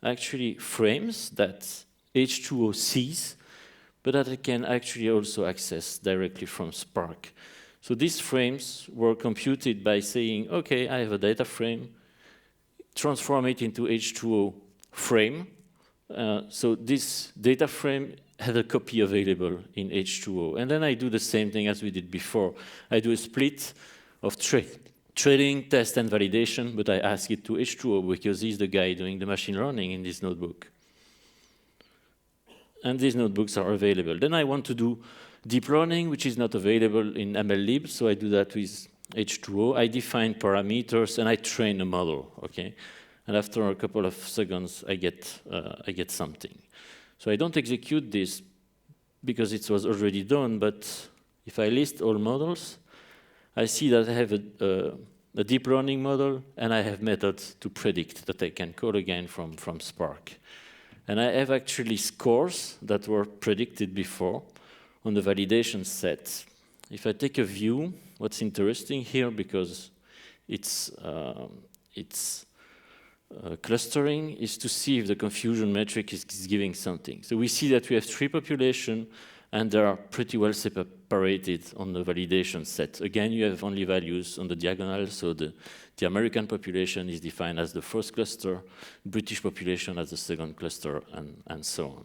actually frames that H2O sees, but that I can actually also access directly from Spark. So these frames were computed by saying, okay, I have a data frame, transform it into H2O frame. So this data frame had a copy available in H2O. And then I do the same thing as we did before. I do a split of training, test, and validation, but I ask it to H2O because he's the guy doing the machine learning in this notebook. And these notebooks are available. Then I want to do deep learning, which is not available in MLlib, so I do that with H2O. I define parameters, and I train a model, okay? And after a couple of seconds, I get something. So I don't execute this because it was already done, but if I list all models, I see that I have a deep learning model, and I have methods to predict that I can call again from Spark. And I have actually scores that were predicted before on the validation set. If I take a view, what's interesting here, because it's clustering, is to see if the confusion metric is giving something. So we see that we have 3 populations, and they are pretty well separated on the validation set. Again, you have only values on the diagonal, so the American population is defined as the first cluster, British population as the second cluster, and so on.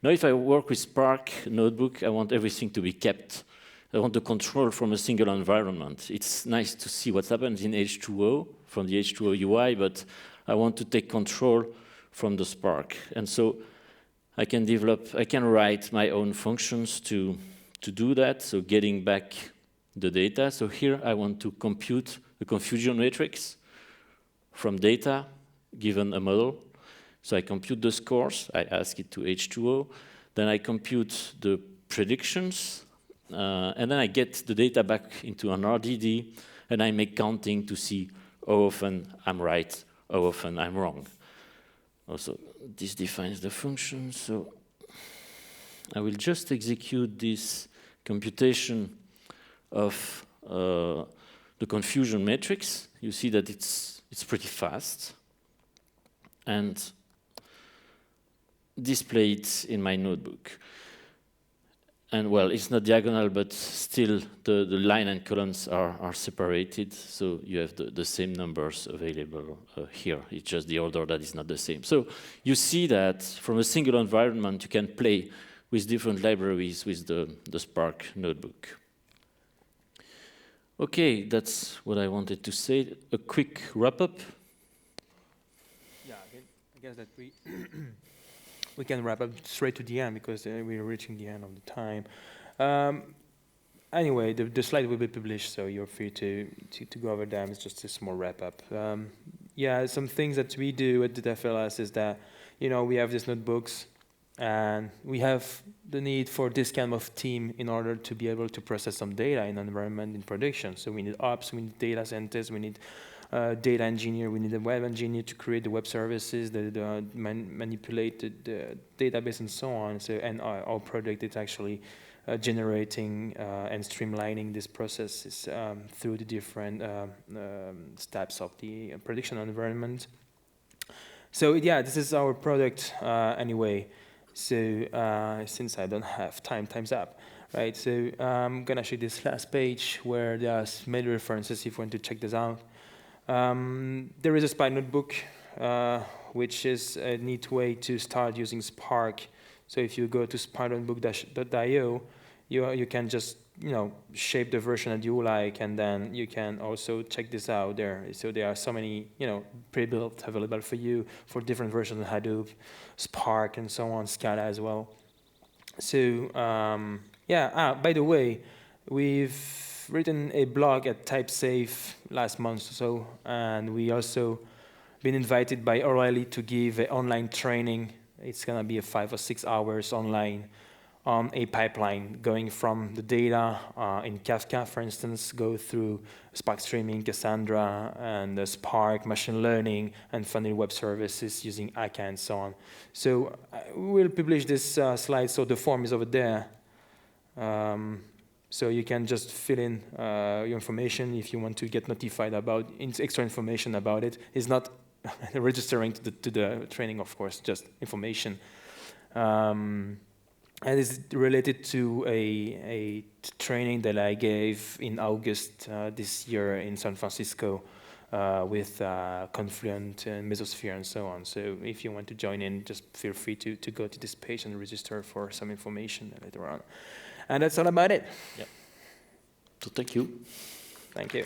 Now, if I work with Spark notebook, I want everything to be kept. I want the control from a single environment. It's nice to see what happens in H2O from the H2O UI, but I want to take control from the Spark. And so I can write my own functions to do that, so getting back the data. So here I want to compute the confusion matrix from data given a model. So I compute the scores, I ask it to H2O, then I compute the predictions, and then I get the data back into an RDD, and I make counting to see how often I'm right, how often I'm wrong. Also, this defines the function, so I will just execute this computation of the confusion matrix. You see that it's pretty fast, and display it in my notebook. And well, it's not diagonal, but still the line and columns are separated, so you have the same numbers available here. It's just the order that is not the same. So you see that from a single environment, you can play with different libraries with the Spark notebook. Okay, that's what I wanted to say. A quick wrap-up. Yeah, I guess that we we can wrap up straight to the end because we're reaching the end of the time. Anyway, the slide will be published, so you're free to go over them. It's just a small wrap-up. Yeah, some things that we do at Dataframe is that, we have these notebooks, and we have the need for this kind of team in order to be able to process some data in an environment in production. So we need ops, we need data scientists, we need data engineer, we need a web engineer to create the web services, manipulate the database and so on. So, and our product is actually generating and streamlining this processes through the different steps of the prediction environment. So yeah, this is our product anyway. So since I don't have time, time's up, right? So I'm gonna show this last page where there's many references if you want to check this out. There is a Spark notebook, which is a neat way to start using Spark. So if you go to sparknotebook.io, you can just shape the version that you like, and then you can also check this out there. So there are so many pre-built available for you for different versions of Hadoop, Spark, and so on, Scala as well. So yeah. By the way, we've written a blog at TypeSafe last month or so, and we also been invited by O'Reilly to give an online training. It's gonna be a 5 or 6 hours online on a pipeline going from the data in Kafka, for instance, go through Spark Streaming, Cassandra, and Spark, machine learning, and finally web services using Akka and so on. So we'll publish this slide, so the form is over there. So you can just fill in your information if you want to get notified about extra information about it. It's not registering to the training, of course, just information. And it's related to a training that I gave in August this year in San Francisco with Confluent and Mesosphere and so on. So if you want to join in, just feel free to go to this page and register for some information later on. And that's all about it. Yeah. So thank you. Thank you.